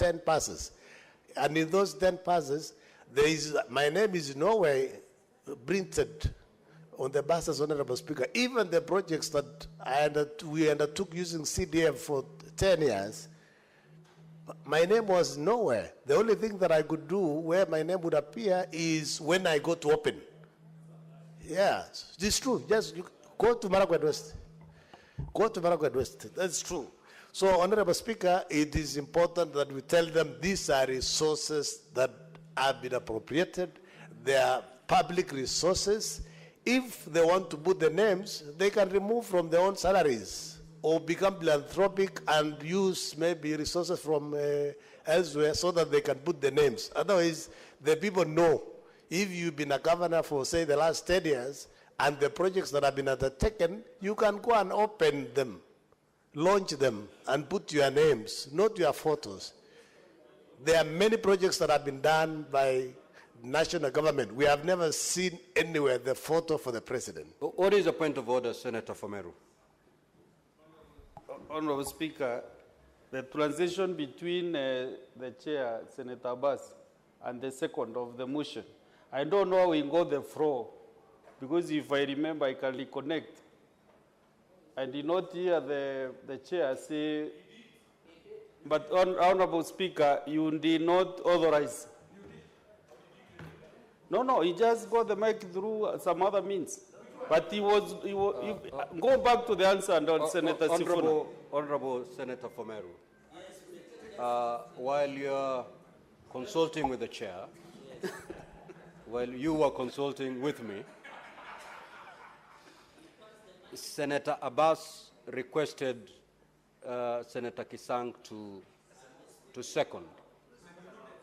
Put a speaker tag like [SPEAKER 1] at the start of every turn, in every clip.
[SPEAKER 1] 10 passes. And in those 10 passes, my name is nowhere printed on the buses, Honorable Speaker. Even the projects that we undertook using CDF for 10 years, my name was nowhere. The only thing that I could do where my name would appear is when I go to open. Yeah, this is true. Just go to Marakwet West. Go to Marakwet West. That's true. So, Honorable Speaker, it is important that we tell them these are resources that have been appropriated. They are public resources. If they want to put the names, they can remove from their own salaries or become philanthropic and use maybe resources from elsewhere so that they can put the names. Otherwise, the people know if you've been a governor for, say, the last 10 years and the projects that have been undertaken, you can go and open them, launch them, and put your names, not your photos. There are many projects that have been done by national government. We have never seen anywhere the photo for the president.
[SPEAKER 2] What is the point of order, Senator Fomeru?
[SPEAKER 3] Honorable Speaker, the transition between the chair, Senator Abbas, and the second of the motion, I don't know how we got the floor, because if I remember, I can reconnect. I did not hear the chair say, but Honorable Speaker, you did not authorize. No, he just got the mic through some other means. But go back to the answer, and Senator Sifuna.
[SPEAKER 2] Honorable Senator Fomeru, while you're consulting with the chair, while you were consulting with me, Senator Abbas requested Senator Kisang to second.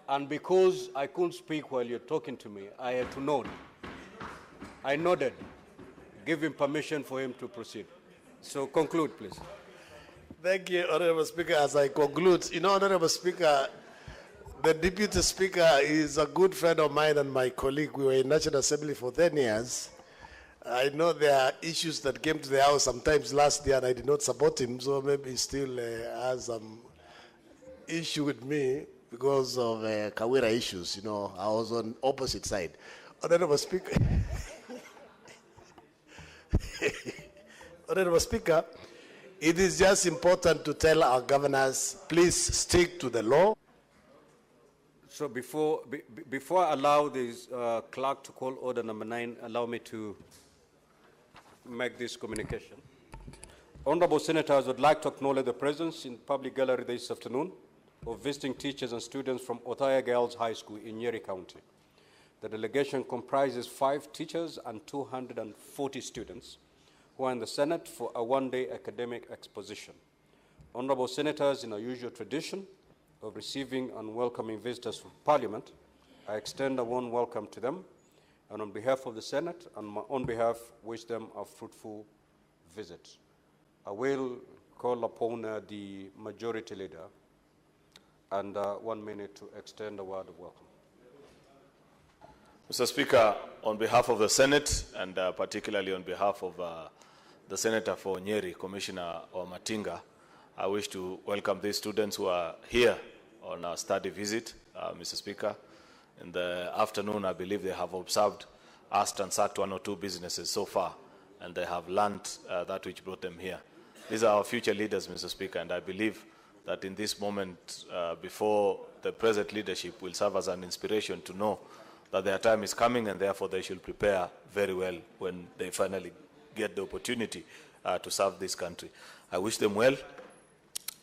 [SPEAKER 2] And because I couldn't speak while you're talking to me, I had to nod. I nodded, give him permission for him to proceed. So conclude, please.
[SPEAKER 1] Thank you, Honorable Speaker. As I conclude, Honorable Speaker, the Deputy Speaker is a good friend of mine and my colleague. We were in National Assembly for 10 years. I know there are issues that came to the House sometimes last year and I did not support him, so maybe he still has some issue with me because of Kawira issues. I was on opposite side. Honorable Speaker, Honorable Speaker, it is just important to tell our governors, please stick to the law.
[SPEAKER 2] So before I allow this clerk to call order number 9, allow me to make this communication. Honorable Senators, would like to acknowledge the presence in public gallery this afternoon of visiting teachers and students from Othaya Girls High School in Nyeri County. The delegation comprises 5 teachers and 240 students who are in the Senate for a one-day academic exposition. Honorable Senators, in our usual tradition of receiving and welcoming visitors from Parliament, I extend a warm welcome to them, and on behalf of the Senate and my own behalf, wish them a fruitful visit. I will call upon the Majority Leader and 1 minute to extend a word of welcome.
[SPEAKER 4] Mr. Speaker, on behalf of the Senate and particularly on behalf of the Senator for Nyeri, Commissioner Matinga, I wish to welcome these students who are here on a study visit, Mr. Speaker. In the afternoon, I believe they have observed, asked and sacked 1 or 2 businesses so far, and they have learned that which brought them here. These are our future leaders, Mr. Speaker, and I believe that in this moment, before the present leadership will serve as an inspiration to know that their time is coming and therefore they should prepare very well when they finally get the opportunity to serve this country. I wish them well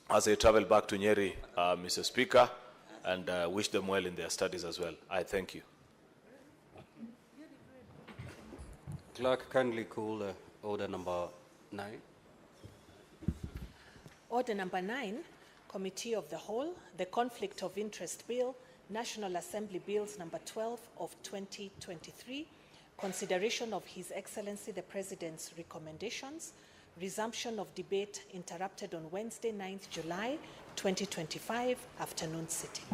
[SPEAKER 4] as they travel back to Nyeri, Mr. Speaker, and wish them well in their studies as well. I thank you.
[SPEAKER 2] Clerk, kindly call order number 9.
[SPEAKER 5] Order number 9, Committee of the Whole, the Conflict of Interest Bill, National Assembly Bills number 12 of 2023, consideration of His Excellency the President's recommendations, resumption of debate interrupted on Wednesday, 9th July 2025, afternoon sitting.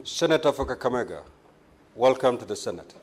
[SPEAKER 2] Senator for Kakamega, welcome to the Senate.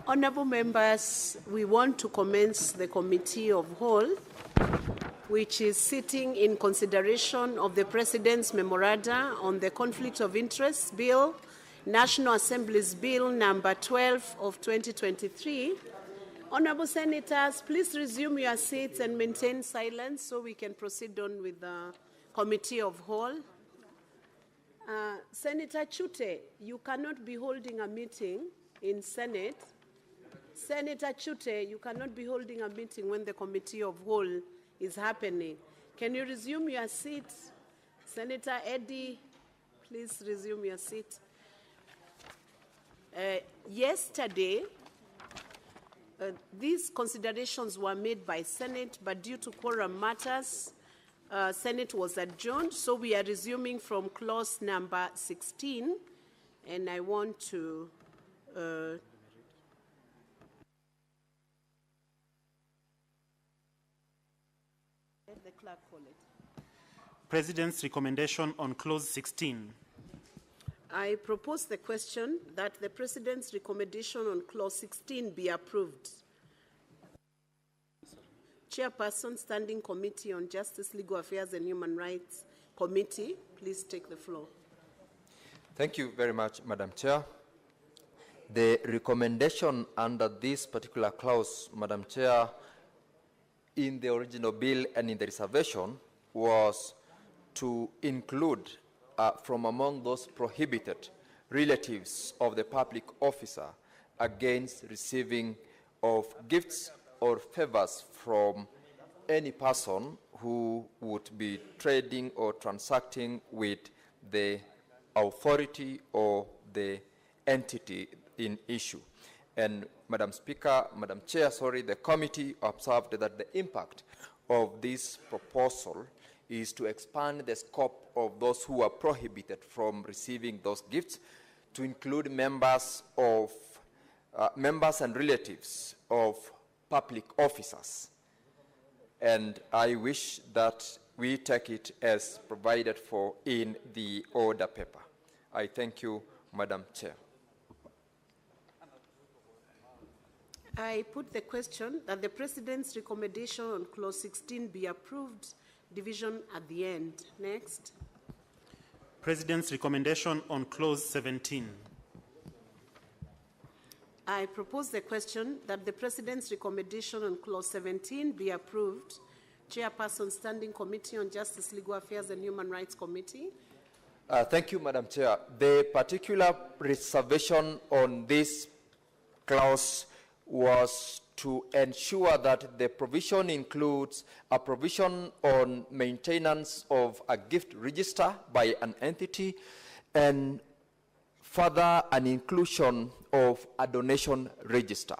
[SPEAKER 6] Honourable members, we want to commence the Committee of Whole, which is sitting in consideration of the President's Memoranda on the Conflict of Interest Bill, National Assembly's Bill number 12 of 2023. Honourable Senators, please resume your seats and maintain silence so we can proceed on with the Committee of Whole. Senator Chute, you cannot be holding a meeting in Senate. Senator Chute, you cannot be holding a meeting when the Committee of Whole is happening. Can you resume your seat? Senator Eddy, please resume your seat. Yesterday, these considerations were made by Senate, but due to quorum matters, Senate was adjourned, so we are resuming from clause number 16, and I want to the clerk call it.
[SPEAKER 7] President's recommendation on clause 16.
[SPEAKER 6] I propose the question that the President's recommendation on clause 16 be approved. Chairperson, Standing Committee on Justice, Legal Affairs and Human Rights Committee, please take the floor.
[SPEAKER 8] Thank you very much, Madam Chair. The recommendation under this particular clause, Madam Chair, in the original bill and in the reservation was to include from among those prohibited relatives of the public officer against receiving of gifts or favors from any person who would be trading or transacting with the authority or the entity in issue. And Madam Speaker, Madam Chair, the committee observed that the impact of this proposal is to expand the scope of those who are prohibited from receiving those gifts to include members and relatives of public officers. And I wish that we take it as provided for in the order paper. I thank you, Madam Chair.
[SPEAKER 6] I put the question that the President's recommendation on clause 16 be approved, division at the end. Next.
[SPEAKER 7] President's recommendation on clause 17.
[SPEAKER 6] I propose the question that the President's recommendation on clause 17 be approved. Chairperson, Standing Committee on Justice, Legal Affairs and Human Rights Committee.
[SPEAKER 8] Thank you, Madam Chair. The particular reservation on this clause was to ensure that the provision includes a provision on maintenance of a gift register by an entity and further an inclusion of a donation register.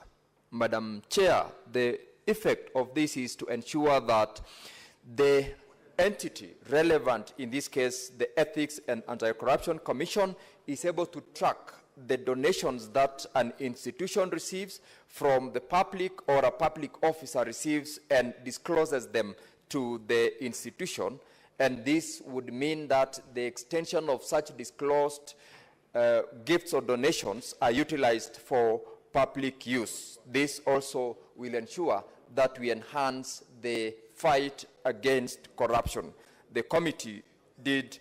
[SPEAKER 8] Madam Chair, the effect of this is to ensure that the entity relevant, in this case the Ethics and Anti-Corruption Commission, is able to track the donations that an institution receives from the public or a public officer receives and discloses them to the institution. And this would mean that the extension of such disclosed gifts or donations are utilized for public use. This also will ensure that we enhance the fight against corruption. The committee did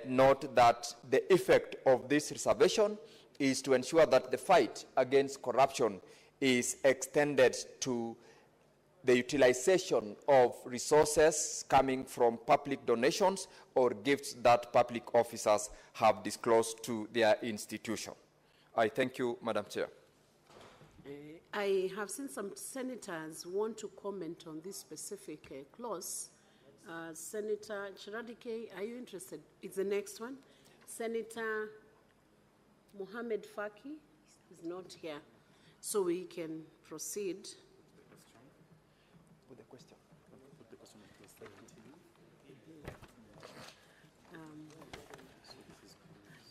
[SPEAKER 8] note that the effect of this reservation is to ensure that the fight against corruption is extended to the utilization of resources coming from public donations or gifts that public officers have disclosed to their institution. I thank you, Madam Chair.
[SPEAKER 6] I have seen some senators want to comment on this specific clause. Senator Chiradike, are you interested? It's the next one. Senator Mohammed Faki is not here, so we can proceed.
[SPEAKER 8] Put the question.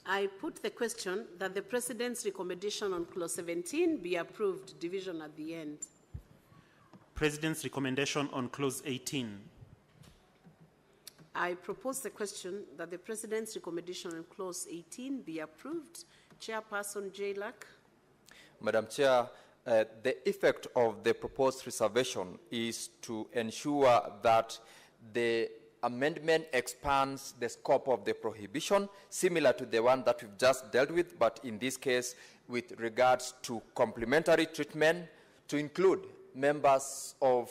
[SPEAKER 6] I put the question that the President's recommendation on clause 17 be approved, division at the end.
[SPEAKER 7] President's recommendation on clause 18.
[SPEAKER 6] I propose the question that the President's recommendation on clause 18 be approved. Chairperson J. Lack.
[SPEAKER 8] Madam Chair, the effect of the proposed reservation is to ensure that the amendment expands the scope of the prohibition, similar to the one that we've just dealt with, but in this case, with regards to complementary treatment, to include members of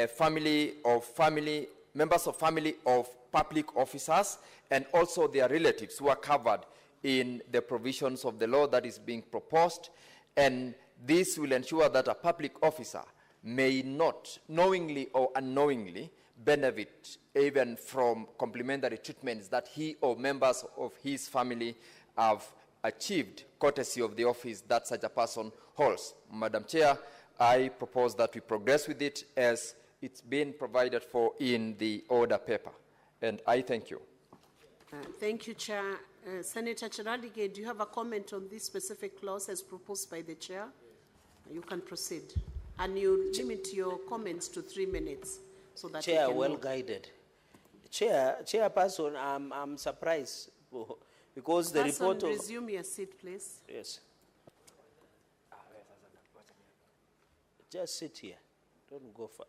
[SPEAKER 8] family of public officers, and also their relatives who are covered in the provisions of the law that is being proposed. And this will ensure that a public officer may not knowingly or unknowingly benefit even from complementary treatments that he or members of his family have achieved courtesy of the office that such a person holds. Madam Chair, I propose that we progress with it as it's been provided for in the order paper. And I thank you.
[SPEAKER 6] Thank you, Chair. Senator Chiradige, do you have a comment on this specific clause as proposed by the Chair? You can proceed. And you limit your comments to 3 minutes so that
[SPEAKER 9] Chair,
[SPEAKER 6] we can
[SPEAKER 9] well
[SPEAKER 6] move.
[SPEAKER 9] guided. Chairperson, I'm surprised because the report of...
[SPEAKER 6] Resume your seat, please.
[SPEAKER 9] Yes. Just sit here. Don't go far.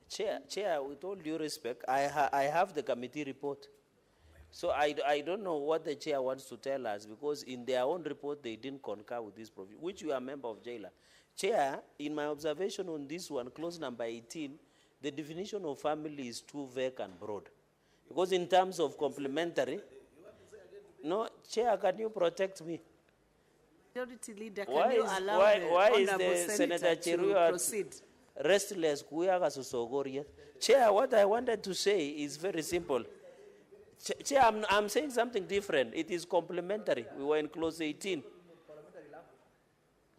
[SPEAKER 9] Chair, with all due respect, I have the committee report. So I don't know what the chair wants to tell us, because in their own report they didn't concur with this provision, which you are a member of Jailer. Chair, in my observation on this one, clause number 18, the definition of family is too vague and broad. Because in terms of complementary, no, Chair, can you protect me?
[SPEAKER 6] Majority Leader, can
[SPEAKER 9] Why
[SPEAKER 6] you
[SPEAKER 9] is,
[SPEAKER 6] allow
[SPEAKER 9] why,
[SPEAKER 6] the
[SPEAKER 9] why is
[SPEAKER 6] Honorable
[SPEAKER 9] the Senator
[SPEAKER 6] to
[SPEAKER 9] Cheruiyot
[SPEAKER 6] proceed?
[SPEAKER 9] restless? Chair, what I wanted to say is very simple. Chair, I'm saying something different. It is complementary. We were in clause 18.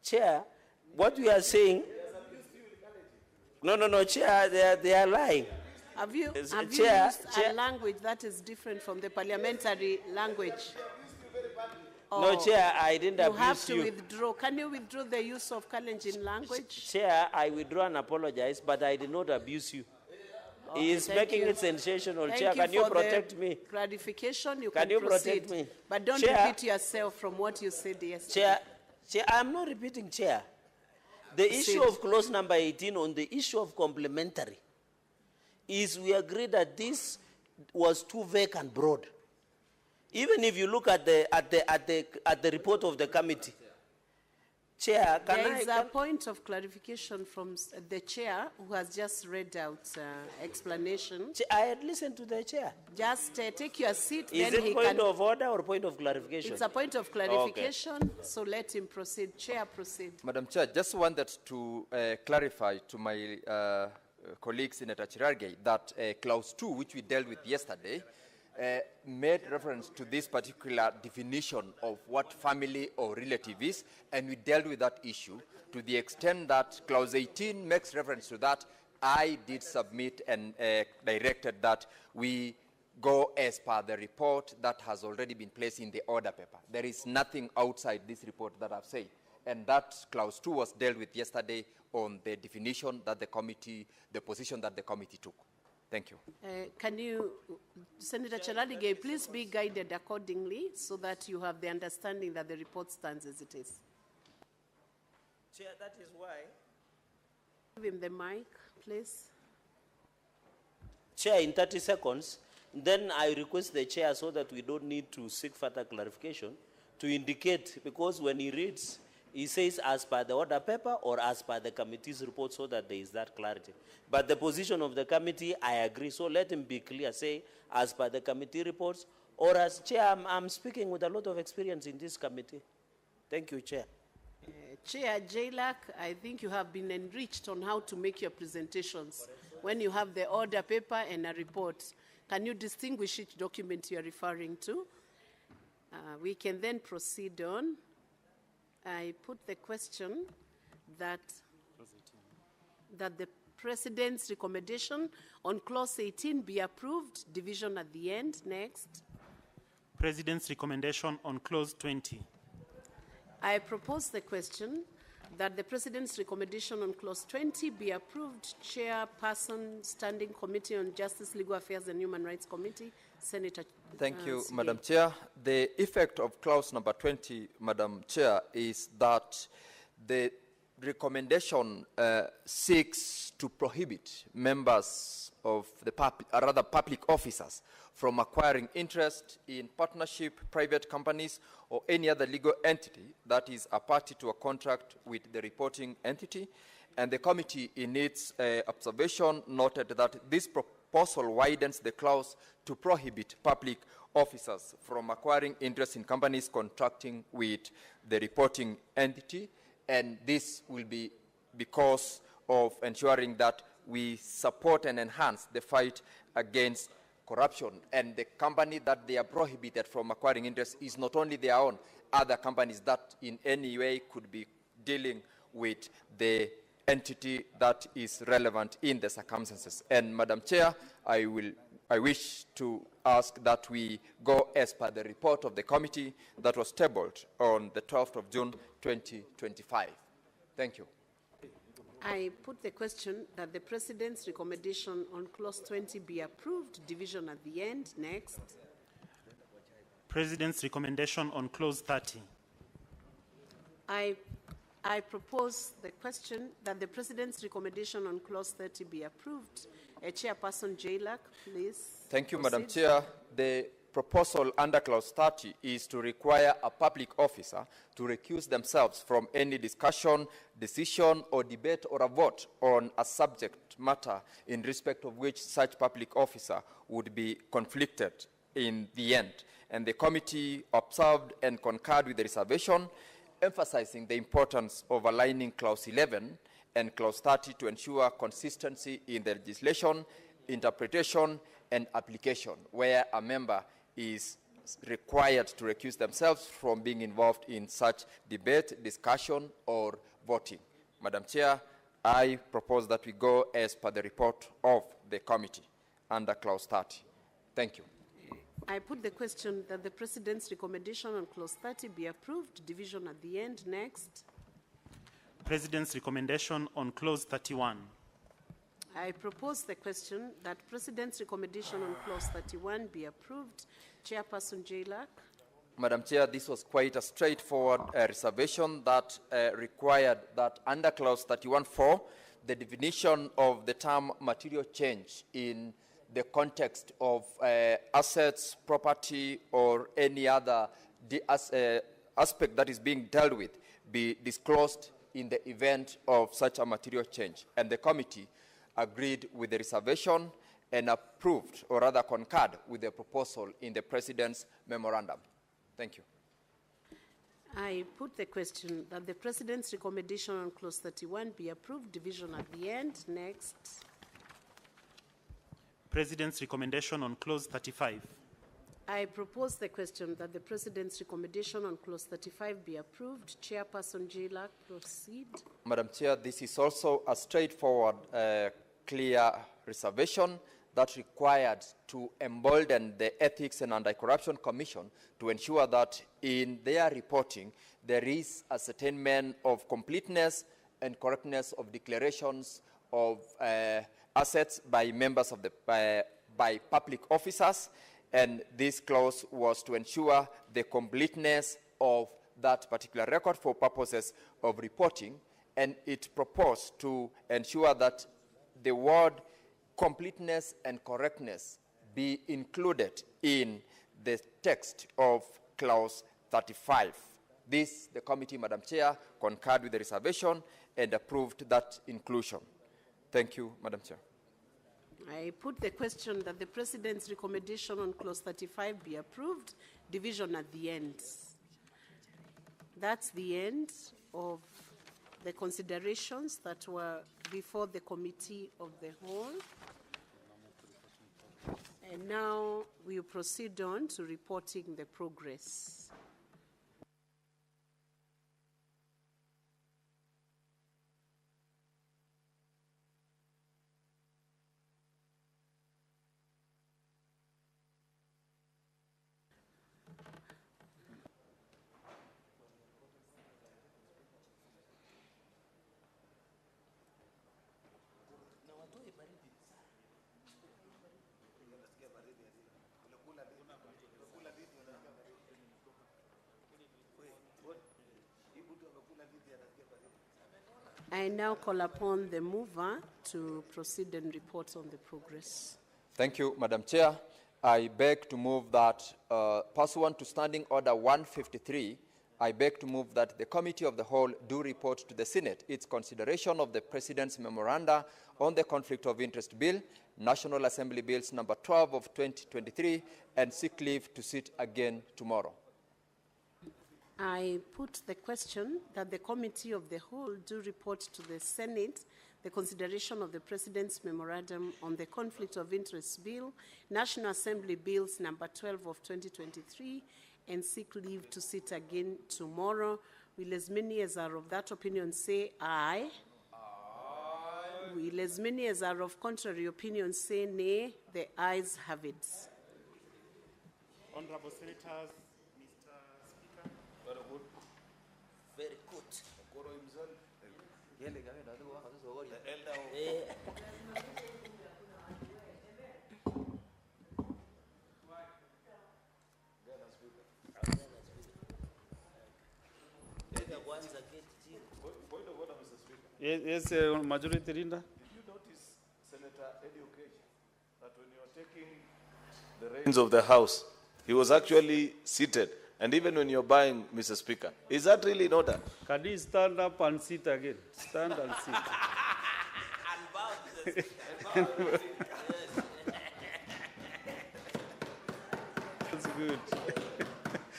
[SPEAKER 9] Chair, what we are saying... No, Chair, they are lying.
[SPEAKER 6] Have you used
[SPEAKER 9] Chair,
[SPEAKER 6] a language that is different from the parliamentary language?
[SPEAKER 9] No, Chair, I didn't abuse you.
[SPEAKER 6] You have to withdraw. Can you withdraw the use of Kalenjin language?
[SPEAKER 9] Chair, I withdraw and apologize, but I did not abuse you.
[SPEAKER 6] Okay,
[SPEAKER 9] He is making it sensational. Chair, can you protect me?
[SPEAKER 6] Clarification, you
[SPEAKER 9] Can you
[SPEAKER 6] proceed.
[SPEAKER 9] protect me?
[SPEAKER 6] But don't
[SPEAKER 9] Chair,
[SPEAKER 6] repeat yourself from what you said yesterday.
[SPEAKER 9] Chair, I'm not repeating, Chair. The issue of clause number 18 on the issue of complementary is we agree that this was too vague and broad. Even if you look at the report of the committee. Chair,
[SPEAKER 6] There is a point of clarification from the chair who has just read out explanation.
[SPEAKER 9] I had listened to the chair.
[SPEAKER 6] Just take your seat.
[SPEAKER 9] Is
[SPEAKER 6] then
[SPEAKER 9] it point of order or point of clarification?
[SPEAKER 6] It's a point of clarification, so let him proceed. Chair, proceed.
[SPEAKER 8] Madam Chair, just wanted to clarify to my colleague Senator Chirarge that clause 2, which we dealt with yesterday, made reference to this particular definition of what family or relative is, and we dealt with that issue to the extent that clause 18 makes reference to that. I did submit and directed that we go as per the report that has already been placed in the order paper. There is nothing outside this report that I've said. And that clause 2 was dealt with yesterday on the definition that the committee, the position that the committee took. Thank you.
[SPEAKER 6] Can you, Senator Chiradige, please be guided accordingly so that you have the understanding that the report stands as it is.
[SPEAKER 9] Chair, that is why.
[SPEAKER 6] Give him the mic, please.
[SPEAKER 9] Chair, in 30 seconds, then I request the chair, so that we don't need to seek further clarification, to indicate, because when he reads, he says as per the order paper or as per the committee's report, so that there is that clarity. But the position of the committee, I agree. So let him be clear, say as per the committee reports, or as chair, I'm speaking with a lot of experience in this committee. Thank you, Chair.
[SPEAKER 6] Chair Jailak, I think you have been enriched on how to make your presentations. When you have the order paper and a report, can you distinguish each document you are referring to? We can then proceed on. I put the question that the President's recommendation on clause 18 be approved. Division at the end. Next.
[SPEAKER 7] President's recommendation on clause 20.
[SPEAKER 6] I propose the question that the President's recommendation on Clause 20 be approved. Chairperson, Standing Committee on Justice, Legal Affairs and Human Rights Committee, Senator.
[SPEAKER 8] Thank you,
[SPEAKER 6] Sige.
[SPEAKER 8] Madam Chair. The effect of clause number 20, Madam Chair, is that the recommendation seeks to prohibit members of the public officers from acquiring interest in partnership, private companies, or any other legal entity that is a party to a contract with the reporting entity. And the committee, in its observation, noted that this proposal widens the clause to prohibit public officers from acquiring interest in companies contracting with the reporting entity. And this will be because of ensuring that we support and enhance the fight against corruption. And the company that they are prohibited from acquiring interest is not only their own, other companies that in any way could be dealing with the entity that is relevant in the circumstances. And Madam Chair, I wish to ask that we go as per the report of the committee that was tabled on the 12th of June 2025. Thank you.
[SPEAKER 6] I put the question that the President's recommendation on Clause 20 be approved. Division at the end. Next.
[SPEAKER 7] President's recommendation on Clause 30.
[SPEAKER 6] I propose the question that the President's recommendation on Clause 30 be approved. Chairperson Jailak, please.
[SPEAKER 8] Thank you,
[SPEAKER 6] proceed.
[SPEAKER 8] Madam Chair. The proposal under Clause 30 is to require a public officer to recuse themselves from any discussion, decision, or debate or a vote on a subject matter in respect of which such public officer would be conflicted in the end. And the committee observed and concurred with the reservation, emphasizing the importance of aligning Clause 11 and Clause 30 to ensure consistency in the legislation, interpretation, and application, where a member is required to recuse themselves from being involved in such debate, discussion, or voting. Madam Chair, I propose that we go as per the report of the committee under Clause 30. Thank you.
[SPEAKER 6] I put the question that the President's recommendation on Clause 30 be approved. Division at the end. Next.
[SPEAKER 7] President's recommendation on Clause 31.
[SPEAKER 6] I propose the question that President's recommendation on Clause 31 be approved. Chairperson Jailak.
[SPEAKER 8] Madam Chair, this was quite a straightforward reservation that required that under Clause 31(4), the definition of the term material change in the context of assets, property, or any other aspect that is being dealt with be disclosed in the event of such a material change. And the committee agreed with the reservation and approved, or rather concurred, with the proposal in the President's memorandum. Thank you.
[SPEAKER 6] I put the question that the President's recommendation on Clause 31 be approved. Division at the end. Next.
[SPEAKER 7] President's recommendation on Clause 35.
[SPEAKER 6] I propose the question that the President's recommendation on Clause 35 be approved. Chairperson Jailak, proceed.
[SPEAKER 8] Madam Chair, this is also a straightforward, clear reservation that required to embolden the Ethics and Anti-Corruption Commission to ensure that in their reporting there is ascertainment of completeness and correctness of declarations of assets by members of the by public officers, and this clause was to ensure the completeness of that particular record for purposes of reporting, and it proposed to ensure that the word completeness and correctness be included in the text of Clause 35. This, the committee, Madam Chair, concurred with the reservation and approved that inclusion. Thank you, Madam Chair.
[SPEAKER 6] I put the question that the President's recommendation on Clause 35 be approved. Division at the end. That's the end of the considerations that were before the Committee of the Whole. And now we'll proceed on to reporting the progress. I now call upon the mover to proceed and report on the progress.
[SPEAKER 8] Thank you, Madam Chair. I beg to move that, pursuant to Standing Order 153, I beg to move that the Committee of the Whole do report to the Senate its consideration of the President's Memoranda on the Conflict of Interest Bill, National Assembly Bills number 12 of 2023, and seek leave to sit again tomorrow.
[SPEAKER 6] I put the question that the Committee of the Whole do report to the Senate the consideration of the President's Memorandum on the Conflict of Interest Bill, National Assembly Bills number 12 of 2023, and seek leave to sit again tomorrow. Will as many as are of that opinion say aye? Aye. Will as many as are of contrary opinion say nay? The ayes have it.
[SPEAKER 7] Honorable Senators, Mr. Speaker.
[SPEAKER 9] Very good. Very good.
[SPEAKER 3] Yes, Majority Leader.
[SPEAKER 4] Did you notice, Senator Education, that when you are taking the reins of the House, he was actually seated, and even when you're buying, Mr. Speaker, is that really in order?
[SPEAKER 3] Can you stand up and sit again? Stand and sit. That's good.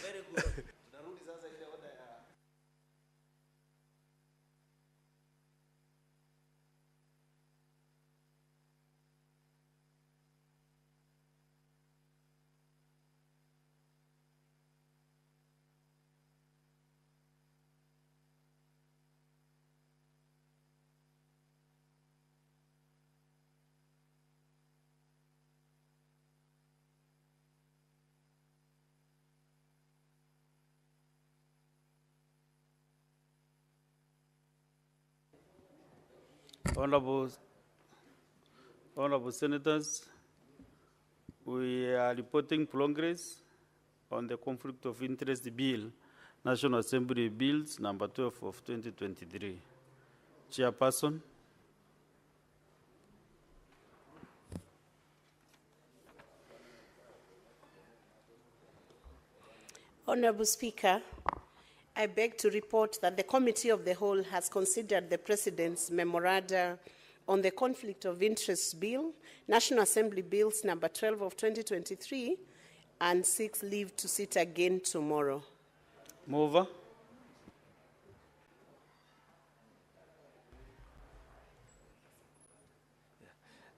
[SPEAKER 9] Very good.
[SPEAKER 3] Honorable Senators, we are reporting progress on the Conflict of Interest Bill, National Assembly Bills number 12 of 2023. Chairperson.
[SPEAKER 6] Honorable Speaker, I beg to report that the Committee of the Whole has considered the President's Memoranda on the Conflict of Interest Bill, National Assembly Bills number 12 of 2023, and seeks leave to sit again tomorrow.
[SPEAKER 3] Mover.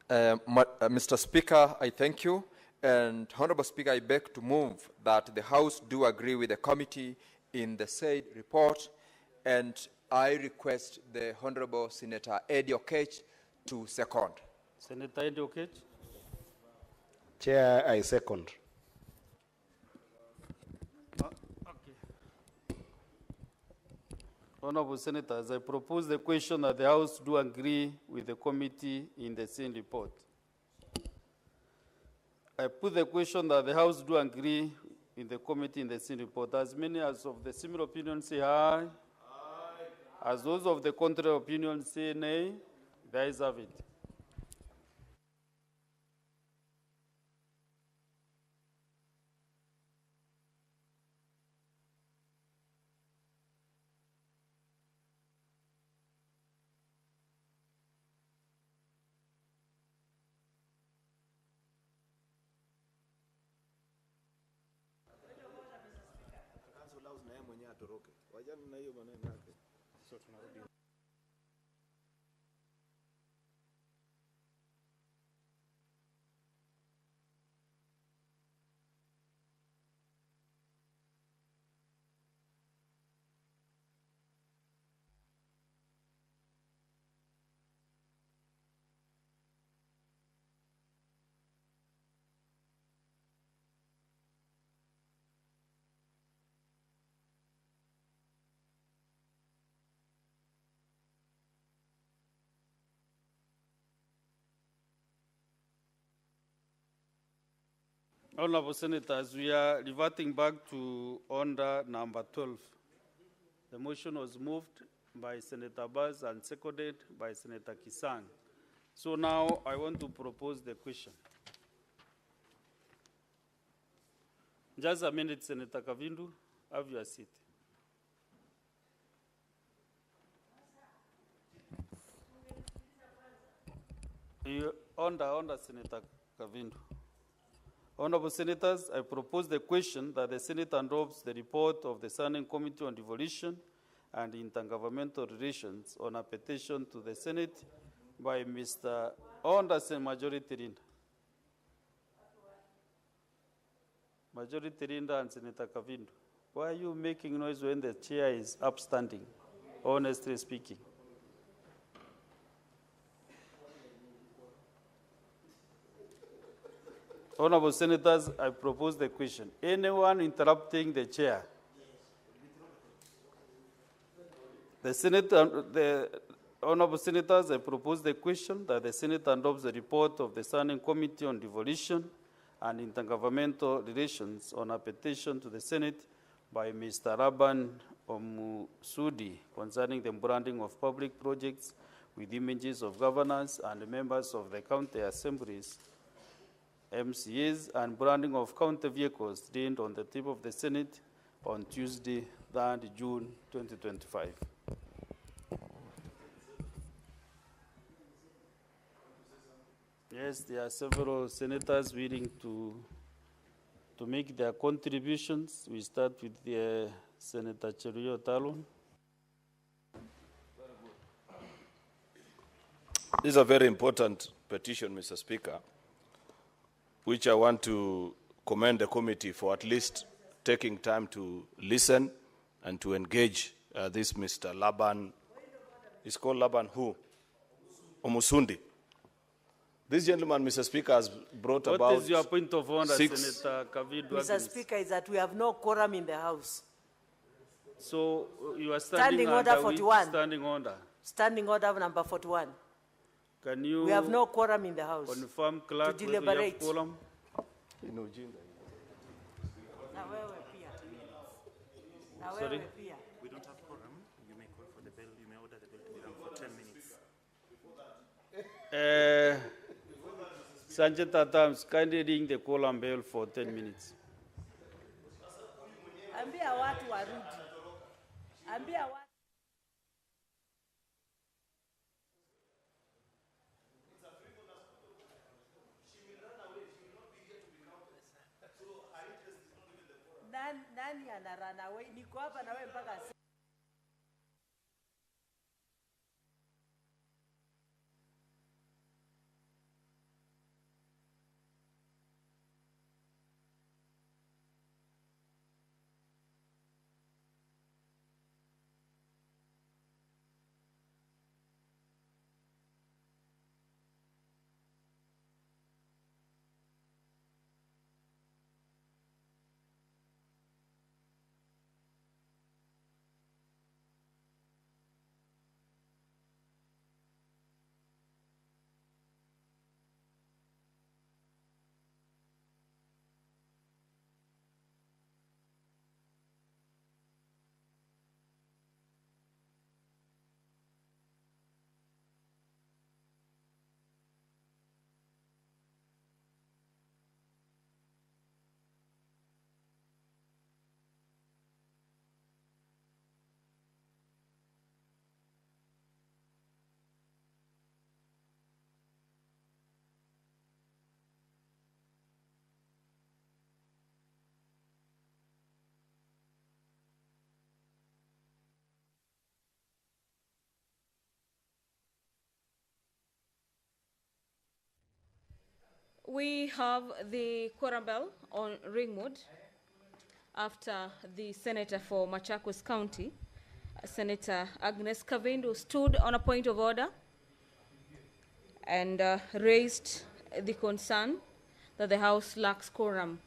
[SPEAKER 8] Mr. Speaker, I thank you. And Honorable Speaker, I beg to move that the House do agree with the committee in the said report, and I request the Honorable Senator Eddie Okech to second.
[SPEAKER 3] Senator Eddie Okech.
[SPEAKER 1] Chair, I second.
[SPEAKER 3] Okay. Honorable Senators, I propose the question that the House do agree with the committee in the same report. I put the question that the House do agree in the committee in the same report. As many as of the similar opinion say aye. Aye. As those of the contrary opinion say nay, the ayes have it. Honorable Senators, we are reverting back to order number 12. The motion was moved by Senator Baz and seconded by Senator Kisang. So now I want to propose the question. Just a minute, Senator Kavindu, have your seat. Under Senator Kavindu. Honorable Senators, I propose the question that the Senate adopts the report of the Standing Committee on Devolution and Intergovernmental Relations on a petition to the Senate by Mr. Anderson Majority Leader. Majority Leader and Senator Kavindu. Why are you making noise when the chair is upstanding, honestly speaking? Honorable Senators, I propose the question. Anyone interrupting the chair? The Honorable Senators, I propose the question that the Senate adopts the report of the Standing Committee on Devolution and Intergovernmental Relations on a petition to the Senate by Mr. Raban Omusudi concerning the branding of public projects with images of governors and members of the county assemblies, MCAs, and branding of county vehicles deemed on the tip of the Senate on Tuesday, 3rd June 2025. Yes, there are several senators willing to make their contributions. We start with Senator Cheruiyot Talon.
[SPEAKER 4] This is a very important petition, Mr. Speaker, which I want to commend the committee for at least taking time to listen and to engage this Mr. Laban. He's called Laban who? Omusundi. This gentleman, Mr. Speaker, has brought about
[SPEAKER 3] What is your point of order, Senator Kavidu?
[SPEAKER 10] Mr. Speaker, is that we have no quorum in the House.
[SPEAKER 3] So you are standing
[SPEAKER 10] order
[SPEAKER 3] under
[SPEAKER 10] 41.
[SPEAKER 3] Standing order.
[SPEAKER 10] Standing order number 41.
[SPEAKER 3] Can you
[SPEAKER 10] We have no quorum in the House
[SPEAKER 3] confirm, clerk,
[SPEAKER 10] to
[SPEAKER 3] whether you have
[SPEAKER 10] deliberate.
[SPEAKER 3] quorum? Sorry?
[SPEAKER 7] We don't have quorum. You may call for the bill. You may order the bill to be run for 10 minutes.
[SPEAKER 3] Sergeant Adams, kindly ring the quorum bell for 10 minutes.
[SPEAKER 10] Ambia watu warudi. Ambia watu. Nani ana run away? Niko hapa na wewe mpaka
[SPEAKER 11] We have the quorum bell on ring mode after the senator for Machakos County, Senator Agnes Kavindu, stood on a point of order and raised the concern that the House lacks quorum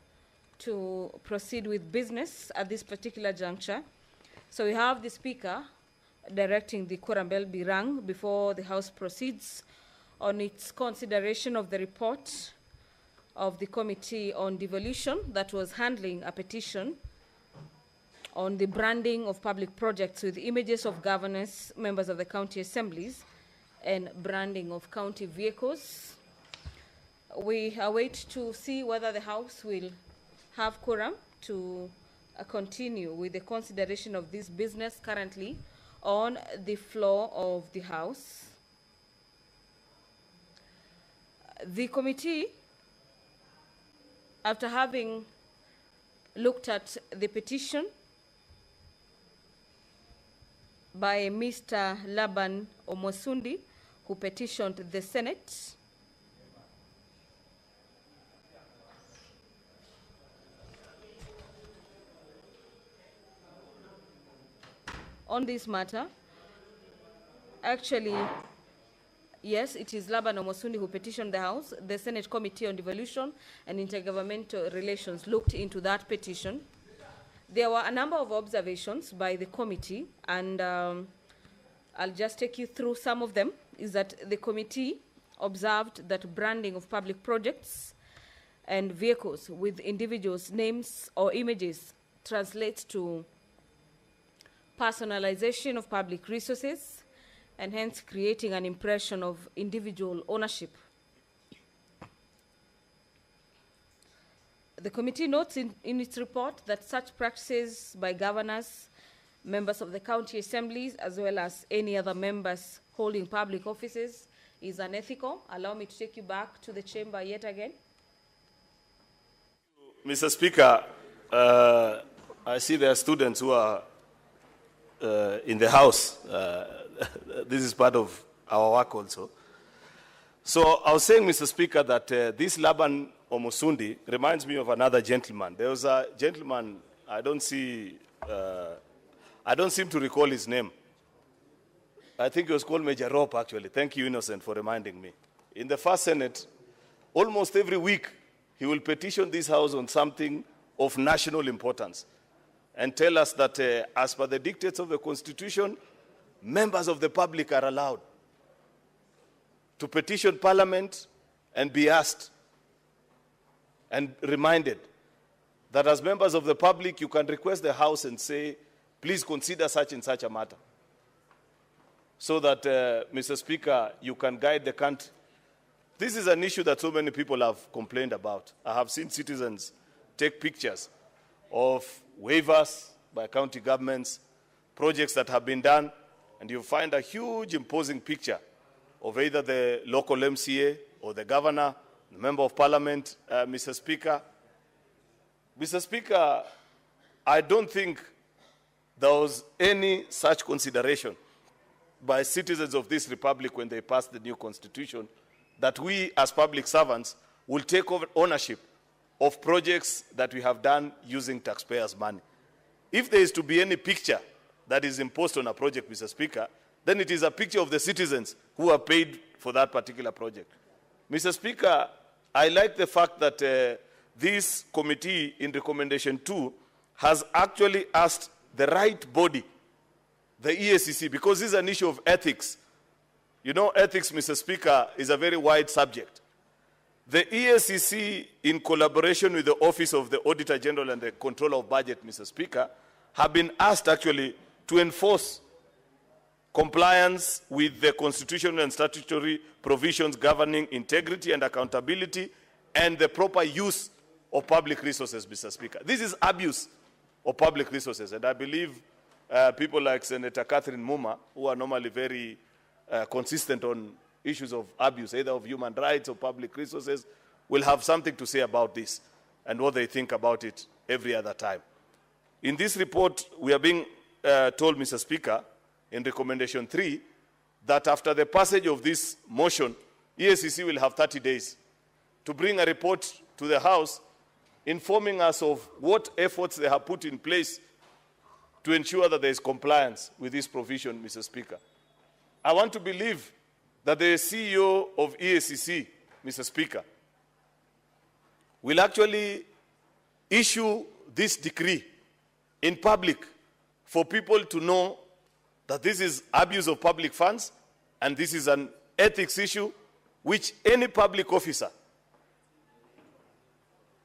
[SPEAKER 11] to proceed with business at this particular juncture. So we have the Speaker directing the quorum bell be rung before the House proceeds on its consideration of the report of the Committee on Devolution that was handling a petition on the branding of public projects with images of governors, members of the county assemblies, and branding of county vehicles. We await to see whether the House will have quorum to continue with the consideration of this business currently on the floor of the House. The committee, after having looked at the petition by Mr. Laban Omosundi, who petitioned the Senate, on this matter. Actually, yes, it is Laban Omosundi who petitioned the House. The Senate Committee on Devolution and Intergovernmental Relations looked into that petition. There were a number of observations by the committee, and I'll just take you through some of them. Is that the committee observed that branding of public projects and vehicles with individuals' names or images translates to personalization of public resources, and hence creating an impression of individual ownership. The committee notes in its report that such practices by governors, members of the county assemblies, as well as any other members holding public offices is unethical. Allow me to take you back to the chamber yet again.
[SPEAKER 4] Mr. Speaker, I see there are students who are in the House. This is part of our work also. So I was saying, Mr. Speaker, that this Laban Omosundi reminds me of another gentleman. There was a gentleman, I don't seem to recall his name. I think he was called Major Rope, actually. Thank you, Innocent, for reminding me. In the first Senate, almost every week, he will petition this House on something of national importance and tell us that as per the dictates of the Constitution, members of the public are allowed to petition Parliament and be asked and reminded that as members of the public, you can request the House and say, please consider such and such a matter, so that, Mr. Speaker, you can guide the country. This is an issue that so many people have complained about. I have seen citizens take pictures of waivers by county governments, projects that have been done, and you find a huge imposing picture of either the local MCA or the governor, the member of parliament, Mr. Speaker. Mr. Speaker, I don't think there was any such consideration by citizens of this republic when they passed the new constitution that we as public servants will take over ownership of projects that we have done using taxpayers' money. If there is to be any picture that is imposed on a project, Mr. Speaker, then it is a picture of the citizens who are paid for that particular project. Mr. Speaker, I like the fact that this committee in recommendation 2 has actually asked the right body, the EACC, because this is an issue of ethics. You know, ethics, Mr. Speaker, is a very wide subject. The EACC, in collaboration with the Office of the Auditor General and the Controller of Budget, Mr. Speaker, have been asked actually to enforce compliance with the constitutional and statutory provisions governing integrity and accountability and the proper use of public resources, Mr. Speaker. This is abuse of public resources, and I believe people like Senator Catherine Muma, who are normally very consistent on issues of abuse, either of human rights or public resources, will have something to say about this and what they think about it every other time. In this report, we are being told, Mr. Speaker, in recommendation 3, that after the passage of this motion, EACC will have 30 days to bring a report to the House informing us of what efforts they have put in place to ensure that there is compliance with this provision, Mr. Speaker. I want to believe that the CEO of EACC, Mr. Speaker, will actually issue this decree in public for people to know that this is abuse of public funds and this is an ethics issue which any public officer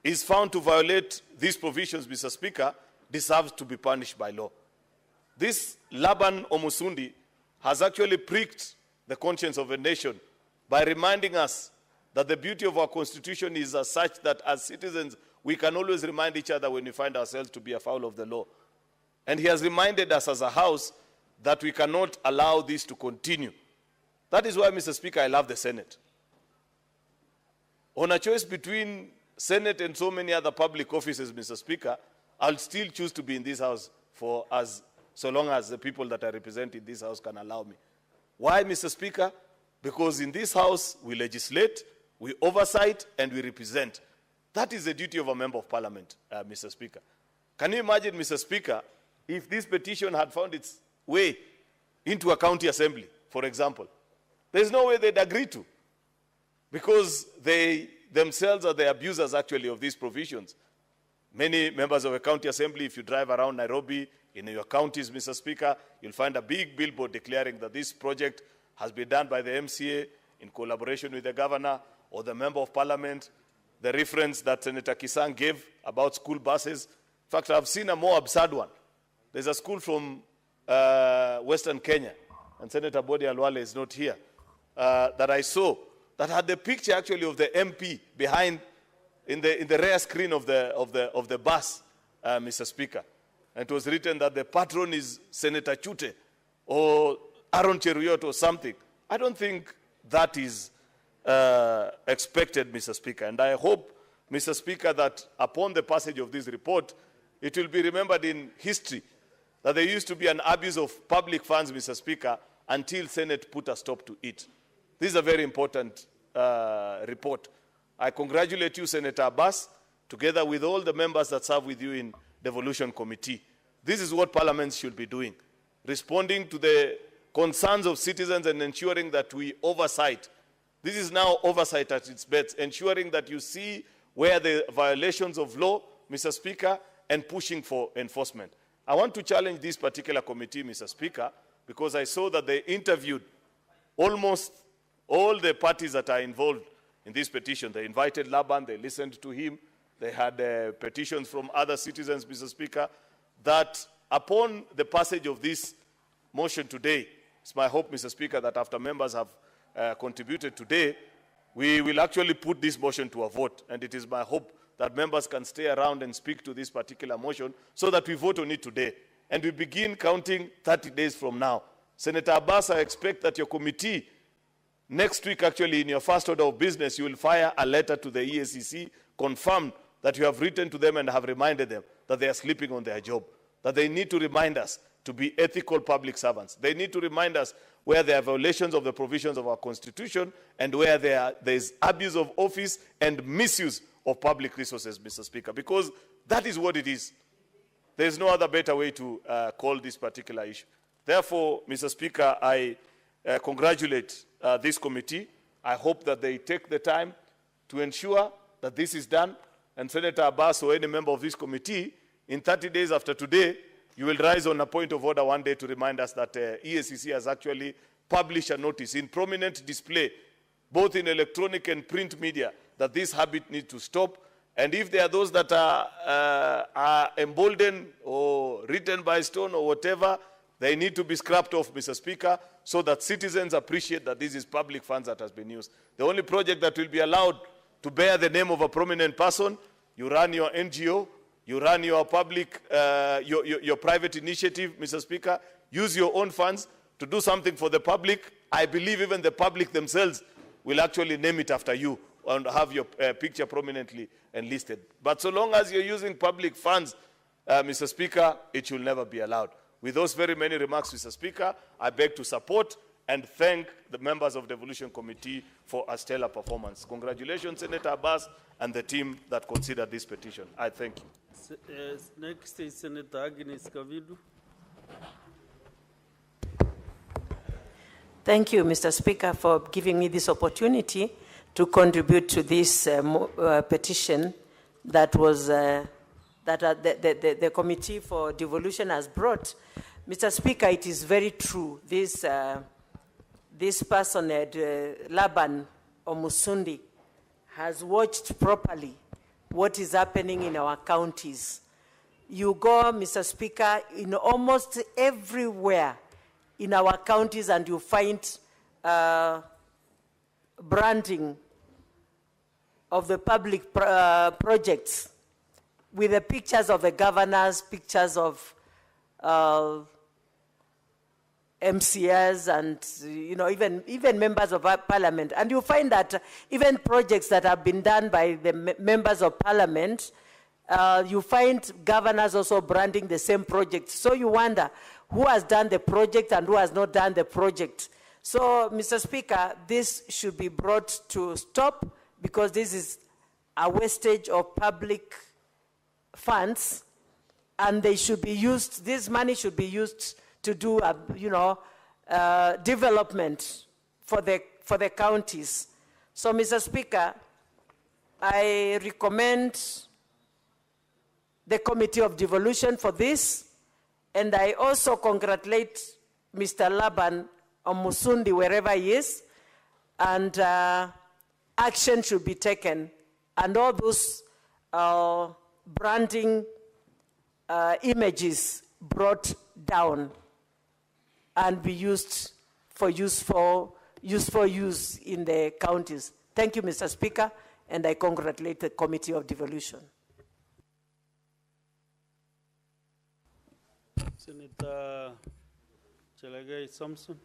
[SPEAKER 4] is found to violate these provisions, Mr. Speaker, deserves to be punished by law. This Laban Omusundi has actually pricked the conscience of a nation by reminding us that the beauty of our constitution is such that as citizens, we can always remind each other when we find ourselves to be afoul of the law. And he has reminded us as a house that we cannot allow this to continue. That is why, Mr. Speaker, I love the Senate. On a choice between Senate and so many other public offices, Mr. Speaker, I'll still choose to be in this house so long as the people that I represent in this house can allow me. Why, Mr. Speaker? Because in this house, we legislate, we oversight, and we represent. That is the duty of a member of parliament, Mr. Speaker. Can you imagine, Mr. Speaker, if this petition had found its way into a county assembly, for example? There's no way they'd agree to, because they themselves are the abusers, actually, of these provisions. Many members of a county assembly, if you drive around Nairobi, in your counties, Mr. Speaker, you'll find a big billboard declaring that this project has been done by the MCA in collaboration with the governor or the member of parliament. The reference that Senator Kisang gave about school buses. In fact, I've seen a more absurd one. There's a school from Western Kenya, and Senator Bodi Alwale is not here, that I saw, that had the picture actually of the MP behind, in the rear screen of the bus, Mr. Speaker. And it was written that the patron is Senator Chute or Aaron Cheruyot or something. I don't think that is expected, Mr. Speaker. And I hope, Mr. Speaker, that upon the passage of this report, it will be remembered in history that there used to be an abuse of public funds, Mr. Speaker, until Senate put a stop to it. This is a very important report. I congratulate you, Senator Abbas, together with all the members that serve with you in Devolution Committee. This is what parliaments should be doing, responding to the concerns of citizens and ensuring that we oversight. This is now oversight at its best, ensuring that you see where the violations of law, Mr. Speaker, and pushing for enforcement. I want to challenge this particular committee, Mr. Speaker, because I saw that they interviewed almost all the parties that are involved in this petition. They invited Laban, they listened to him, they had petitions from other citizens, Mr. Speaker, that upon the passage of this motion today, it's my hope, Mr. Speaker, that after members have contributed today, we will actually put this motion to a vote. And it is my hope that members can stay around and speak to this particular motion so that we vote on it today. And we begin counting 30 days from now. Senator Abbas, I expect that your committee, next week actually in your first order of business, you will fire a letter to the EACC, confirm that you have written to them and have reminded them that they are sleeping on their job, that they need to remind us to be ethical public servants. They need to remind us where there are violations of the provisions of our Constitution and where there is abuse of office and misuse of public resources, Mr. Speaker, because that is what it is. There is no other better way to call this particular issue. Therefore, Mr. Speaker, I congratulate this committee. I hope that they take the time to ensure that this is done. And Senator Abbas or any member of this committee, in 30 days after today, you will rise on a point of order one day to remind us that EACC has actually published a notice in prominent display, both in electronic and print media, that this habit needs to stop. And if there are those that are emboldened or written by stone or whatever, they need to be scrapped off, Mr. Speaker, so that citizens appreciate that this is public funds that has been used. The only project that will be allowed to bear the name of a prominent person, you run your NGO, you run your public, your private initiative, Mr. Speaker, use your own funds to do something for the public. I believe even the public themselves will actually name it after you and have your picture prominently enlisted. But so long as you're using public funds, Mr. Speaker, it should never be allowed. With those very many remarks, Mr. Speaker, I beg to support and thank the members of the Devolution Committee for a stellar performance. Congratulations, Senator Abbas and the team that considered this petition. I thank you.
[SPEAKER 3] Next is Senator Agnes Kavidu.
[SPEAKER 10] Thank you, Mr. Speaker, for giving me this opportunity to contribute to this petition that was the Committee for Devolution has brought. Mr. Speaker, it is very true. This person, Laban Omusundi, has watched properly what is happening in our counties. You go, Mr. Speaker, in almost everywhere in our counties, and you find branding of the public projects with the pictures of the governors, pictures of MCS, and even members of our parliament. And you find that even projects that have been done by the members of parliament, you find governors also branding the same project. So you wonder who has done the project and who has not done the project. So, Mr. Speaker, this should be brought to stop, because this is a wastage of public funds, and they should be used, this money should be used to do, development for the counties. So, Mr. Speaker, I recommend the Committee of Devolution for this, and I also congratulate Mr. Laban Omusundi wherever he is, and action should be taken, and all those branding images brought down and be used for useful use in the counties. Thank you, Mr. Speaker, and I congratulate the Committee of Devolution.
[SPEAKER 3] Senator Chelagai Samson.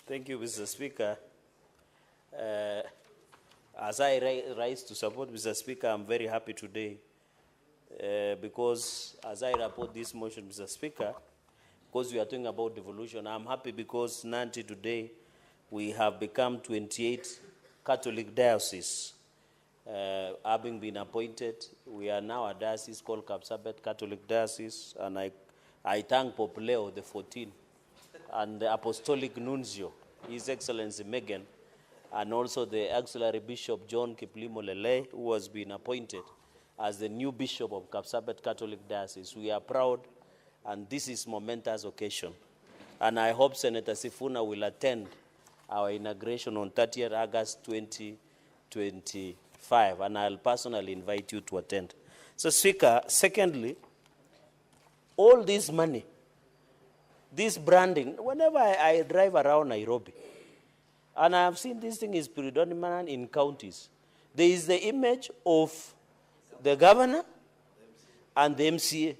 [SPEAKER 9] Thank you, Mr. Speaker. As I rise to support Mr. Speaker, I'm very happy today because as I report this motion, Mr. Speaker, because we are talking about devolution, I'm happy because Nanti today we have become 28 Catholic dioceses having been appointed. We are now a diocese called Kapsabet Catholic Diocese, and I thank Pope Leo the 14th and the Apostolic Nuncio, His Excellency Megan, and also the Auxiliary Bishop John Kiplimo Lele, who has been appointed as the new Bishop of Kapsabet Catholic Diocese. We are proud, and this is momentous occasion. And I hope Senator Sifuna will attend our inauguration on 30th August 2025, and I'll personally invite you to attend. So, Speaker, secondly, all this money, this branding, whenever I drive around Nairobi, and I have seen this thing is predominant in counties, there is the image of the governor and the MCA.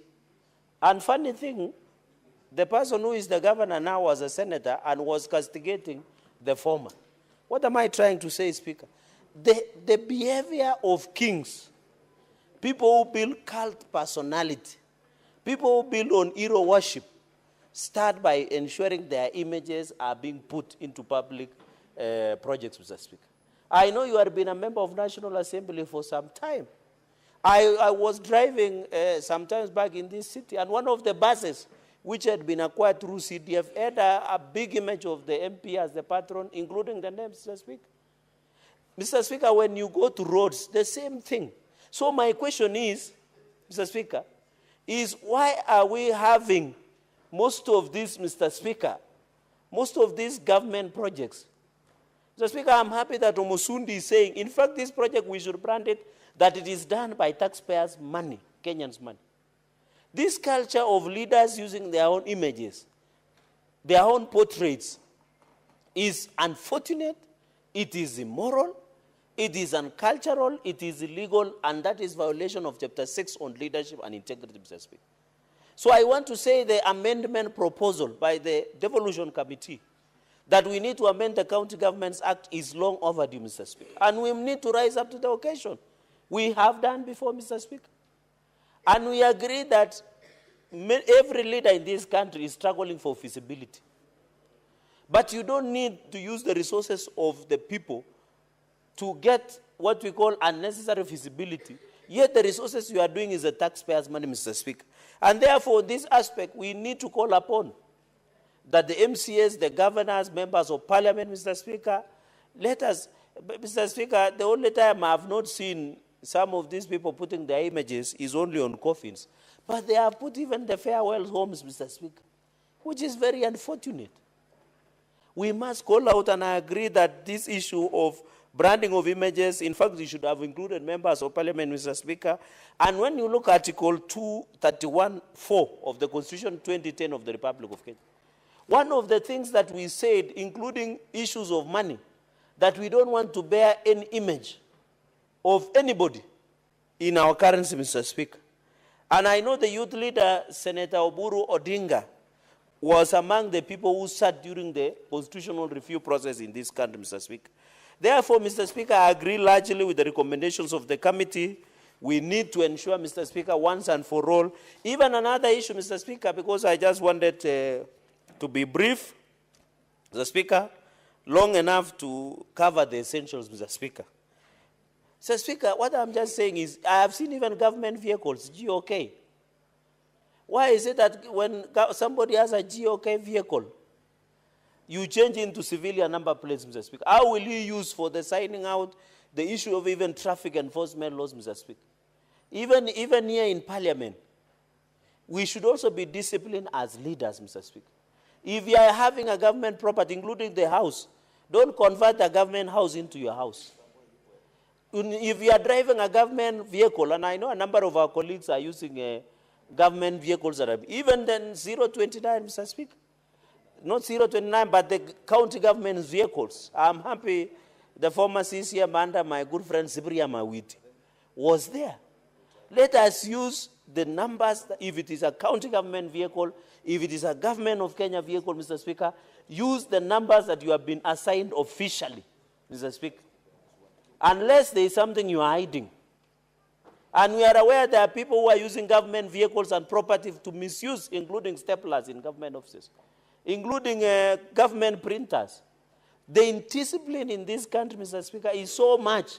[SPEAKER 9] And funny thing, the person who is the governor now was a senator and was castigating the former. What am I trying to say, Speaker? The behavior of kings, people who build cult personality, people who build on hero worship, start by ensuring their images are being put into public projects, Mr. Speaker. I know you have been a member of National Assembly for some time. I was driving sometimes back in this city, and one of the buses which had been acquired through CDF had a big image of the MP as the patron, including the name, Mr. Speaker. Mr. Speaker, when you go to roads, the same thing. So my question is, Mr. Speaker, is why are we having most of these, Mr. Speaker, most of these government projects? Mr. Speaker, I'm happy that Omusundi is saying, in fact, this project, we should brand it, that it is done by taxpayers' money, Kenyans' money. This culture of leaders using their own images, their own portraits, is unfortunate, it is immoral, it is uncultural, it is illegal, and that is violation of Chapter 6 on leadership and integrity, Mr. Speaker. So I want to say the amendment proposal by the Devolution Committee that we need to amend the County Governments Act is long overdue, Mr. Speaker. And we need to rise up to the occasion. We have done before, Mr. Speaker. And we agree that every leader in this country is struggling for feasibility. But you don't need to use the resources of the people to get what we call unnecessary feasibility. Yet the resources you are doing is the taxpayers' money, Mr. Speaker. And therefore, this aspect, we need to call upon that the MCAs, the governors, members of parliament, Mr. Speaker, let us, Mr. Speaker, the only time I have not seen some of these people putting their images is only on coffins. But they have put even the farewell homes, Mr. Speaker, which is very unfortunate. we must call out, and I agree that this issue of branding of images, in fact, you should have included members of parliament, Mr. Speaker. And when you look at Article 231(4) of the Constitution 2010 of the Republic of Kenya, one of the things that we said, including issues of money, that we don't want to bear any image of anybody in our currency, Mr. Speaker. And I know the youth leader, Senator Oburu Odinga, was among the people who sat during the constitutional review process in this country, Mr. Speaker. Therefore, Mr. Speaker, I agree largely with the recommendations of the committee. We need to ensure, Mr. Speaker, once and for all. Even another issue, Mr. Speaker, because I just wanted to be brief, Mr. Speaker, long enough to cover the essentials, Mr. Speaker. Mr. Speaker, what I'm just saying is, I have seen even government vehicles, GOK. Why is it that when somebody has a GOK vehicle, you change into civilian number plates, Mr. Speaker? How will you use for the signing out the issue of even traffic enforcement laws, Mr. Speaker? Even here in Parliament, we should also be disciplined as leaders, Mr. Speaker. If you are having a government property, including the house, don't convert a government house into your house. If you are driving a government vehicle, and I know a number of our colleagues are using government vehicles that are, even then 029, Mr. Speaker. Not 029, but the county government's vehicles. I'm happy the former CCM under my good friend Sibriya Mawiti was there. Let us use the numbers, if it is a county government vehicle, if it is a government of Kenya vehicle, Mr. Speaker, use the numbers that you have been assigned officially, Mr. Speaker. Unless there is something you are hiding. And we are aware there are people who are using government vehicles and property to misuse, including staplers in government offices, including government printers. The indiscipline in this country, Mr. Speaker, is so much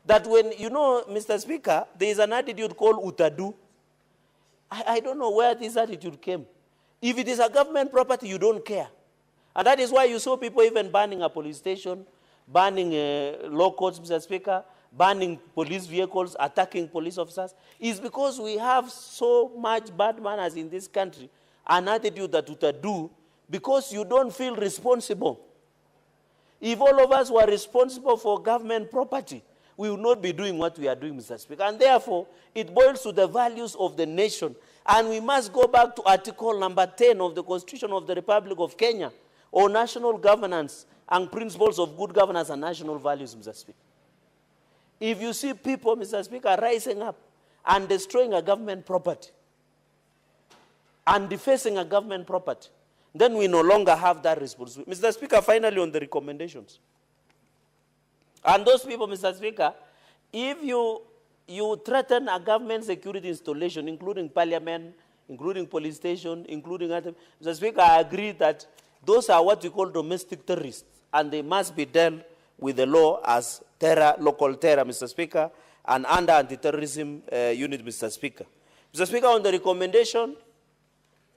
[SPEAKER 9] that when, you know, Mr. Speaker, there is an attitude called utadu. I don't know where this attitude came. If it is a government property, you don't care. And that is why you saw people even banning a police station, banning law courts, Mr. Speaker, banning police vehicles, attacking police officers. It's because we have so much bad manners in this country, an attitude that utadu, because you don't feel responsible. If all of us were responsible for government property, we would not be doing what we are doing, Mr. Speaker. And therefore, it boils to the values of the nation. And we must go back to Article number 10 of the Constitution of the Republic of Kenya, on national governance and principles of good governance and national values, Mr. Speaker. If you see people, Mr. Speaker, rising up and destroying a government property and defacing a government property, then we no longer have that responsibility. Mr. Speaker, finally on the recommendations. And those people, Mr. Speaker, if you threaten a government security installation, including parliament, including police station, including other, Mr. Speaker, I agree that those are what we call domestic terrorists, and they must be dealt with the law as terror, local terror, Mr. Speaker, and under anti-terrorism unit, Mr. Speaker. Mr. Speaker, on the recommendation,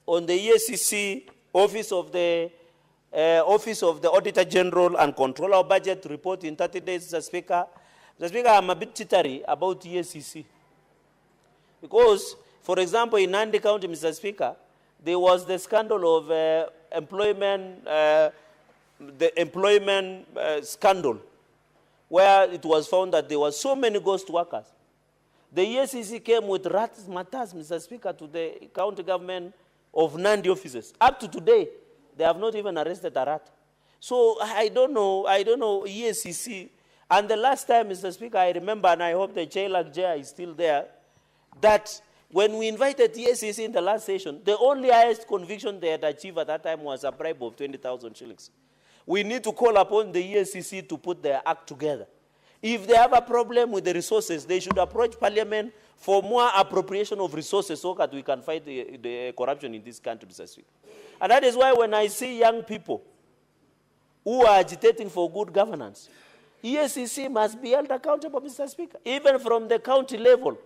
[SPEAKER 9] on the EACC, Office of the Auditor General and Controller of Budget report in 30 days, Mr. Speaker. Mr. Speaker, I'm a bit jittery about EACC. Because, for example, in Nandi County, Mr. Speaker, there was the scandal of employment scandal, where it was found that there were so many ghost workers. The EACC came with rats matters, Mr. Speaker, to the county government of Nandi offices. Up to today, they have not even arrested a rat. So I don't know, EACC. And the last time, Mr. Speaker, I remember, and I hope the Chailak Jaya is still there, that when we invited EACC in the last session, the only highest conviction they had achieved at that time was a bribe of 20,000 shillings. We need to call upon the EACC to put their act together. If they have a problem with the resources, they should approach Parliament for more appropriation of resources so that we can fight the corruption in this country, Mr. Speaker. And that is why when I see young people who are agitating for good governance, EACC must be held accountable, Mr. Speaker, even from the county level.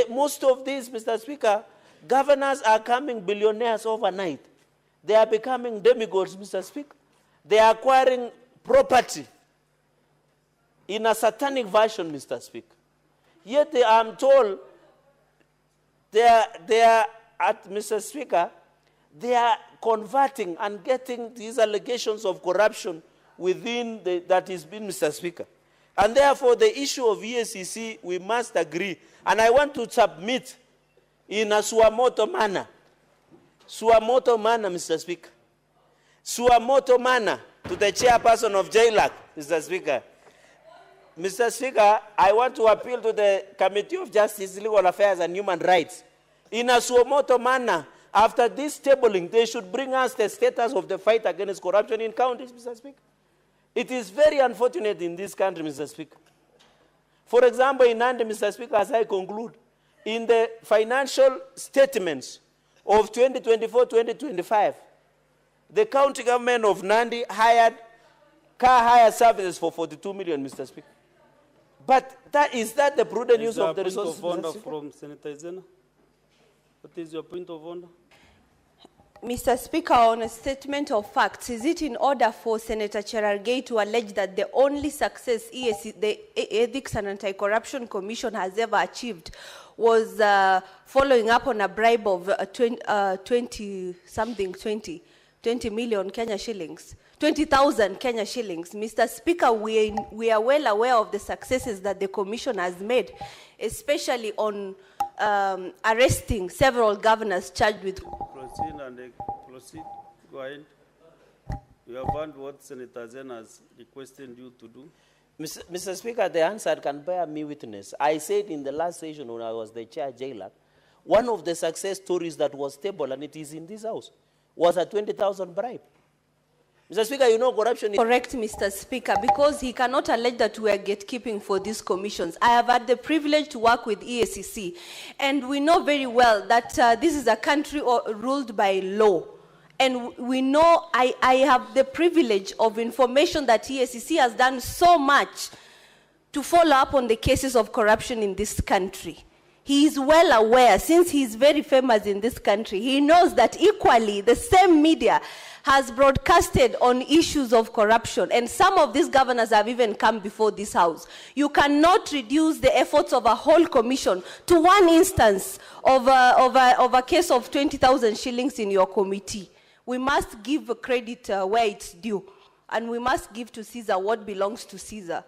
[SPEAKER 9] Most of these, Mr. Speaker, governors are becoming billionaires overnight. They are becoming demigods, Mr. Speaker. They are acquiring property in a satanic version, Mr. Speaker. Yet I'm told they are at, Mr. Speaker, they are converting and getting these allegations of corruption within that is being, Mr. Speaker. And therefore, the issue of EACC, we must agree. And I want to submit in a suamoto manner, Mr. Speaker, suamoto manner to the chairperson of JLAC, Mr. Speaker. Mr. Speaker, I want to appeal to the Committee of Justice, Legal Affairs and Human Rights. In a suamoto manner, after this tabling, they should bring us the status of the fight against corruption in counties, Mr. Speaker. It is very unfortunate in this country, Mr. Speaker. For example, in Nandi, Mr. Speaker, as I conclude, in the financial statements of 2024-2025, the county government of Nandi hired car hire services for 42 million, Mr. Speaker. But is that the prudent use of the resources?
[SPEAKER 3] Point of order from Senator Zena. What is your point of order?
[SPEAKER 12] Mr. Speaker, on a statement of facts, is it in order for Senator Cherargei to allege that the only success the Ethics and Anti-Corruption Commission has ever achieved was following up on a bribe of 20 million Kenya shillings, 20,000 Kenya shillings? Mr. Speaker, we are well aware of the successes that the Commission has made, especially on arresting several governors charged with...
[SPEAKER 3] Proceed and proceed. Go ahead. You have heard what Senator Zen has requested you to do.
[SPEAKER 9] Mr. Speaker, the answer can bear me witness. I said in the last session when I was the chair jailer, one of the success stories that was stable, and it is in this house, was a 20,000 bribe. Mr. Speaker, you know corruption is...
[SPEAKER 12] Correct, Mr. Speaker, because he cannot allege that we are gatekeeping for these commissions. I have had the privilege to work with EACC, and we know very well that this is a country ruled by law. And we know, I have the privilege of information that EACC has done so much to follow up on the cases of corruption in this country. He is well aware, since he is very famous in this country, he knows that equally the same media has broadcasted on issues of corruption, and some of these governors have even come before this house. You cannot reduce the efforts of a whole commission to one instance of a case of 20,000 shillings in your committee. We must give credit where it's due, and we must give to Caesar what belongs to Caesar.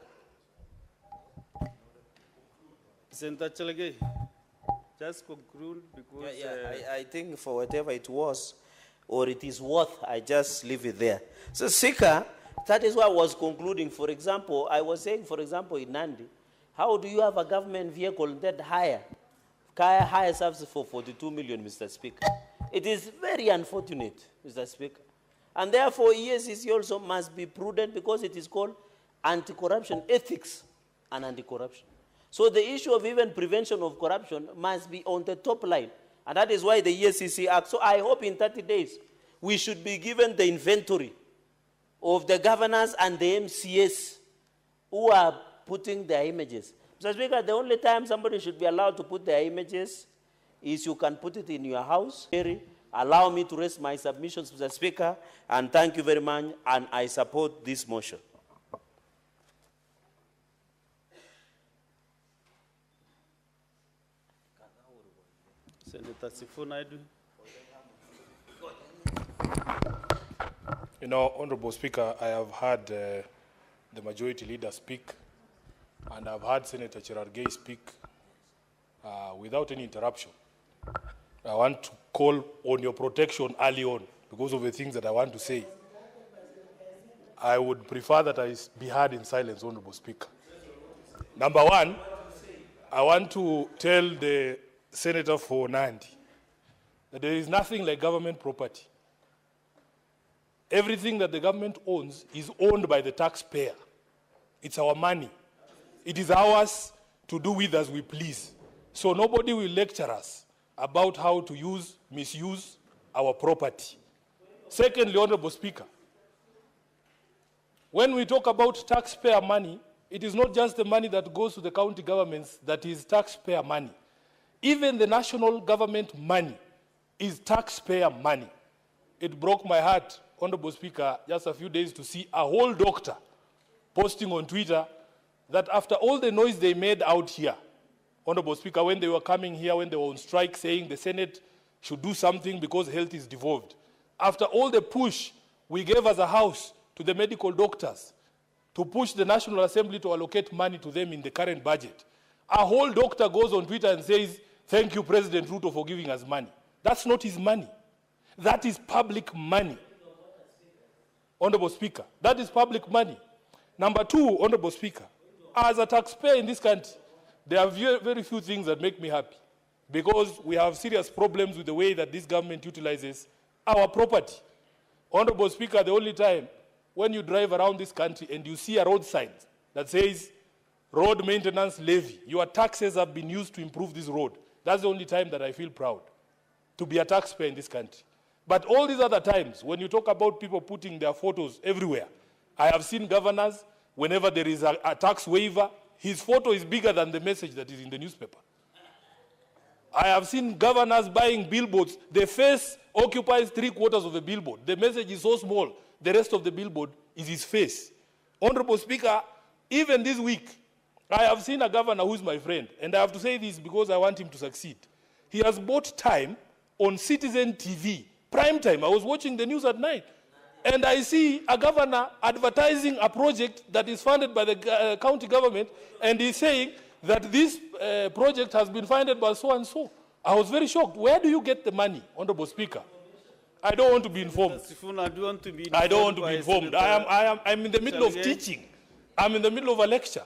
[SPEAKER 3] Senator Chelagay, just conclude because...
[SPEAKER 9] I think for whatever it was, or it is worth, I just leave it there. So, Speaker, that is why I was concluding. For example, I was saying, for example, in Nandi, how do you have a government vehicle that hire services for 42 million, Mr. Speaker? It is very unfortunate, Mr. Speaker. And therefore, EACC also must be prudent because it is called anti-corruption ethics and anti-corruption. So the issue of even prevention of corruption must be on the top line. And that is why the EACC Act. So I hope in 30 days, we should be given the inventory of the governors and the MCS who are putting their images. Mr. Speaker, the only time somebody should be allowed to put their images is you can put it in your house. Allow me to raise my submissions, Mr. Speaker, and thank you very much, and I support this motion.
[SPEAKER 3] Senator Sifunaidu.
[SPEAKER 13] You know, Honorable Speaker, I have heard the majority leader speak, and I've heard Senator Cherargei speak without any interruption. I want to call on your protection early on because of the things that I want to say. I would prefer that I be heard in silence, Honorable Speaker. Number one, I want to tell the Senator for Nandi that there is nothing like government property. Everything that the government owns is owned by the taxpayer. It's our money. It is ours to do with as we please. So nobody will lecture us about how to misuse our property. Secondly, Honorable Speaker, when we talk about taxpayer money, it is not just the money that goes to the county governments that is taxpayer money. Even the national government money is taxpayer money. It broke my heart, Honorable Speaker, just a few days to see a whole doctor posting on Twitter that after all the noise they made out here, Honorable Speaker, when they were coming here, when they were on strike, saying the Senate should do something because health is devolved. After all the push we gave as a house to the medical doctors to push the National Assembly to allocate money to them in the current budget, a whole doctor goes on Twitter and says, "Thank you, President Ruto, for giving us money." That's not his money. That is public money. Honorable Speaker, that is public money. Number two, Honorable Speaker, as a taxpayer in this country, there are very few things that make me happy because we have serious problems with the way that this government utilizes our property. Honorable Speaker, the only time when you drive around this country and you see a road sign that says road maintenance levy, your taxes have been used to improve this road, that's the only time that I feel proud to be a taxpayer in this country. But all these other times, when you talk about people putting their photos everywhere, I have seen governors, whenever there is a tax waiver, his photo is bigger than the message that is in the newspaper. I have seen governors buying billboards. The face occupies 3/4 of the billboard. The message is so small, the rest of the billboard is his face. Honorable Speaker, even this week, I have seen a governor who is my friend, and I have to say this because I want him to succeed. He has bought time on Citizen TV, prime time. I was watching the news at night, and I see a governor advertising a project that is funded by the county government, and he's saying that this project has been funded by so and so. I was very shocked. Where do you get the money, Honorable Speaker? I don't want to be informed.
[SPEAKER 3] Sifuna, do you want to be
[SPEAKER 13] I don't want to
[SPEAKER 3] by
[SPEAKER 13] be informed.
[SPEAKER 3] Senator
[SPEAKER 13] I'm in the middle of
[SPEAKER 3] Chalgei?
[SPEAKER 13] teaching. I'm in the middle of a lecture.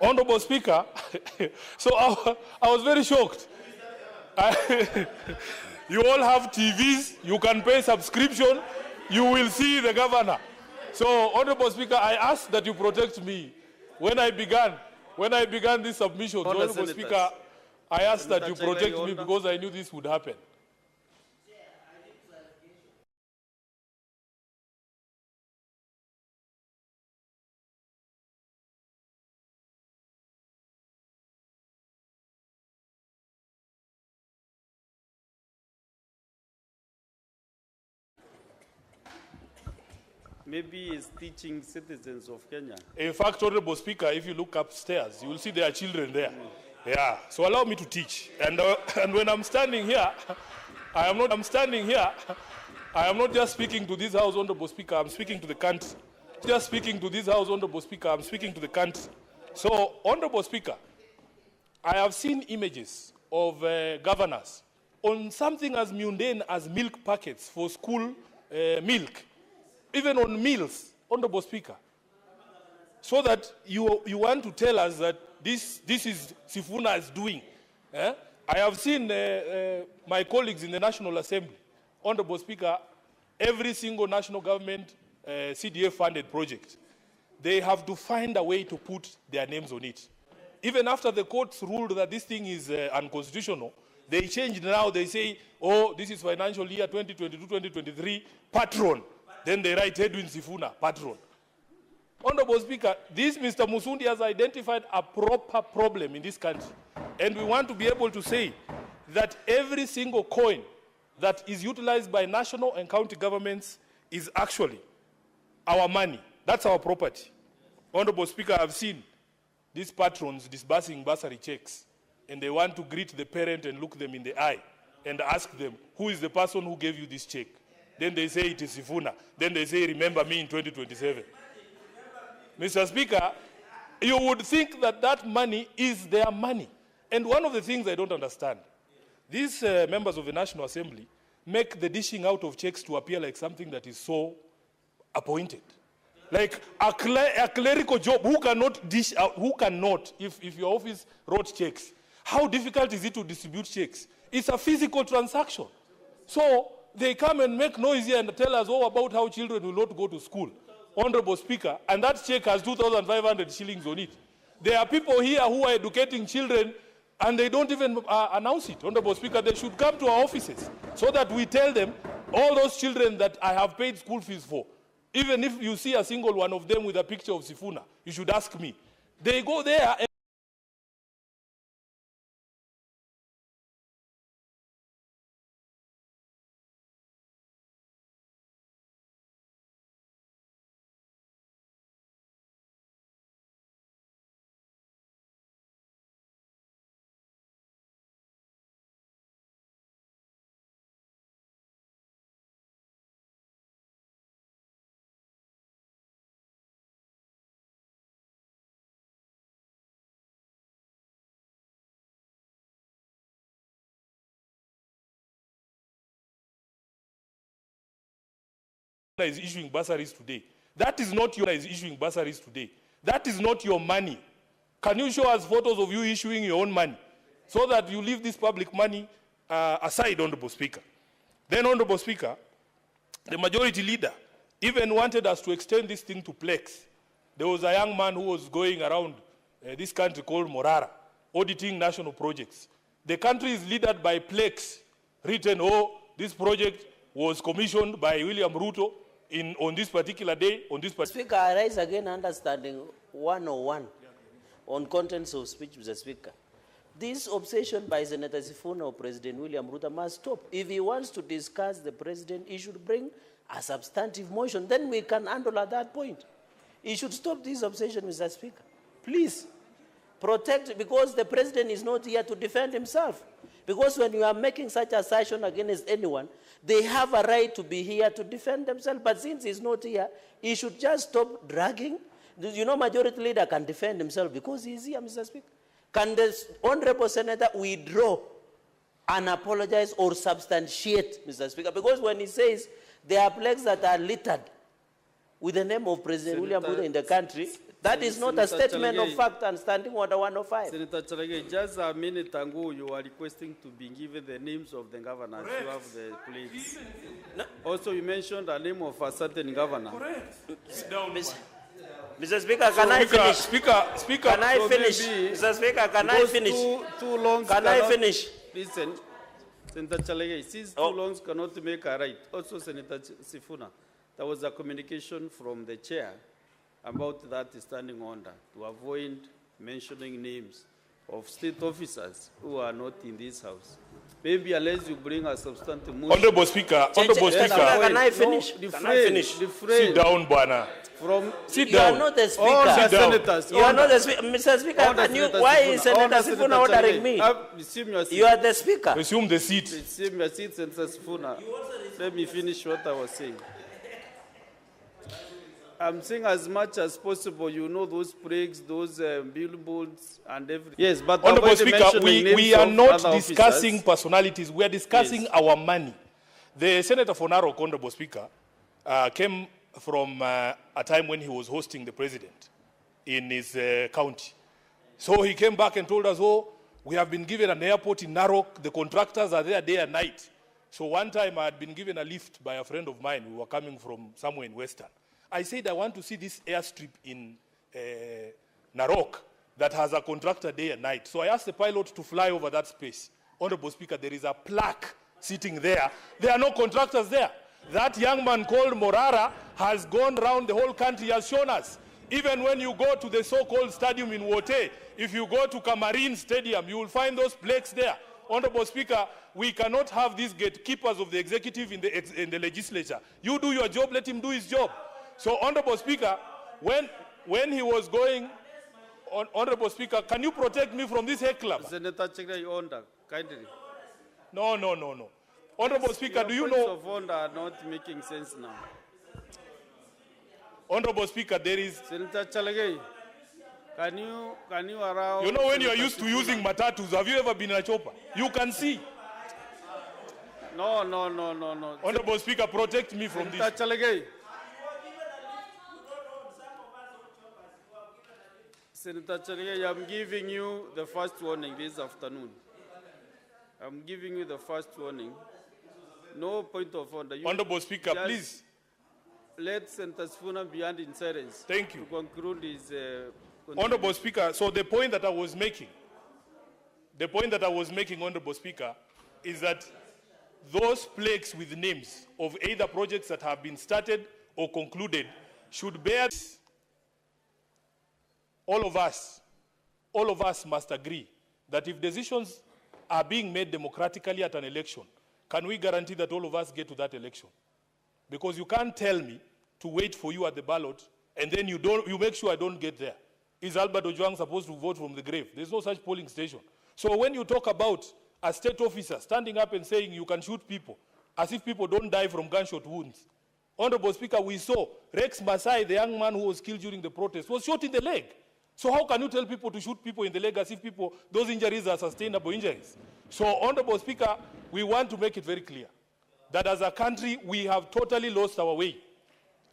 [SPEAKER 13] Honorable Speaker, so I was very shocked. You all have TVs, you can pay subscription, you will see the governor. So, Honorable Speaker, I ask that you protect me. When I began this submission, so, Honorable
[SPEAKER 3] Senators.
[SPEAKER 13] Speaker, I asked that you
[SPEAKER 3] Senator
[SPEAKER 13] protect
[SPEAKER 3] Chalgei,
[SPEAKER 13] me because I knew this would happen.
[SPEAKER 3] Maybe he's teaching citizens of Kenya.
[SPEAKER 13] In fact, Honorable Speaker, if you look upstairs, you will see there are children there. Yeah, so allow me to teach. And when I'm standing here, I am not just speaking to this House, Honorable Speaker, I'm speaking to the country. Just speaking to this House, Honorable Speaker, I'm speaking to the country. So, Honorable Speaker, I have seen images of governors on something as mundane as milk packets for school milk, even on meals, Honorable Speaker. So that you want to tell us that this is Sifuna is doing. I have seen my colleagues in the National Assembly, Honorable Speaker, every single national government CDF-funded project, they have to find a way to put their names on it. Even after the courts ruled that this thing is unconstitutional, they changed now, they say, oh, this is financial year 2022-2023, patron. Then they write Edwin Sifuna, patron. Honorable Speaker, this Mr. Musundi has identified a proper problem in this country. And we want to be able to say that every single coin that is utilized by national and county governments is actually our money. That's our property. Honorable Speaker, I've seen these patrons disbursing bursary checks, and they want to greet the parent and look them in the eye and ask them, who is the person who gave you this check? Then they say it is Sifuna. Then they say, remember me in 2027. Mr. Speaker, you would think that that money is their money. And one of the things I don't understand, these members of the National Assembly make the dishing out of checks to appear like something that is so appointed. Like a clerical job, who cannot dish out, if your office wrote checks, how difficult is it to distribute checks? It's a physical transaction. So they come and make noise here and tell us all about how children will not go to school. Honorable Speaker, and that check has 2,500 shillings on it. There are people here who are educating children and they don't even announce it. Honorable Speaker, they should come to our offices so that we tell them all those children that I have paid school fees for. Even if you see a single one of them with a picture of Sifuna, you should ask me. They go there and is issuing bursaries today. That is not your is issuing bursaries today. That is not your money. Can you show us photos of you issuing your own money so that you leave this public money aside, Honorable Speaker? Then, Honorable Speaker, the majority leader even wanted us to extend this thing to Plex. There was a young man who was going around this country called Morara, auditing national projects. The country is led by Plex, written, oh, this project was commissioned by William Ruto on this particular day, on this particular...
[SPEAKER 9] Speaker, I rise again understanding 101 on contents of speech, Mr. Speaker. This obsession by Senator Sifuna or President William Ruto must stop. If he wants to discuss the president, he should bring a substantive motion. Then we can handle at that point. He should stop this obsession, Mr. Speaker. Please, protect, because the president is not here to defend himself. Because when you are making such assertion against anyone, they have a right to be here to defend themselves. But since he's not here, he should just stop dragging. You know, majority leader can defend himself because he's here, Mr. Speaker. Can the honorable senator withdraw and apologize or substantiate, Mr. Speaker? Because when he says there are plaques that are littered with the name of President William Ruto in the country, that is not a statement of fact and standing order 105.
[SPEAKER 3] Senator Chalage, just a minute ago, you are requesting to be given the names of the governors. Correct. You have the plaques. No. Also, you mentioned the name of a certain governor. Correct.
[SPEAKER 9] Sit down, Mr. Speaker, can I finish?
[SPEAKER 13] Speaker,
[SPEAKER 9] can I finish? Mr. Speaker, can I finish?
[SPEAKER 3] Too long.
[SPEAKER 9] Can I finish?
[SPEAKER 3] Listen, Senator Chalage, since too long cannot make a right. Also, Senator Sifuna, there was a communication from the chair about that standing order to avoid mentioning names of state officers who are not in this house. Maybe unless you bring a substantive motion.
[SPEAKER 13] Honorable Speaker, Honorable Speaker.
[SPEAKER 9] Can I finish?
[SPEAKER 3] No,
[SPEAKER 9] can I finish?
[SPEAKER 13] Sit down, Bwana.
[SPEAKER 9] Sit down. You are not the Speaker.
[SPEAKER 3] All the senators.
[SPEAKER 9] You are not the Speaker. Mr. Speaker, why is Senator Sifuna ordering me? You are the Speaker.
[SPEAKER 13] Resume the seat.
[SPEAKER 3] Resume your seat, Senator Sifuna. Let me finish what I was saying. I'm saying as much as possible, you know, those plaques, those billboards and everything. Yes, but
[SPEAKER 13] Honorable Speaker, we are not discussing personalities. We are discussing our money. The Senator for Narok, Honorable Speaker, came from a time when he was hosting the president in his county. So he came back and told us, oh, we have been given an airport in Narok. The contractors are there day and night. So one time I had been given a lift by a friend of mine. We were coming from somewhere in Western. I said, I want to see this airstrip in Narok that has a contractor day and night. So I asked the pilot to fly over that space. Honorable Speaker, there is a plaque sitting there. There are no contractors there. That young man called Morara has gone around the whole country, has shown us. Even when you go to the so-called stadium in Wote, if you go to Kamarin Stadium, you will find those plaques there. Honorable Speaker, we cannot have these gatekeepers of the executive in the legislature. You do your job, let him do his job. So, Honorable Speaker, when he was going, Honorable Speaker, can you protect me from this heckler?
[SPEAKER 3] Senator Chegre, you order, kindly.
[SPEAKER 13] No. Honorable Speaker, do you know?
[SPEAKER 3] Of order are not making sense now.
[SPEAKER 13] Honorable Speaker, there is.
[SPEAKER 3] Senator Chalage, can you allow?
[SPEAKER 13] You know, when you are used to using matatus, have you ever been in a chopper? You can see.
[SPEAKER 3] No.
[SPEAKER 13] Honorable Speaker, protect me from this.
[SPEAKER 3] Senator Chalage. Senator Chalage, I'm giving you the first warning this afternoon. I'm giving you the first warning. No point of order.
[SPEAKER 13] Honorable Speaker, please.
[SPEAKER 3] Let Senator Sifuna be in silence.
[SPEAKER 13] Thank you.
[SPEAKER 3] To conclude his...
[SPEAKER 13] Honorable Speaker, so the point that I was making, Honorable Speaker, is that those plaques with names of either projects that have been started or concluded should bear. All of us must agree that if decisions are being made democratically at an election, can we guarantee that all of us get to that election? Because you can't tell me to wait for you at the ballot and then you make sure I don't get there. Is Albert Ojwang supposed to vote from the grave? There's no such polling station. So when you talk about a state officer standing up and saying you can shoot people, as if people don't die from gunshot wounds. Honorable Speaker, we saw Rex Masai, the young man who was killed during the protest, was shot in the leg. So how can you tell people to shoot people in the leg as if those injuries are sustainable injuries? So, Honorable Speaker, we want to make it very clear that as a country, we have totally lost our way.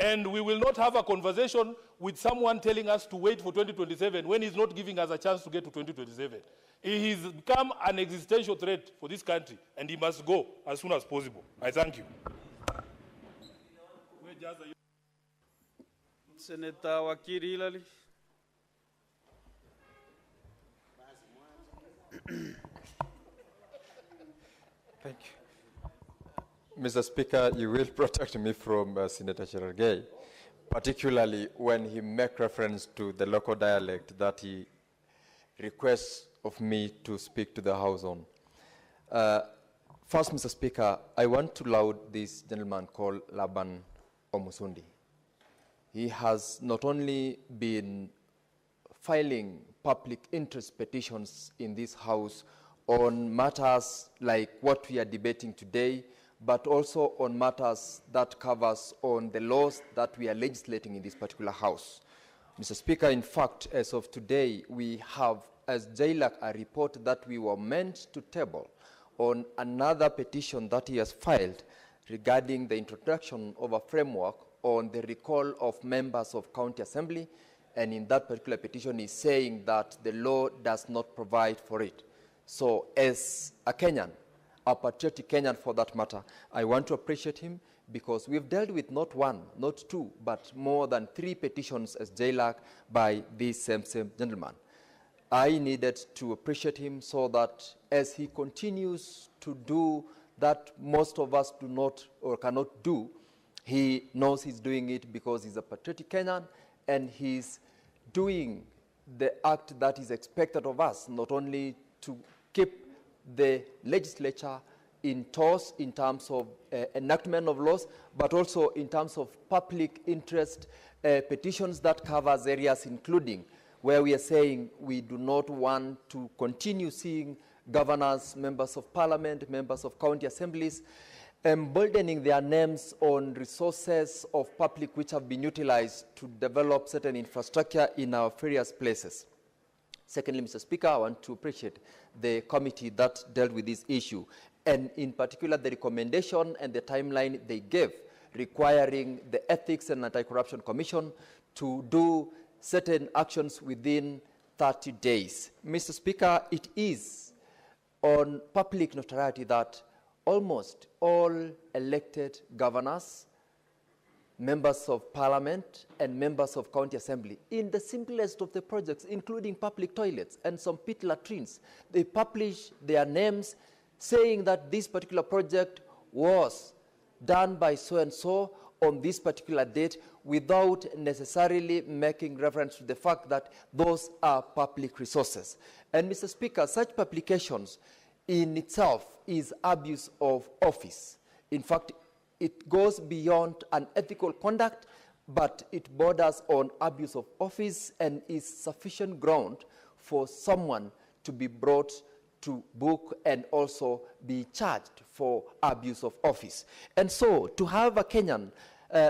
[SPEAKER 13] And we will not have a conversation with someone telling us to wait for 2027 when he's not giving us a chance to get to 2027. He has become an existential threat for this country, and he must go as soon as possible. I thank you.
[SPEAKER 3] Senator Wakiri Hilali.
[SPEAKER 8] Thank you. Mr. Speaker, you will protect me from Senator Cherargei, particularly when he makes reference to the local dialect that he requests of me to speak to the House on. First, Mr. Speaker, I want to laud this gentleman called Laban Omusundi. He has not only been filing public interest petitions in this House on matters like what we are debating today, but also on matters that covers on the laws that we are legislating in this particular House. Mr. Speaker, in fact, as of today, we have, as JLAC, a report that we were meant to table on another petition that he has filed regarding the introduction of a framework on the recall of members of county assembly, and in that particular petition is saying that the law does not provide for it. So as a Kenyan, a patriotic Kenyan for that matter, I want to appreciate him because we've dealt with not one, not two, but more than 3 petitions as JLAC by this same gentleman. I needed to appreciate him so that as he continues to do that most of us do not or cannot do, he knows he's doing it because he's a patriotic Kenyan and he's doing the act that is expected of us, not only to keep the legislature in toss in terms of enactment of laws, but also in terms of public interest petitions that covers areas including where we are saying we do not want to continue seeing governors, members of parliament, members of county assemblies emboldening their names on resources of public which have been utilized to develop certain infrastructure in our various places. Secondly, Mr. Speaker, I want to appreciate the committee that dealt with this issue, and in particular the recommendation and the timeline they gave requiring the Ethics and Anti-Corruption Commission to do certain actions within 30 days. Mr. Speaker, it is on public notoriety that almost all elected governors, members of parliament, and members of county assembly, in the simplest of the projects, including public toilets and some pit latrines, they publish their names saying that this particular project was done by so-and-so on this particular date without necessarily making reference to the fact that those are public resources. And Mr. Speaker, such publications in itself is abuse of office. In fact, it goes beyond unethical conduct, but it borders on abuse of office and is sufficient ground for someone to be brought to book and also be charged for abuse of office. And so to have a Kenyan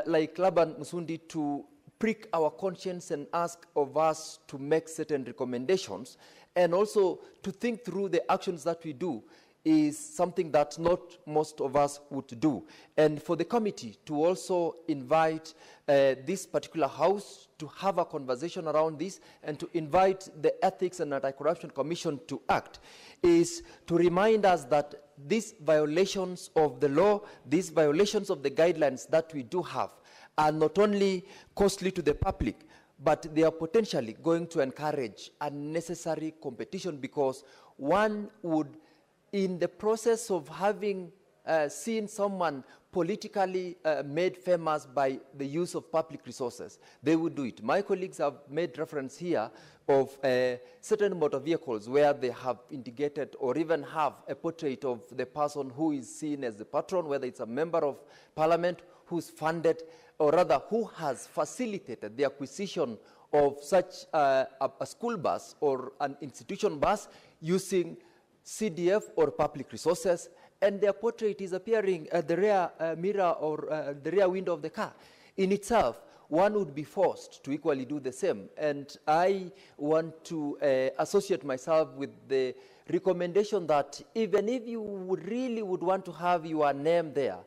[SPEAKER 8] like Laban Musundi to prick our conscience and ask of us to make certain recommendations and also to think through the actions that we do is something that not most of us would do. And for the committee to also invite this particular house to have a conversation around this and to invite the Ethics and Anti-Corruption Commission to act is to remind us that these violations of the law, these violations of the guidelines that we do have are not only costly to the public, but they are potentially going to encourage unnecessary competition because one would, in the process of having seen someone politically made famous by the use of public resources, they would do it. My colleagues have made reference here of certain motor vehicles where they have indicated or even have a portrait of the person who is seen as the patron, whether it's a member of parliament who's funded, or rather who has facilitated the acquisition of such a school bus or an institution bus using CDF or public resources, and their portrait is appearing at the rear mirror or the rear window of the car. In itself, one would be forced to equally do the same. And I want to associate myself with the recommendation that even if you really would want to have your name there,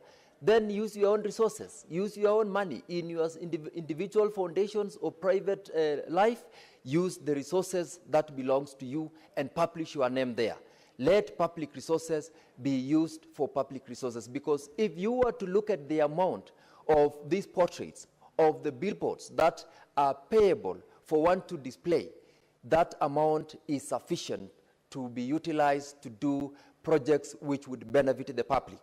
[SPEAKER 8] then use your own resources, use your own money in your individual foundations or private life. Use the resources that belongs to you and publish your name there. Let public resources be used for public resources, because if you were to look at the amount of these portraits of the billboards that are payable for one to display, that amount is sufficient to be utilized to do projects which would benefit the public.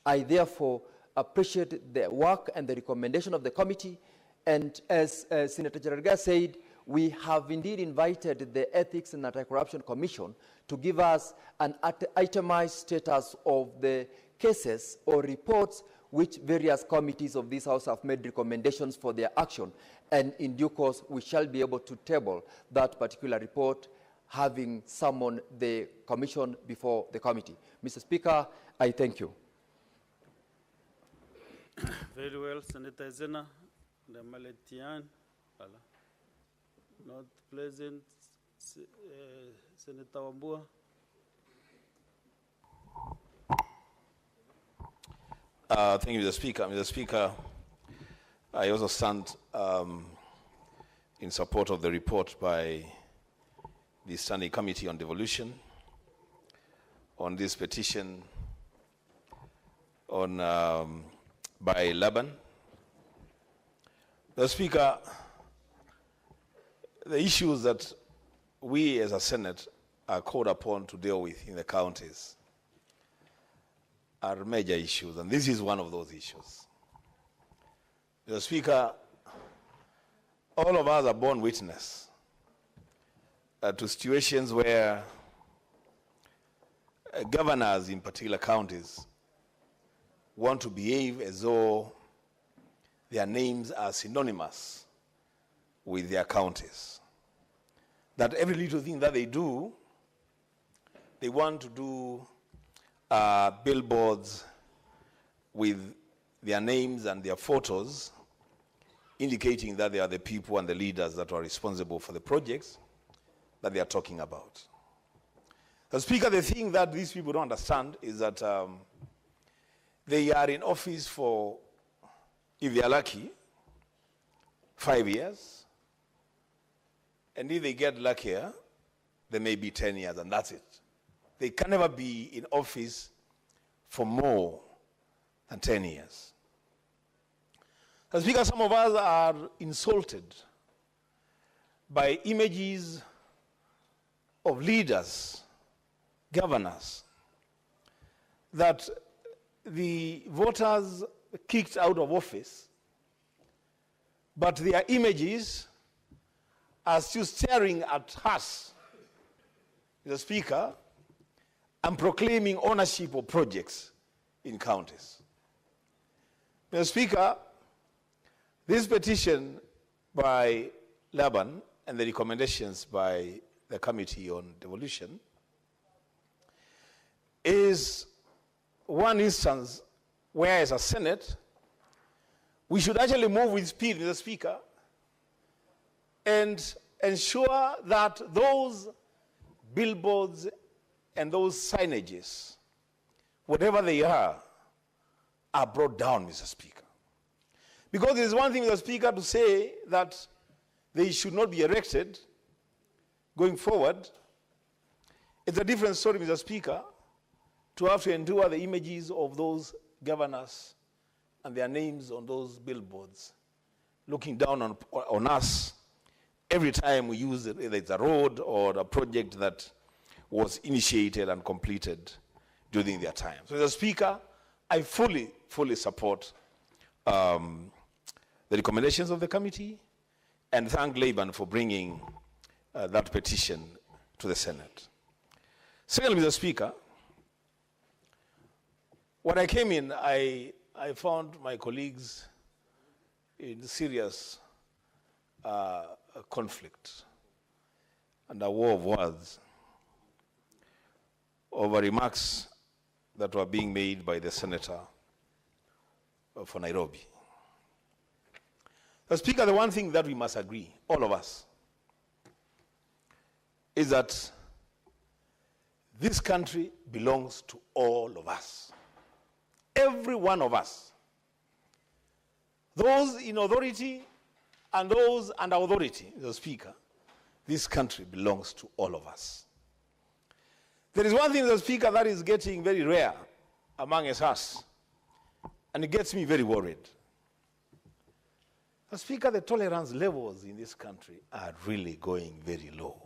[SPEAKER 8] I therefore appreciate the work and the recommendation of the committee, and as Senator Cherargei said, we have indeed invited the Ethics and Anti-Corruption Commission to give us an itemized status of the cases or reports which various committees of this House have made recommendations for their action. And in due course, we shall be able to table that particular report, having summoned the commission before the committee. Mr. Speaker, I thank you.
[SPEAKER 3] Very well, Senator Zena, the Maletian. Not present, Senator Wambua.
[SPEAKER 14] Thank you, Mr. Speaker. Mr. Speaker, I also stand in support of the report by the Standing Committee on Devolution on this petition on by Laban. Mr. Speaker, the issues that we as a Senate are called upon to deal with in the counties are major issues, and this is one of those issues. Mr. Speaker, all of us are born witness to situations where governors in particular counties want to behave as though their names are synonymous with their counties. That every little thing that they do, they want to do billboards with their names and their photos, indicating that they are the people and the leaders that are responsible for the projects that they are talking about. The Speaker, the thing that these people don't understand is that they are in office for, if they are lucky, 5 years. And if they get luckier, they may be 10 years, and that's it. They can never be in office for more than 10 years. As Speaker, some of us are insulted by images of leaders, governors, that the voters kicked out of office, but their images are still staring at us, Mr. Speaker, and proclaiming ownership of projects in counties. Mr. Speaker, this petition by Laban and the recommendations by the Committee on Devolution is one instance where, as a Senate, we should actually move with speed, Mr. Speaker, and ensure that those billboards and those signages, whatever they are brought down, Mr. Speaker. Because there is one thing, Mr. Speaker, to say that they should not be erected going forward. It's a different story, Mr. Speaker, to have to endure the images of those governors and their names on those billboards, looking down on us every time we use it, whether it's a road or a project that was initiated and completed during their time. So, Mr. Speaker, I fully support the recommendations of the committee and thank Laban for bringing that petition to the Senate. Secondly, Mr. Speaker, when I came in, I found my colleagues in serious conflict and a war of words over remarks that were being made by the senator for Nairobi. The Speaker, the one thing that we must agree, all of us, is that this country belongs to all of us. Every one of us those in authority and those under authority, Mr. Speaker, this country belongs to all of us. There is one thing, Mr. Speaker, that is getting very rare among us, and it gets me very worried. Mr. Speaker, the tolerance levels in this country are really going very low.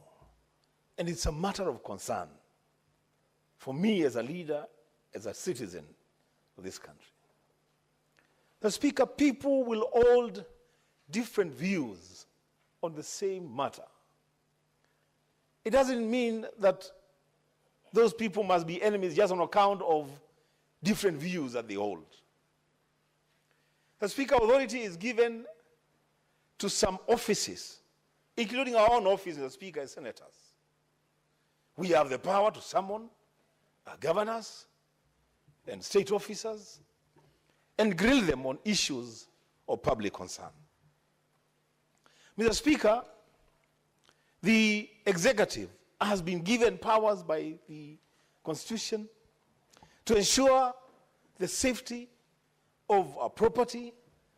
[SPEAKER 14] And it's a matter of concern for me as a leader, as a citizen of this country. Mr. Speaker, people will hold different views on the same matter. It doesn't mean that those people must be enemies just on account of different views that they hold. The Speaker, authority is given to some offices, including our own office, the Speaker, as senators. We have the power to summon governors and state officers and grill them on issues of public concern. Mr. Speaker, the executive has been given powers by the Constitution to ensure the safety of our property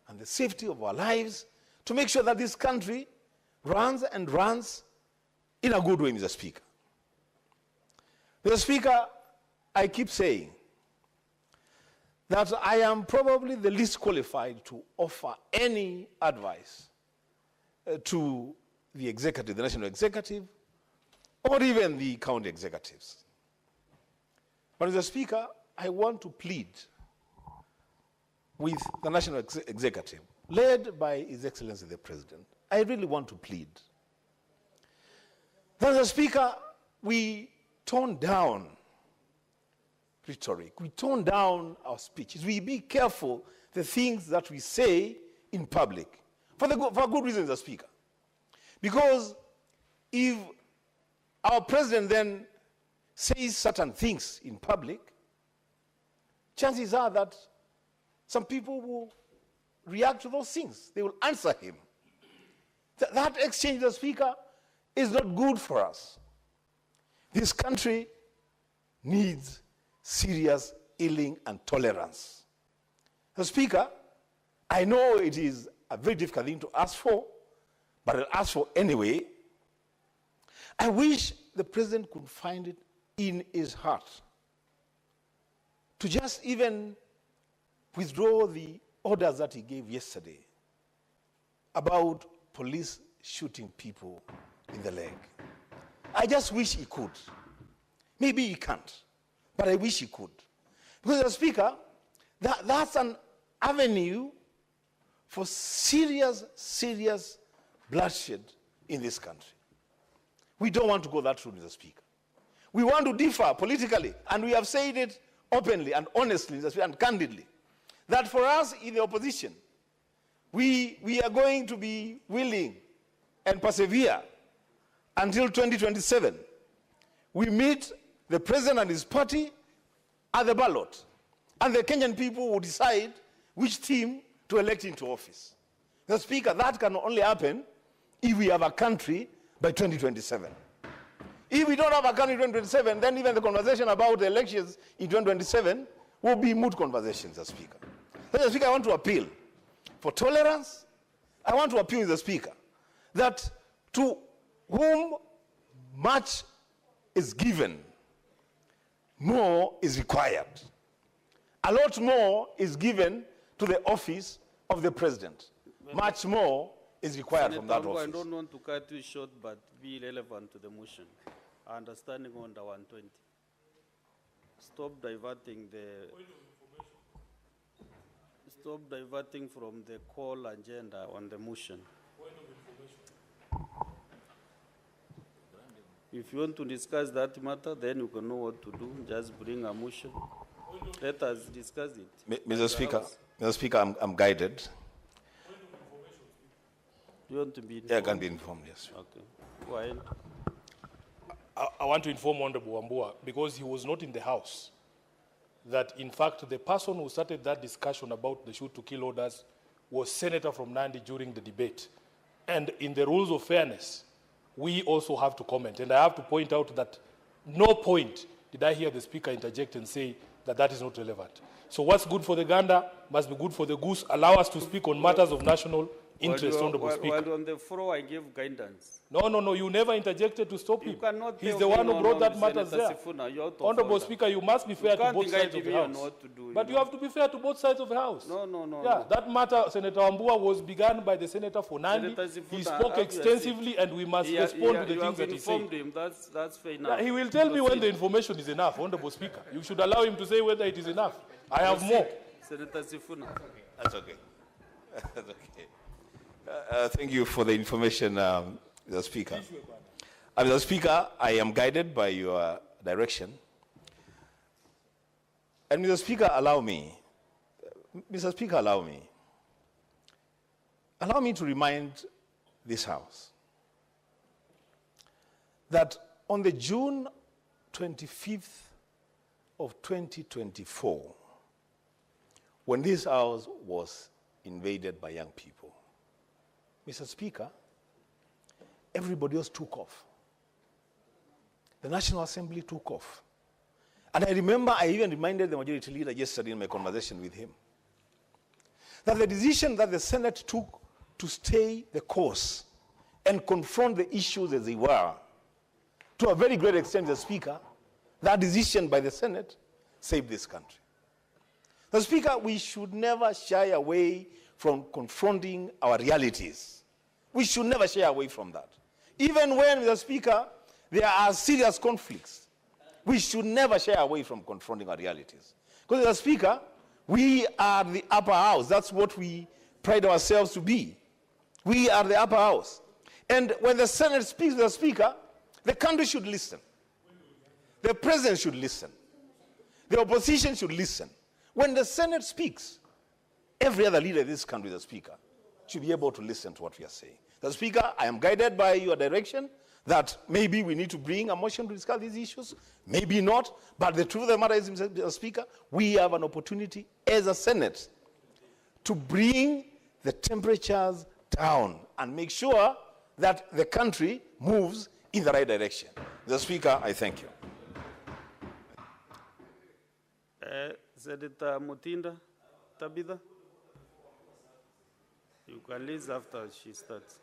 [SPEAKER 14] and the safety of our lives, to make sure that this country runs and runs in a good way, Mr. Speaker. Mr. Speaker, I keep saying that I am probably the least qualified to offer any advice to the executive, the national executive, or even the county executives. But Mr. Speaker, I want to plead with the national executive, led by His Excellency the President. I really want to plead. Mr. Speaker, we tone down rhetoric. We tone down our speeches. We be careful the things that we say in public for good reasons, Mr. Speaker. Because if our president then says certain things in public, chances are that some people will react to those things. They will answer him. That exchange, Mr. Speaker, is not good for us. This country needs serious healing and tolerance. Mr. Speaker, I know it is a very difficult thing to ask for, but I'll ask for anyway. I wish the president could find it in his heart to just even withdraw the orders that he gave yesterday about police shooting people in the leg. I just wish he could. Maybe he can't, but I wish he could. Because, Mr. Speaker, that's an avenue for serious bloodshed in this country. We don't want to go that route, Mr. Speaker. We want to differ politically, and we have said it openly and honestly, Mr. Speaker, and candidly, that for us in the opposition, we are going to be willing and persevere until 2027. We meet the president and his party at the ballot, and the Kenyan people will decide which team to elect into office. Mr. Speaker, that can only happen if we have a country by 2027. If we don't have a country in 2027, then even the conversation about the elections in 2027 will be moot conversations, Mr. Speaker. Mr. Speaker, I want to appeal for tolerance. I want to appeal, Mr. Speaker, that to whom much is given, more is required. A lot more is given to the office of the president. Much more is required
[SPEAKER 3] Senator
[SPEAKER 14] from that
[SPEAKER 3] Ango,
[SPEAKER 14] office.
[SPEAKER 3] I don't want to cut you short, but be relevant to the motion. Understanding under 120. Stop diverting from the call agenda on the motion. If you want to discuss that matter, then you can know what to do. Just bring a motion. Let us discuss it.
[SPEAKER 14] Mr. Speaker, I'm guided.
[SPEAKER 3] You want to be informed?
[SPEAKER 14] Yeah, I can be informed, yes.
[SPEAKER 3] Okay. Go ahead.
[SPEAKER 13] I want to inform Honorable Wambua, because he was not in the House, that in fact the person who started that discussion about the shoot-to-kill orders was Senator from Nandi during the debate. And in the rules of fairness, we also have to comment. And I have to point out that no point did I hear the Speaker interject and say that that is not relevant. So what's good for the gander must be good for the goose. Allow us to speak on matters of national interest, Honorable Speaker.
[SPEAKER 3] While on the floor, I gave guidance.
[SPEAKER 13] No, you never interjected to stop him.
[SPEAKER 3] You cannot
[SPEAKER 13] He's
[SPEAKER 3] tell
[SPEAKER 13] the
[SPEAKER 3] me
[SPEAKER 13] one who
[SPEAKER 3] no,
[SPEAKER 13] brought
[SPEAKER 3] no,
[SPEAKER 13] that matters
[SPEAKER 3] Senator
[SPEAKER 13] there.
[SPEAKER 3] Sifuna, you're out of
[SPEAKER 13] Honorable
[SPEAKER 3] order.
[SPEAKER 13] Speaker, you must be fair to both sides of the House. But you have to be fair to both sides of the House.
[SPEAKER 3] No.
[SPEAKER 13] Yeah, that matter, Senator Ambua, was begun by the Senator for Nandi.
[SPEAKER 3] Senator Sifuna,
[SPEAKER 13] He spoke extensively, and we must respond to the things that he said.
[SPEAKER 3] You have informed him. That's fair enough.
[SPEAKER 13] Yeah, he will tell me when the information is enough, Honorable Speaker. You should allow him to say whether it is enough. I have more.
[SPEAKER 3] Senator Sifuna.
[SPEAKER 14] That's okay. That's okay. Thank you for the information, Mr. Speaker. Mr. Speaker, I am guided by your direction. And Mr. Speaker, allow me to remind this House that on the June 25th of 2024, when this House was invaded by young people, Mr. Speaker, everybody else took off. The National Assembly took off. And I remember I even reminded the Majority Leader yesterday in my conversation with him that the decision that the Senate took to stay the course and confront the issues as they were, to a very great extent, Mr. Speaker, that decision by the Senate saved this country. Mr. Speaker, we should never shy away from confronting our realities. We should never shy away from that. Even when, Mr. Speaker, there are serious conflicts, we should never shy away from confronting our realities. Because, Mr. Speaker, we are the upper house. That's what we pride ourselves to be. We are the upper house. And when the Senate speaks, Mr. Speaker, the country should listen. The President should listen. The opposition should listen. When the Senate speaks, every other leader in this country, Mr. Speaker, should be able to listen to what we are saying. Mr. Speaker, I am guided by your direction that maybe we need to bring a motion to discuss these issues, maybe not, but the truth of the matter is, Mr. Speaker, we have an opportunity as a Senate to bring the temperatures down and make sure that the country moves in the right direction. Mr. Speaker, I thank you.
[SPEAKER 3] Senator Mutinda, Tabitha? You can leave after she starts.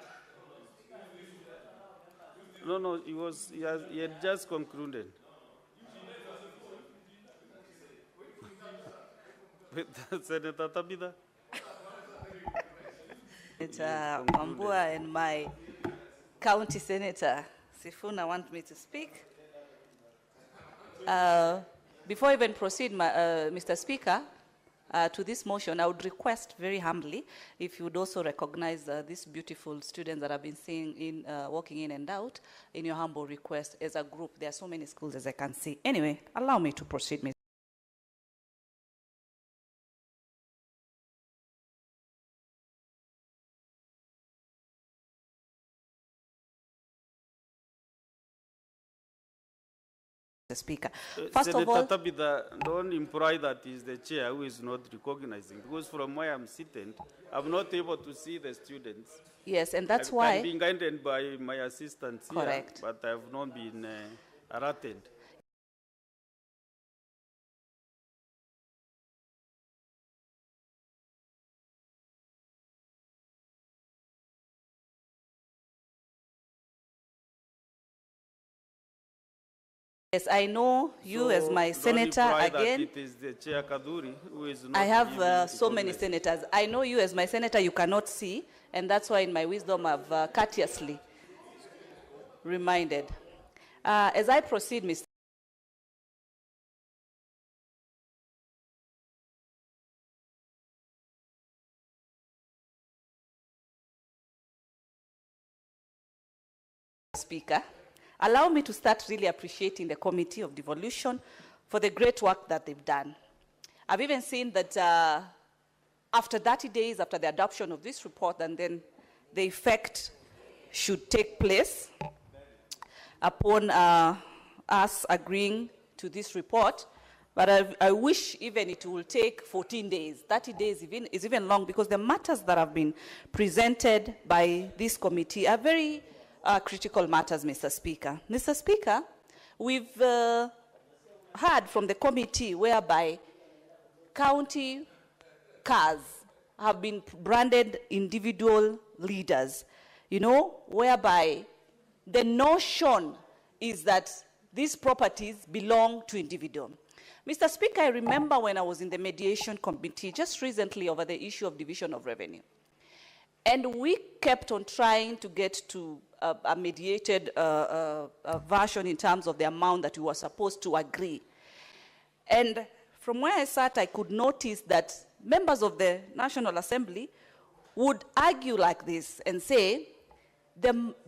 [SPEAKER 3] No, he had just concluded. Senator Tabitha?
[SPEAKER 15] Senator Ambua and my county senator, Sifuna, want me to speak. Before I even proceed, Mr. Speaker, to this motion, I would request very humbly if you would also recognize these beautiful students that I've been seeing walking in and out in your humble request as a group. There are so many schools as I can see. Anyway, allow me to proceed, Mr. Speaker. First of all,
[SPEAKER 3] Senator Tabitha, don't imply that he's the chair who is not recognizing, because from where I'm sitting, I'm not able to see the students.
[SPEAKER 15] Yes, and that's why
[SPEAKER 3] I'm being guided by my assistants here,
[SPEAKER 15] correct,
[SPEAKER 3] but I have not been alerted.
[SPEAKER 15] Yes, I know you as my senator again.
[SPEAKER 3] It is the chair Kaduri who is not.
[SPEAKER 15] I have so many senators. I know you as my senator, you cannot see, and that's why in my wisdom I've courteously reminded. As I proceed, Mr. Speaker, allow me to start really appreciating the Committee of Devolution for the great work that they've done. I've even seen that after 30 days after the adoption of this report, and then the effect should take place upon us agreeing to this report. But I wish even it will take 14 days. 30 days is even long, because the matters that have been presented by this committee are very critical matters, Mr. Speaker. Mr. Speaker, we've heard from the committee whereby county cars have been branded individual leaders, you know, whereby the notion is that these properties belong to individual. Mr. Speaker, I remember when I was in the mediation committee just recently over the issue of division of revenue. And we kept on trying to get to a mediated version in terms of the amount that we were supposed to agree. And from where I sat, I could notice that members of the National Assembly would argue like this and say,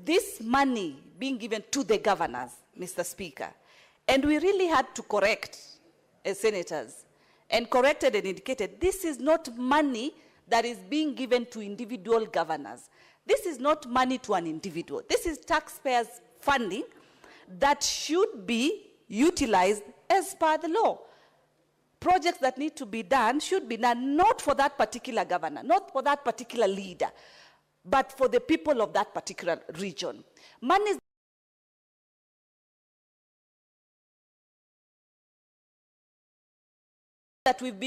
[SPEAKER 15] this money being given to the governors, Mr. Speaker, and we really had to correct as senators, and corrected and indicated, this is not money that is being given to individual governors. This is not money to an individual. This is taxpayers' funding that should be utilized as per the law. Projects that need to be done should be done not for that particular governor, not for that particular leader, but for the people of that particular region. Money that we've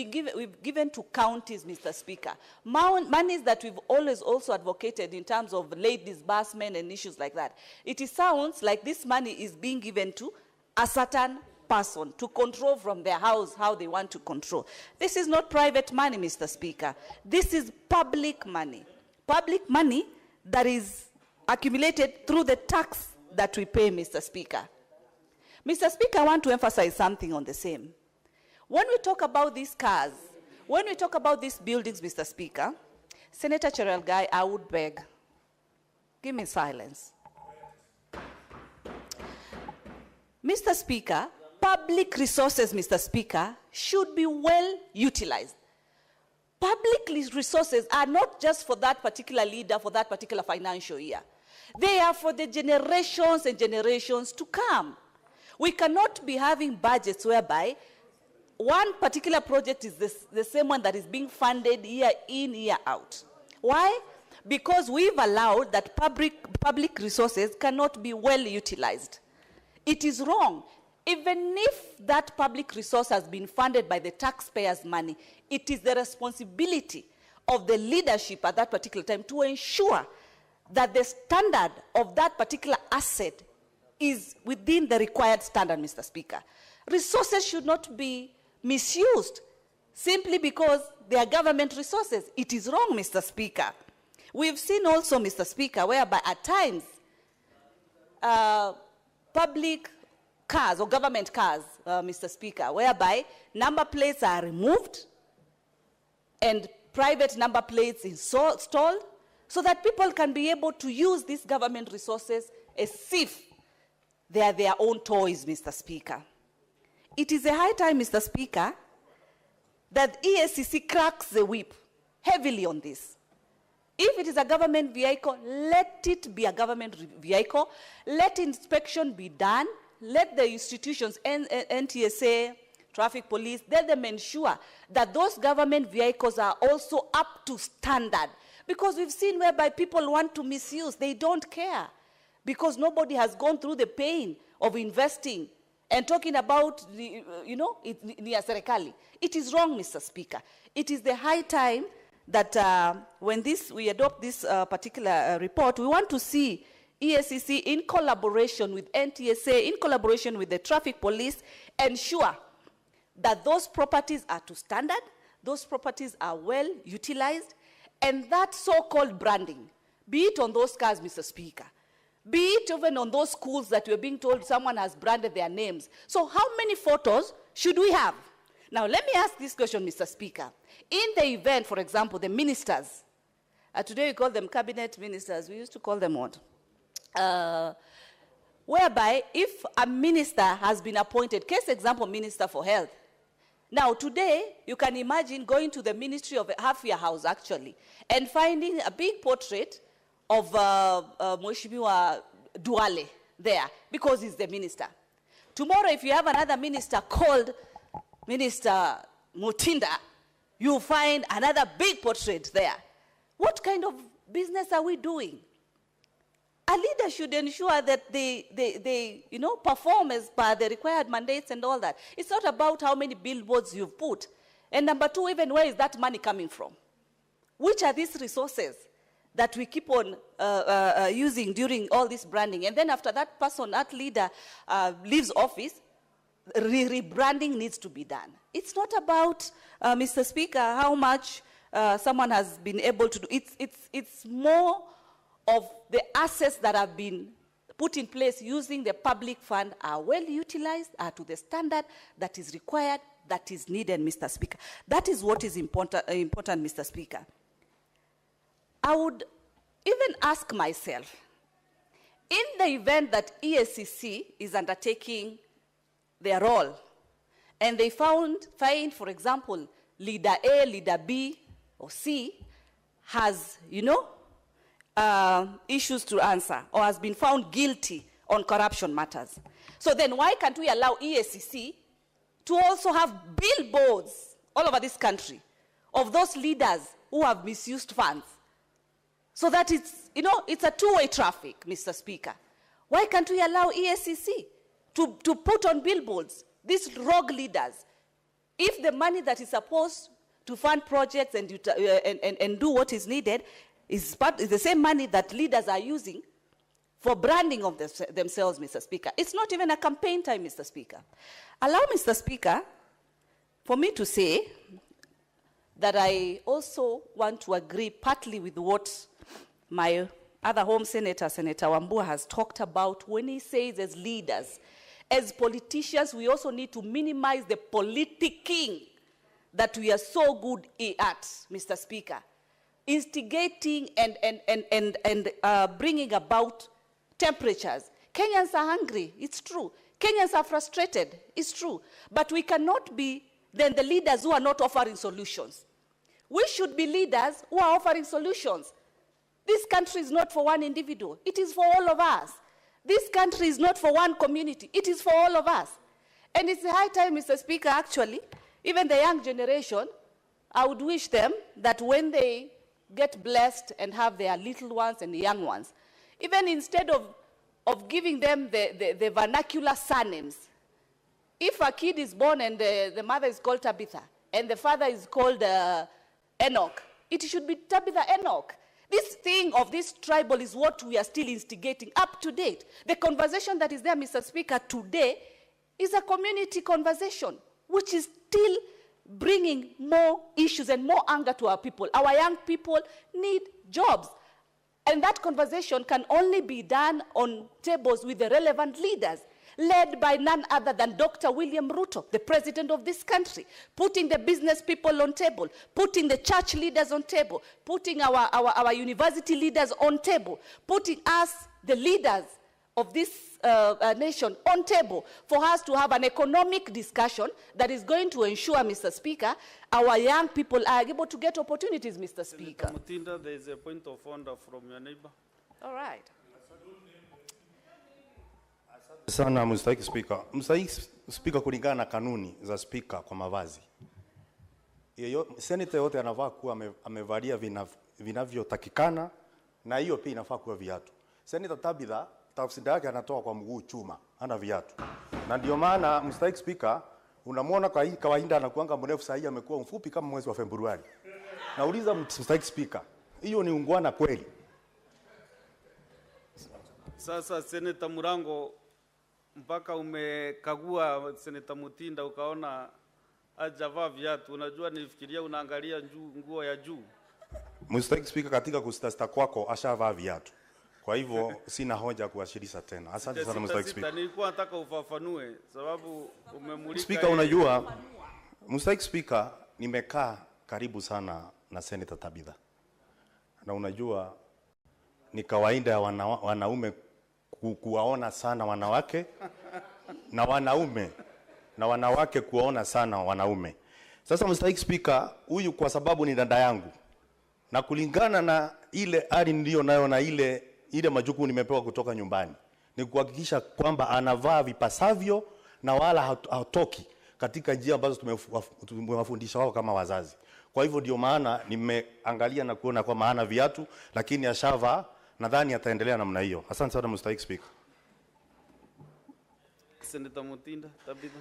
[SPEAKER 15] given to counties, Mr. Speaker, monies that we've always also advocated in terms of late disbursement and issues like that. It sounds like this money is being given to a certain person to control from their house how they want to control. This is not private money, Mr. Speaker. This is public money. Public money that is accumulated through the tax that we pay, Mr. Speaker. Mr. Speaker, I want to emphasize something on the same. When we talk about these cars, when we talk about these buildings, Mr. Speaker, Senator Cherargei, I would beg, give me silence. Mr. Speaker, public resources, Mr. Speaker, should be well utilized. Public resources are not just for that particular leader, for that particular financial year. They are for the generations and generations to come. We cannot be having budgets whereby one particular project is the same one that is being funded year in, year out. Why? Because we've allowed that public resources cannot be well utilized. It is wrong. Even if that public resource has been funded by the taxpayers' money, it is the responsibility of the leadership at that particular time to ensure that the standard of that particular asset is within the required standard, Mr. Speaker. Resources should not be misused simply because they are government resources. It is wrong, Mr. Speaker. We've seen also, Mr. Speaker, whereby at times public cars or government cars, Mr. Speaker, whereby number plates are removed and private number plates installed so that people can be able to use these government resources as if they are their own toys, Mr. Speaker. It is a high time, Mr. Speaker, that EACC cracks the whip heavily on this. If it is a government vehicle, let it be a government vehicle. Let inspection be done. Let the institutions, NTSA, traffic police, let them ensure that those government vehicles are also up to standard. Because we've seen whereby people want to misuse. They don't care. Because nobody has gone through the pain of investing and talking about, near serikali. It is wrong, Mr. Speaker. It is the high time that when we adopt this particular report, we want to see EACC in collaboration with NTSA, in collaboration with the traffic police, ensure that those properties are to standard, those properties are well utilized, and that so-called branding, be it on those cars, Mr. Speaker, be it even on those schools that we're being told someone has branded their names. So how many photos should we have? Now, let me ask this question, Mr. Speaker. In the event, for example, the ministers, today we call them cabinet ministers, we used to call them what? Whereby if a minister has been appointed, case example, Minister for Health. Now, today, you can imagine going to the Ministry of Afya House, actually, and finding a big portrait of Mheshimiwa Duale there, because he's the minister. Tomorrow, if you have another minister called Minister Mutinda, you'll find another big portrait there. What kind of business are we doing? A leader should ensure that they perform as per the required mandates and all that. It's not about how many billboards you've put. And number two, even where is that money coming from? Which are these resources that we keep on using during all this branding? And then after that person, that leader leaves office, rebranding needs to be done. It's not about, Mr. Speaker, how much someone has been able to do. It's more of the assets that have been put in place using the public fund are well utilized, are to the standard that is required, that is needed, Mr. Speaker. That is what is important, Mr. Speaker. I would even ask myself, in the event that EACC is undertaking their role, and they find, for example, leader A, leader B, or C has, issues to answer or has been found guilty on corruption matters. So then why can't we allow EACC to also have billboards all over this country of those leaders who have misused funds? So that it's, it's a two-way traffic, Mr. Speaker. Why can't we allow EACC to put on billboards these rogue leaders? If the money that is supposed to fund projects and do what is needed is the same money that leaders are using for branding of themselves, Mr. Speaker. It's not even a campaign time, Mr. Speaker. Allow, Mr. Speaker, for me to say that I also want to agree partly with what my other home senator, Senator Wambua, has talked about when he says as leaders, as politicians, we also need to minimize the politicking that we are so good at, Mr. Speaker. Instigating and bringing about temperatures. Kenyans are hungry, it's true. Kenyans are frustrated, it's true. But we cannot be then the leaders who are not offering solutions. We should be leaders who are offering solutions. This country is not for one individual, it is for all of us. This country is not for one community, it is for all of us. And it's high time, Mr. Speaker, actually, even the young generation, I would wish them that when they get blessed and have their little ones and young ones, even instead of giving them the vernacular surnames, if a kid is born and the mother is called Tabitha and the father is called Enoch, it should be Tabitha Enoch. This thing of this tribal is what we are still instigating up to date. The conversation that is there, Mr. Speaker, today is a community conversation, which is still bringing more issues and more anger to our people. Our young people need jobs. And that conversation can only be done on tables with the relevant leaders, led by none other than Dr. William Ruto, the president of this country, putting the business people on table, putting the church leaders on table, putting our university leaders on table, putting us, the leaders of this nation, on table for us to have an economic discussion that is going to ensure, Mr. Speaker, our young people are able to get opportunities, Mr. Speaker.
[SPEAKER 3] Mutinda, there is a point of order from your neighbor.
[SPEAKER 15] All right.
[SPEAKER 16] Sana Mstahiki Spika. Mstahiki Spika, kulingana na kanuni za spika kwa mavazi, senator yote anavaa kuwa amevalia vinavyotakikana, na hiyo pia inafaa kuwa viatu. Senator Tabitha tafsiri yake anatoa kwa mguu chuma, ana viatu. Na ndio maana Mstahiki Spika, unamwona kwa hii kawaida anakuanga mrefu, sasa hivi amekuwa mfupi kama mwezi wa Februari. Nauliza Mstahiki Spika, hiyo ni ungwana kweli?
[SPEAKER 3] Sasa Senator Murango, mpaka umekagua Senator Mutinda ukaona hajavaa viatu, unajua nilifikiria unaangalia nguo ya juu.
[SPEAKER 16] Mstahiki Spika, katika kusitasta kwako ashavaa viatu. Kwa hivyo sina hoja kuashirisha tena. Asante sana Mstahiki Spika.
[SPEAKER 3] Nilikuwa nataka ufafanue sababu umemulika.
[SPEAKER 16] Spika, unajua Mstahiki Spika, nimekaa karibu sana na Senator Tabitha. Na unajua ni kawaida ya wanaume kuwaona sana wanawake na wanaume na wanawake kuwaona sana wanaume. Sasa Mstahiki Spika, huyu kwa sababu ni dada yangu, na kulingana na ile hali niliyo nayo na ile majukumu nimepewa kutoka nyumbani, ni kuhakikisha kwamba anavaa vipasavyo na wala hatoki katika njia ambazo tumewafundisha wao kama wazazi. Kwa hivyo ndio maana nimeangalia na kuona kwa maana viatu, lakini ashavaa nadhani ataendelea namna hiyo. Asante sana Mr. Speaker.
[SPEAKER 3] Senator Mutinda, Tabitha.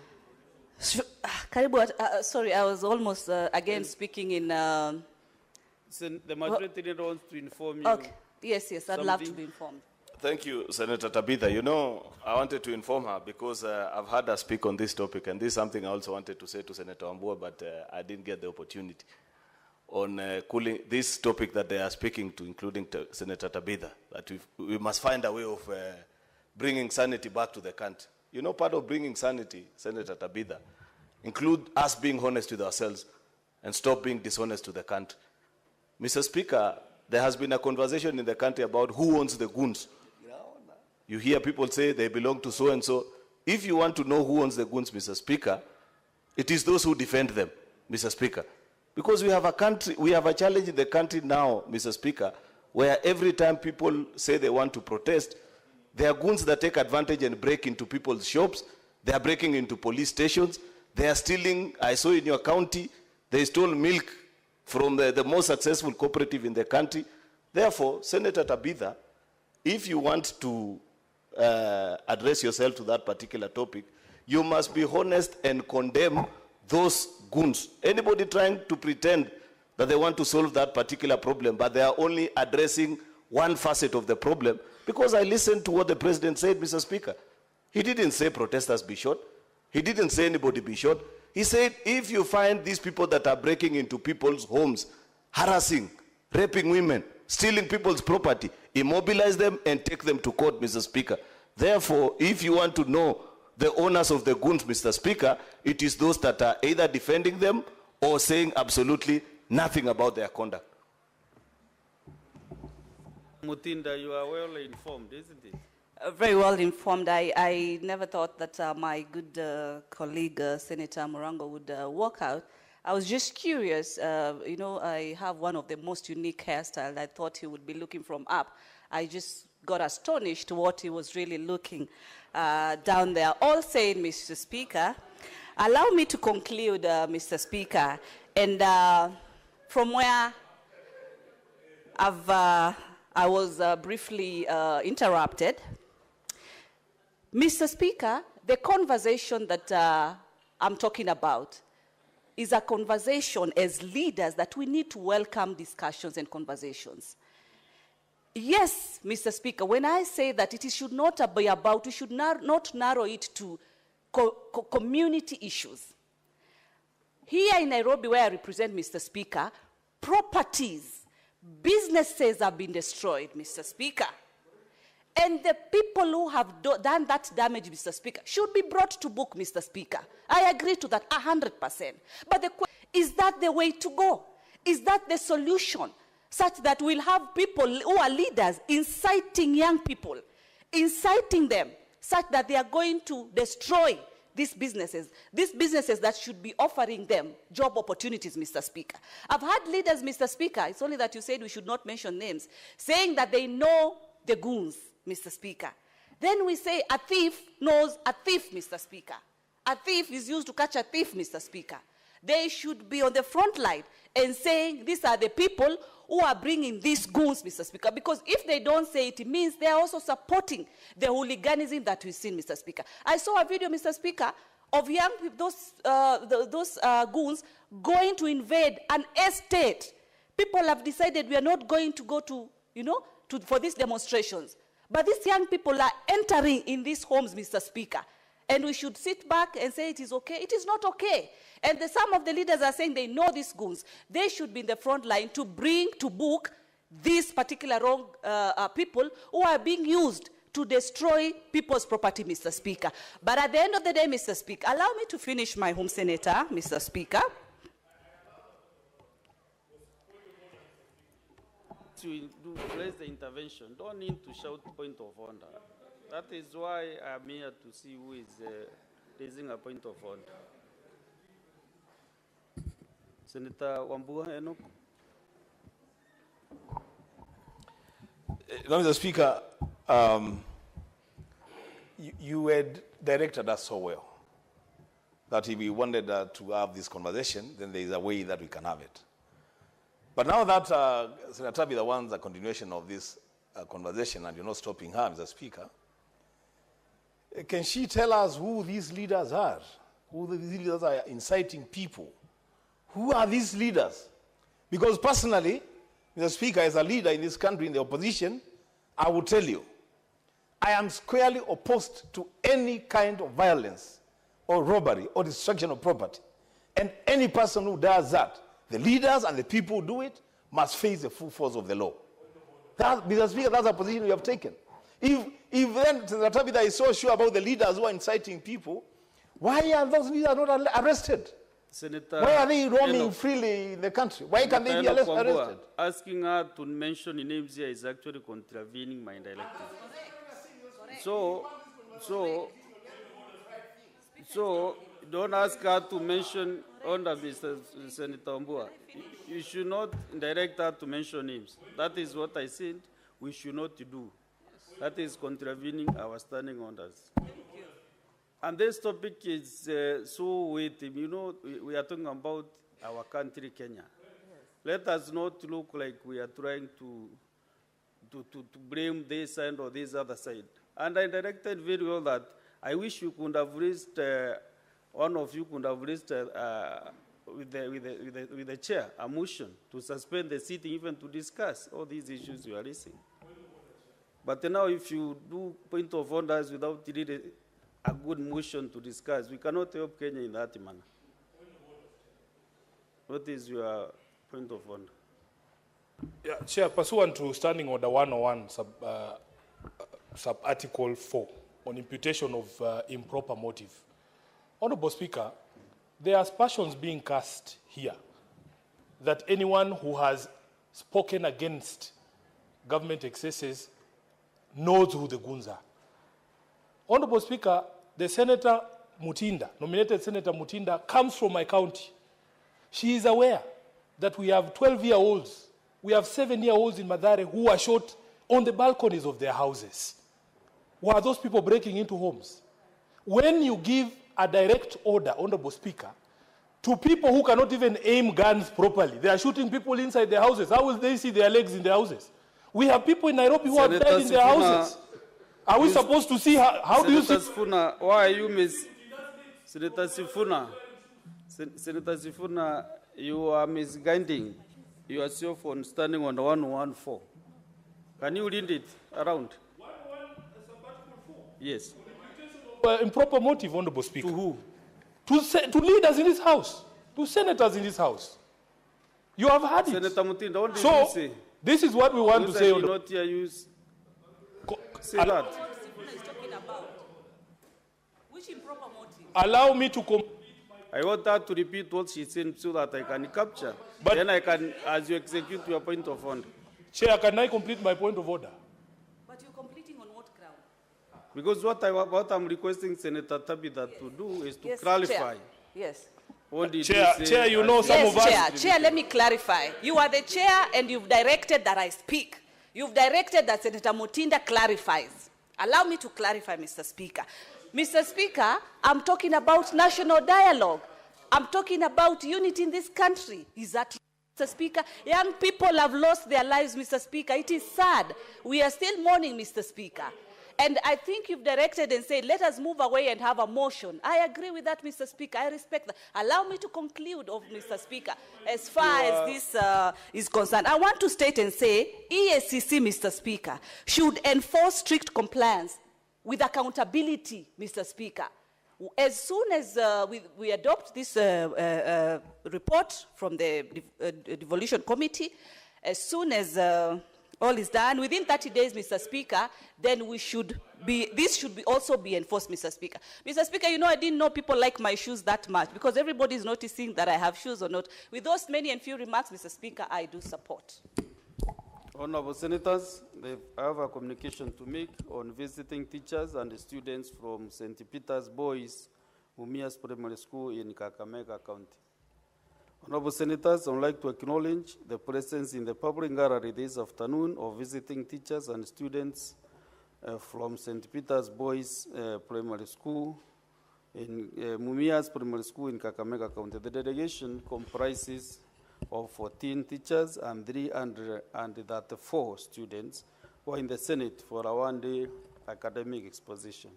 [SPEAKER 15] Karibu, sorry, I was almost again speaking in...
[SPEAKER 3] The majority leader wants to inform you.
[SPEAKER 15] Okay. Yes, I'd love to be informed.
[SPEAKER 4] Thank you, Senator Tabitha. You know, I wanted to inform her because I've heard her speak on this topic, and this is something I also wanted to say to Senator Wambua, but I didn't get the opportunity on cooling this topic that they are speaking to, including Senator Tabitha, that we must find a way of bringing sanity back to the country. You know, part of bringing sanity, Senator Tabitha, include us being honest with ourselves and stop being dishonest to the country. Mr. Speaker, there has been a conversation in the country about who owns the goons. You hear people say they belong to so-and-so. If you want to know who owns the goons, Mr. Speaker, it is those who defend them, Mr. Speaker. Because we have a challenge in the country now, Mr. Speaker, where every time people say they want to protest, there are goons that take advantage and break into people's shops. They are breaking into police stations. They are stealing. I saw in your county, they stole milk from the most successful cooperative in the country. Therefore, Senator Tabitha, if you want to address yourself to that particular topic, you must be honest and condemn those goons. Anybody trying to pretend that they want to solve that particular problem, but they are only addressing one facet of the problem, because I listened to what the president said, Mr. Speaker. He didn't say protesters be shot. He didn't say anybody be shot. He said, if you find these people that are breaking into people's homes, harassing, raping women, stealing people's property, immobilize them and take them to court, Mr. Speaker. Therefore, if you want to know the owners of the goons, Mr. Speaker, it is those that are either defending them or saying absolutely nothing about their conduct.
[SPEAKER 3] Mutinda, you are well informed, isn't it?
[SPEAKER 15] Very well informed. I never thought that my good colleague, Senator Morango, would walk out. I was just curious. You know, I have one of the most unique hairstyles. I thought he would be looking from up. I just got astonished what he was really looking down there. All said, Mr. Speaker, allow me to conclude, Mr. Speaker, and from where I was briefly interrupted. Mr. Speaker, the conversation that I'm talking about is a conversation as leaders that we need to welcome discussions and conversations. Yes, Mr. Speaker, when I say that it should not be about, we should not narrow it to community issues. Here in Nairobi, where I represent, Mr. Speaker, properties, businesses have been destroyed, Mr. Speaker. And the people who have done that damage, Mr. Speaker, should be brought to book, Mr. Speaker. I agree to that 100%. But the question, is that the way to go? Is that the solution? Such that we'll have people who are leaders inciting young people, inciting them, such that they are going to destroy these businesses that should be offering them job opportunities, Mr. Speaker. I've had leaders, Mr. Speaker, it's only that you said we should not mention names, saying that they know the goons, Mr. Speaker. Then we say a thief knows a thief, Mr. Speaker. A thief is used to catch a thief, Mr. Speaker. They should be on the front line and saying these are the people who are bringing these goons, Mr. Speaker, because if they don't say it, it means they are also supporting the hooliganism that we've seen, Mr. Speaker. I saw a video, Mr. Speaker, of young people, those goons going to invade an estate. People have decided we are not going to go to, for these demonstrations. But these young people are entering in these homes, Mr. Speaker. And we should sit back and say it is okay. It is not okay. And some of the leaders are saying they know these goons. They should be in the front line to bring to book these particular wrong people who are being used to destroy people's property, Mr. Speaker. But at the end of the day, Mr. Speaker, allow me to finish my home senator, Mr. Speaker.
[SPEAKER 3] To raise the intervention, don't need to shout point of order. That is why I'm here to see who is raising a point of order. Senator Wambua, Enoch.
[SPEAKER 14] Mr. Speaker, you had directed us so well that if we wanted to have this conversation, then there is a way that we can have it. But now that Senator Tabitha wants a continuation of this conversation, and you're not stopping her, Mr. Speaker, can she tell us who these leaders are? Who these leaders are inciting people? Who are these leaders? Because personally, Mr. Speaker, as a leader in this country in the opposition, I will tell you, I am squarely opposed to any kind of violence or robbery or destruction of property. And any person who does that, the leaders and the people who do it, must face the full force of the law. That, Mr. Speaker, that's a position we have taken. If then Senator Tabitha is so sure about the leaders who are inciting people, why are those leaders not arrested?
[SPEAKER 3] Senator,
[SPEAKER 14] why are they roaming freely in the country? Why can they be arrested?
[SPEAKER 3] Asking her to mention names here is actually contravening my directive. So don't ask her to mention under Mr. Senator Mbua. You should not direct her to mention names. That is what I said we should not do. That is contravening our standing orders. And this topic is so weighty. You know, we are talking about our country, Kenya. Let us not look like we are trying to blame this side or this other side. And I directed very well that I wish you could have raised, one of you could have raised with the chair a motion to suspend the sitting even to discuss all these issues you are raising. But now if you do point of orders without really a good motion to discuss, we cannot help Kenya in that manner. What is your point of order?
[SPEAKER 13] Yeah, Chair, pursuant to Standing Order 101, sub-article 4, on imputation of improper motive. Honorable Speaker, there are aspersions being cast here that anyone who has spoken against government excesses knows who the goons are. Honorable Speaker, the Senator Mutinda, nominated Senator Mutinda, comes from my county. She is aware that we have 12-year-olds, we have 7-year-olds in Mathare who are shot on the balconies of their houses. Who are those people breaking into homes? When you give a direct order, Honorable Speaker, to people who cannot even aim guns properly, they are shooting people inside their houses. How will they see their legs in their houses? We have people in Nairobi who have died in their houses. Are we supposed to see how do you see?
[SPEAKER 3] Sifuna, why are you Senator Sifuna? Senator Sifuna, you are misguiding yourself on Standing on 114. Can you read it around? Yes.
[SPEAKER 13] Improper motive, Honorable Speaker. To who? To leaders in this house, to senators in this house. You have had it.
[SPEAKER 3] Senator Mutinda, what did you say?
[SPEAKER 13] This is what we want to say.
[SPEAKER 3] Not hear you say that.
[SPEAKER 15] Which improper motive?
[SPEAKER 13] Allow me to
[SPEAKER 3] I want her to repeat what she said so that I can capture. But then I can, as you execute your point of order.
[SPEAKER 13] Chair, can I complete my point of order?
[SPEAKER 15] But you're completing on what ground?
[SPEAKER 3] Because what I'm requesting Senator Tabitha to do is to clarify.
[SPEAKER 15] Chair. Yes.
[SPEAKER 3] What did
[SPEAKER 13] Chair, you know some of us.
[SPEAKER 15] Chair, let me clarify. You are the chair and you've directed that I speak. You've directed that Senator Mutinda clarifies. Allow me to clarify, Mr. Speaker. Mr. Speaker, I'm talking about national dialogue. I'm talking about unity in this country. Is that, Mr. Speaker? Young people have lost their lives, Mr. Speaker. It is sad. We are still mourning, Mr. Speaker. And I think you've directed and said, let us move away and have a motion. I agree with that, Mr. Speaker. I respect that. Allow me to conclude, Mr. Speaker, as far as this is concerned. I want to state and say, EACC, Mr. Speaker, should enforce strict compliance with accountability, Mr. Speaker. As soon as we adopt this report from the Devolution Committee, as soon as all is done, within 30 days, Mr. Speaker, then this should also be enforced, Mr. Speaker. Mr. Speaker, you know, I didn't know people like my shoes that much because everybody is noticing that I have shoes or not. With those many and few remarks, Mr. Speaker, I do support.
[SPEAKER 3] Honorable Senators, I have a communication to make on visiting teachers and students from St. Peter's Boys Mumias Primary School in Kakamega County. Honorable Senators, I would like to acknowledge the presence in the public gallery this afternoon of visiting teachers and students from St. Peter's Boys Primary School in Mumias Primary School in Kakamega County. The delegation comprises of 14 teachers and 334 students who are in the Senate for a one-day academic exposition.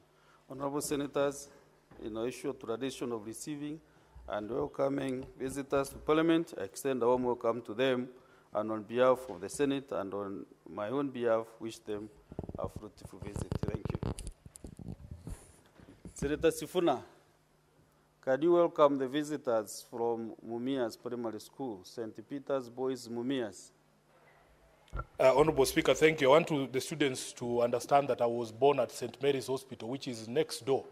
[SPEAKER 3] Honorable Senators, in our issue tradition of receiving and welcoming visitors to Parliament, I extend a warm welcome to them, and on behalf of the Senate and on my own behalf, wish them a fruitful visit. Thank you. Senator Sifuna, can you welcome the visitors from Mumias Primary School, St. Peter's Boys Mumias?
[SPEAKER 13] Honorable Speaker, thank you. I want the students to understand that I was born at St. Mary's Hospital, which is next door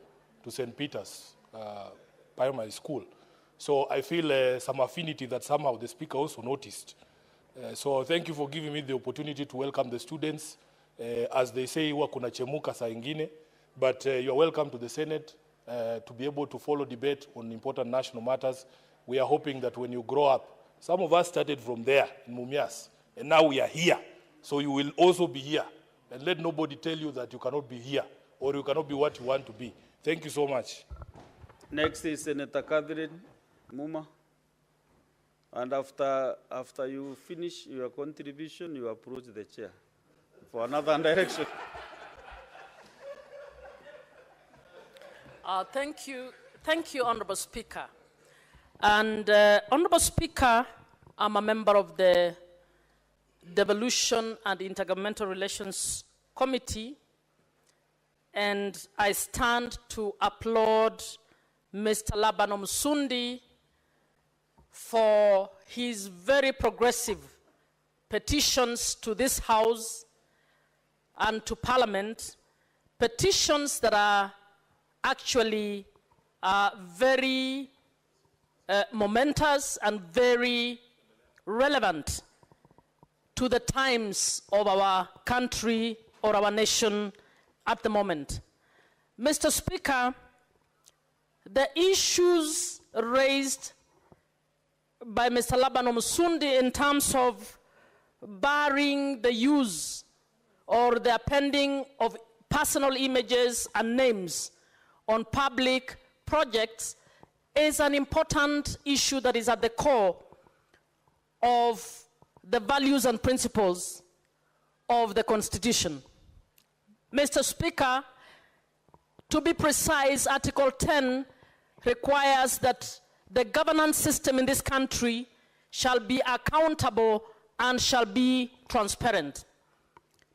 [SPEAKER 13] to St. Peter's Primary School. So I feel some affinity that somehow the Speaker also noticed. So thank you for giving me the opportunity to welcome the students. As they say, huwa kuna chemuka saa ingine, but you are welcome to the Senate to be able to follow debate on important national matters. We are hoping that when you grow up, some of us started from there in Mumias, and now we are here. So you will also be here. And let nobody tell you that you cannot be here or you cannot be what you want to be. Thank you so much.
[SPEAKER 3] Next is Senator Catherine Muma. And after you finish your contribution, you approach the chair for another direction.
[SPEAKER 17] Thank you, Honorable Speaker. And Honorable Speaker, I'm a member of the Devolution and Intergovernmental Relations Committee, and I stand to applaud Mr. Labano Msundi for his very progressive petitions to this House and to Parliament, petitions that are actually very momentous and very relevant to the times of our country or our nation at the moment. Mr. Speaker, the issues raised by Mr. Labano Msundi in terms of barring the use or the appending of personal images and names on public projects is an important issue that is at the core of the values and principles of the Constitution. Mr. Speaker, to be precise, Article 10 requires that the governance system in this country shall be accountable and shall be transparent.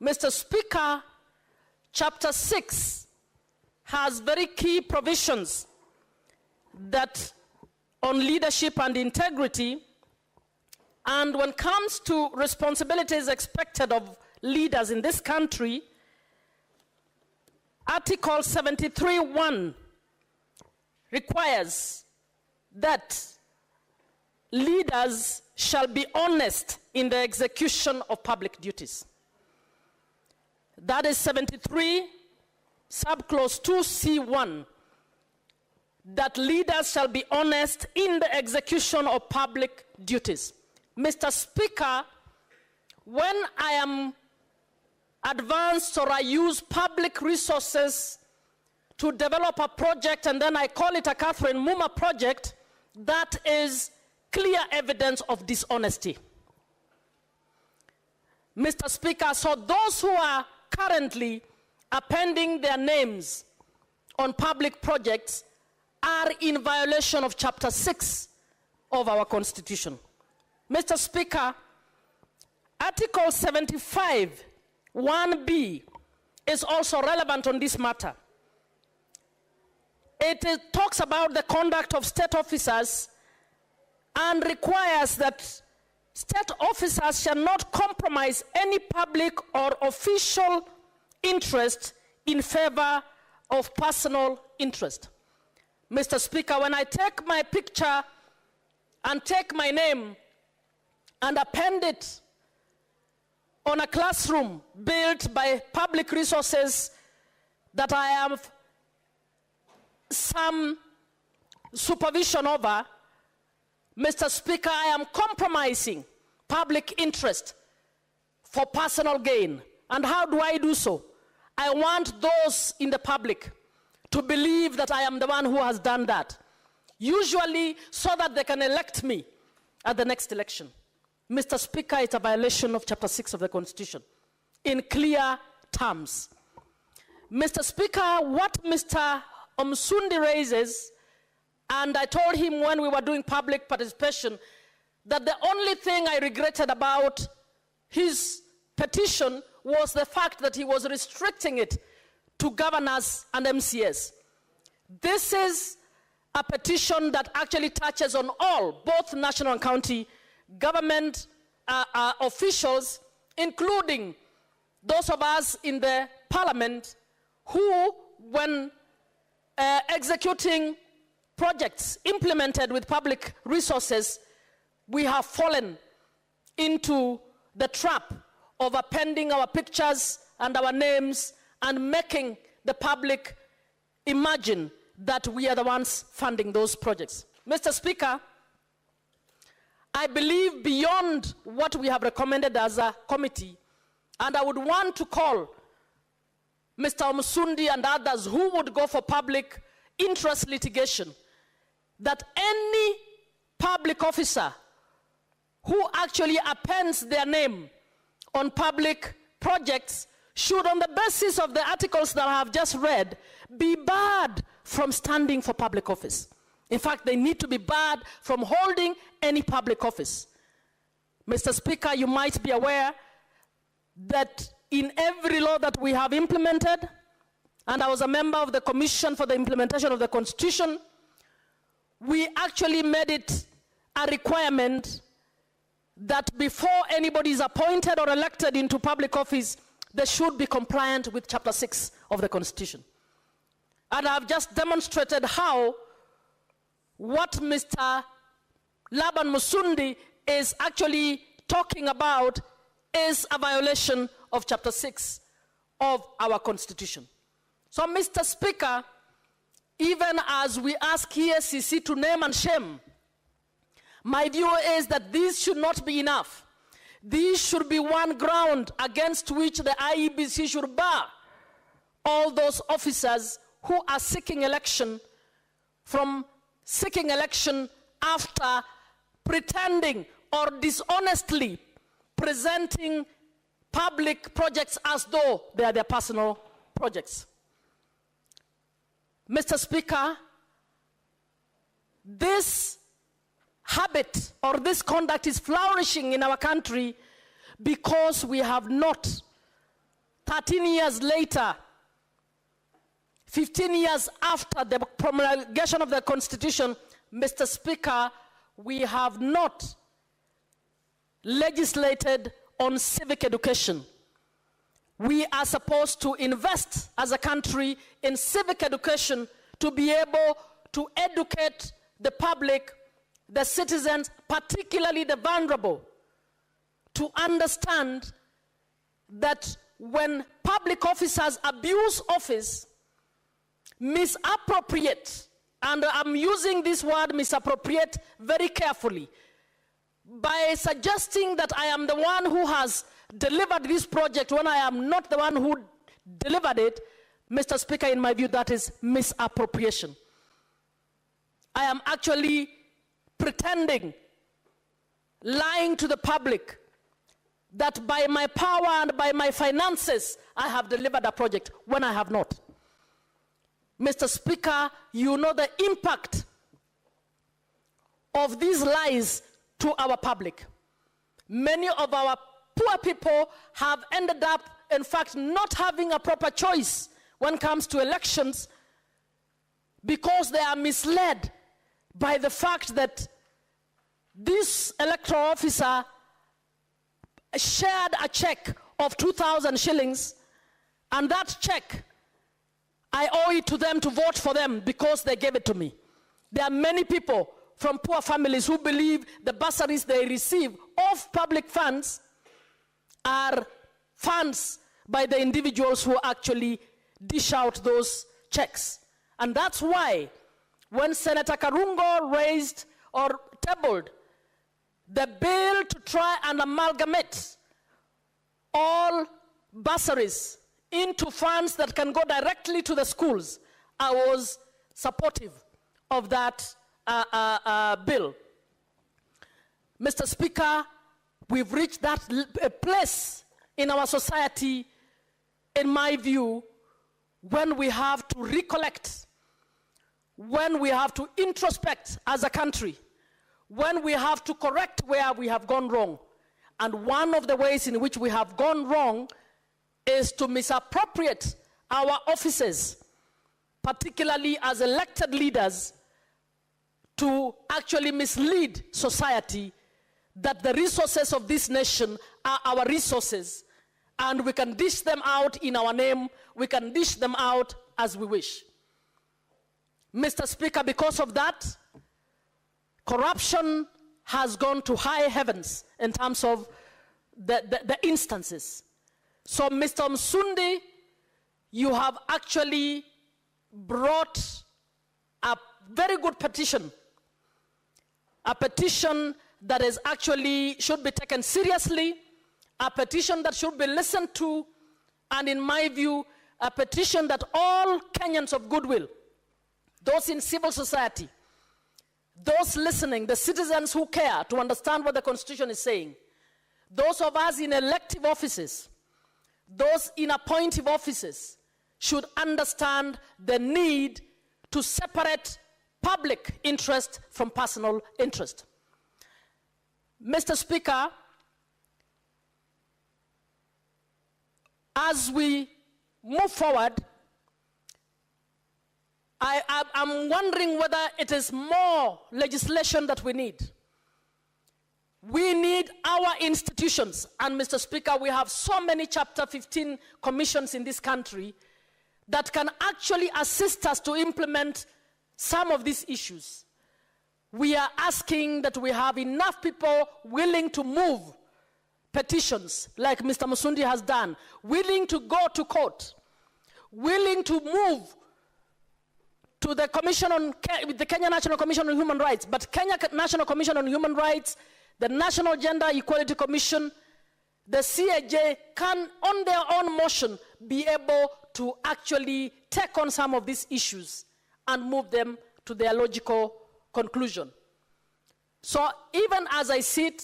[SPEAKER 17] Mr. Speaker, Chapter 6 has very key provisions that on leadership and integrity, and when it comes to responsibilities expected of leaders in this country, Article 73(1) requires that leaders shall be honest in the execution of public duties. That is 73, subclause 2C1, that leaders shall be honest in the execution of public duties. Mr. Speaker, when I am advanced or I use public resources to develop a project and then I call it a Catherine Muma project, that is clear evidence of dishonesty. Mr. Speaker, so those who are currently appending their names on public projects are in violation of Chapter 6 of our Constitution. Mr. Speaker, Article 75, 1B is also relevant on this matter. It talks about the conduct of state officers and requires that state officers shall not compromise any public or official interest in favor of personal interest. Mr. Speaker, when I take my picture and take my name and append it on a classroom built by public resources that I have some supervision over, Mr. Speaker, I am compromising public interest for personal gain. And how do I do so? I want those in the public to believe that I am the one who has done that, usually so that they can elect me at the next election. Mr. Speaker, it's a violation of Chapter 6 of the Constitution. in clear terms. Mr. Speaker, what Mr. Omsundi raises, and I told him when we were doing public participation, that the only thing I regretted about his petition was the fact that he was restricting it to governors and MCS. This is a petition that actually touches on all, both national and county government officials, including those of us in the parliament who, when executing projects implemented with public resources, we have fallen into the trap of appending our pictures and our names and making the public imagine that we are the ones funding those projects. Mr. Speaker, I believe beyond what we have recommended as a committee, and I would want to call Mr. Omsundi and others who would go for public interest litigation, that any public officer who actually appends their name on public projects should, on the basis of the articles that I have just read, be barred from standing for public office. In fact, they need to be barred from holding any public office. Mr. Speaker, you might be aware that in every law that we have implemented, and I was a member of the Commission for the Implementation of the Constitution, we actually made it a requirement that before anybody is appointed or elected into public office, they should be compliant with Chapter 6 of the Constitution. And I've just demonstrated how what Mr. Laban Musundi is actually talking about is a violation of Chapter 6 of our Constitution. So, Mr. Speaker, even as we ask EACC to name and shame, my view is that this should not be enough. This should be one ground against which the IEBC should bar all those officers who are seeking election from seeking election after pretending or dishonestly presenting public projects as though they are their personal projects. Mr. Speaker, this habit or this conduct is flourishing in our country because we have not, 13 years later, 15 years after the promulgation of the Constitution, Mr. Speaker, we have not legislated on civic education. We are supposed to invest as a country in civic education to be able to educate the public, the citizens, particularly the vulnerable, to understand that when public officers abuse office, misappropriate, and I'm using this word misappropriate very carefully, by suggesting that I am the one who has delivered this project when I am not the one who delivered it, Mr. Speaker, in my view, that is misappropriation. I am actually pretending, lying to the public, that by my power and by my finances, I have delivered a project when I have not. Mr. Speaker, you know the impact of these lies to our public. Many of our poor people have ended up, in fact, not having a proper choice when it comes to elections because they are misled by the fact that this electoral officer shared a check of 2,000 shillings, and that check, I owe it to them to vote for them because they gave it to me. There are many people from poor families who believe the bursaries they receive of public funds are funds by the individuals who actually dish out those checks. And that's why when Senator Karungo raised or tabled the bill to try and amalgamate all bursaries into funds that can go directly to the schools, I was supportive of that bill. Mr. Speaker, we've reached that place in our society, in my view, when we have to recollect, when we have to introspect as a country, when we have to correct where we have gone wrong. And one of the ways in which we have gone wrong is to misappropriate our offices, particularly as elected leaders, to actually mislead society that the resources of this nation are our resources, and we can dish them out in our name, we can dish them out as we wish. Mr. Speaker, because of that, corruption has gone to high heavens in terms of the instances. So, Mr. Msundi, you have actually brought a very good petition, a petition that is actually should be taken seriously, a petition that should be listened to, and in my view, a petition that all Kenyans of goodwill, those in civil society, those listening, the citizens who care to understand what the Constitution is saying, those of us in elective offices, those in appointive offices, should understand the need to separate public interest from personal interest. Mr. Speaker, as we move forward, I'm wondering whether it is more legislation that we need. We need our institutions, and Mr. Speaker, we have so many Chapter 15 commissions in this country that can actually assist us to implement some of these issues. We are asking that we have enough people willing to move petitions, like Mr. Msundi has done, willing to go to court, willing to move to the Commission on the Kenya National Commission on Human Rights, but Kenya National Commission on Human Rights, the National Gender Equality Commission, the CAJ can, on their own motion, be able to actually take on some of these issues and move them to their logical conclusion. So even as I sit,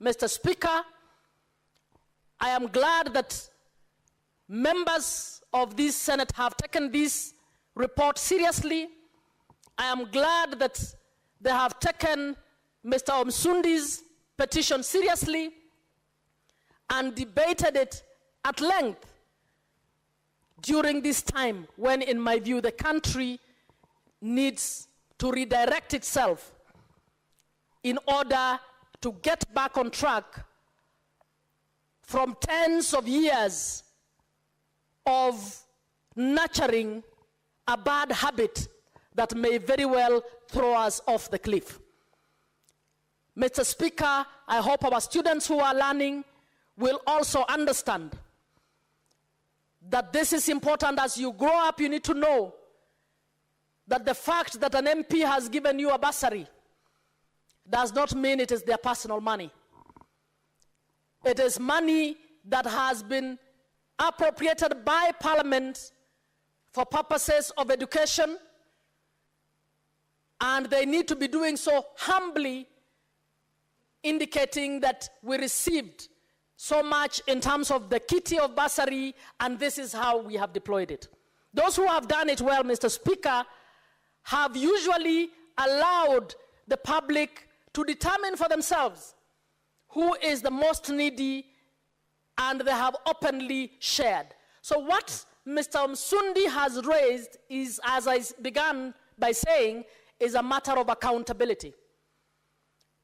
[SPEAKER 17] Mr. Speaker, I am glad that members of this Senate have taken this report seriously. I am glad that they have taken Mr. Msundi's petition seriously and debated it at length during this time when, in my view, the country needs to redirect itself in order to get back on track from tens of years of nurturing a bad habit that may very well throw us off the cliff. Mr. Speaker, I hope our students who are learning will also understand that this is important. As you grow up, you need to know that the fact that an MP has given you a bursary does not mean it is their personal money. It is money that has been appropriated by Parliament for purposes of education, and they need to be doing so humbly, indicating that we received so much in terms of the kitty of bursary, and this is how we have deployed it. Those who have done it well, Mr. Speaker, have usually allowed the public to determine for themselves who is the most needy, and they have openly shared. So what Mr. Msundi has raised is, as I began by saying, is a matter of accountability.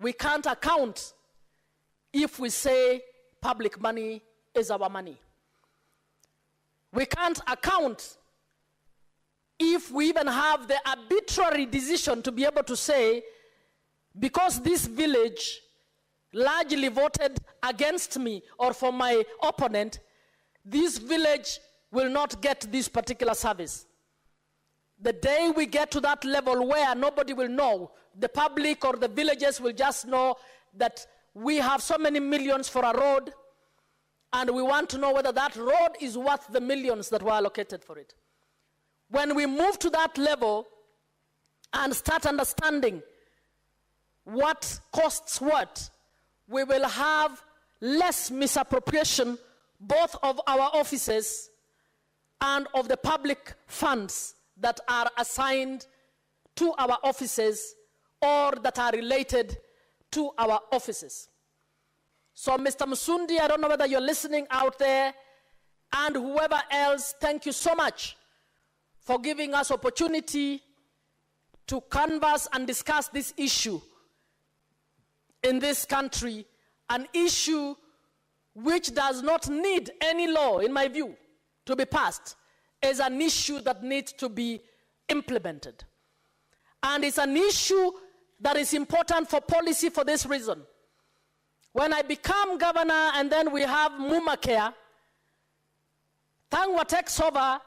[SPEAKER 17] We can't account if we say public money is our money. We can't account if we even have the arbitrary decision to be able to say, because this village largely voted against me or for my opponent, this village will not get this particular service. The day we get to that level where nobody will know, the public or the villagers will just know that we have so many millions for a road, and we want to know whether that road is worth the millions that were allocated for it. When we move to that level and start understanding what costs what, we will have less misappropriation, both of our offices and of the public funds that are assigned to our offices or that are related to our offices. So, Mr. Musundi, I don't know whether you're listening out there, and whoever else, thank you so much for giving us opportunity to canvass and discuss this issue in this country, an issue which does not need any law, in my view, to be passed, is an issue that needs to be implemented. And it's an issue that is important for policy for this reason. When I become governor and then we have Muma Care, Tangwa takes over,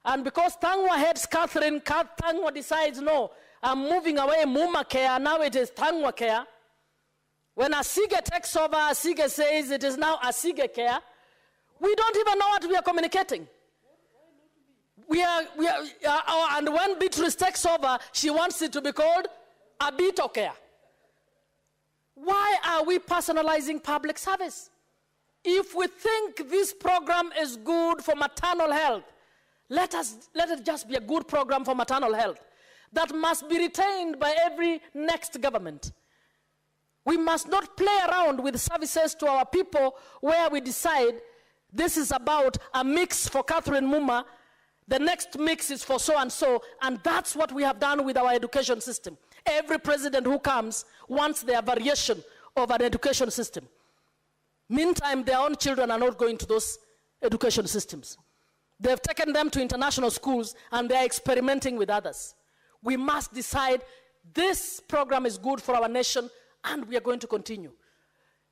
[SPEAKER 17] and because Tangwa heads Catherine, Tangwa decides, no, I'm moving away Muma Care, now it is Tangwa Care. When Asige takes over, Asige says it is now Asige Care. We don't even know what we are communicating. And when Beatrice takes over, she wants it to be called Abito Care. Why are we personalizing public service? If we think this program is good for maternal health, let it just be a good program for maternal health that must be retained by every next government. We must not play around with services to our people where we decide this is about a mix for Catherine Muma, the next mix is for so, and that's what we have done with our education system. Every president who comes wants their variation of an education system. Meantime, their own children are not going to those education systems. They've taken them to international schools and they're experimenting with others. We must decide this program is good for our nation and we are going to continue.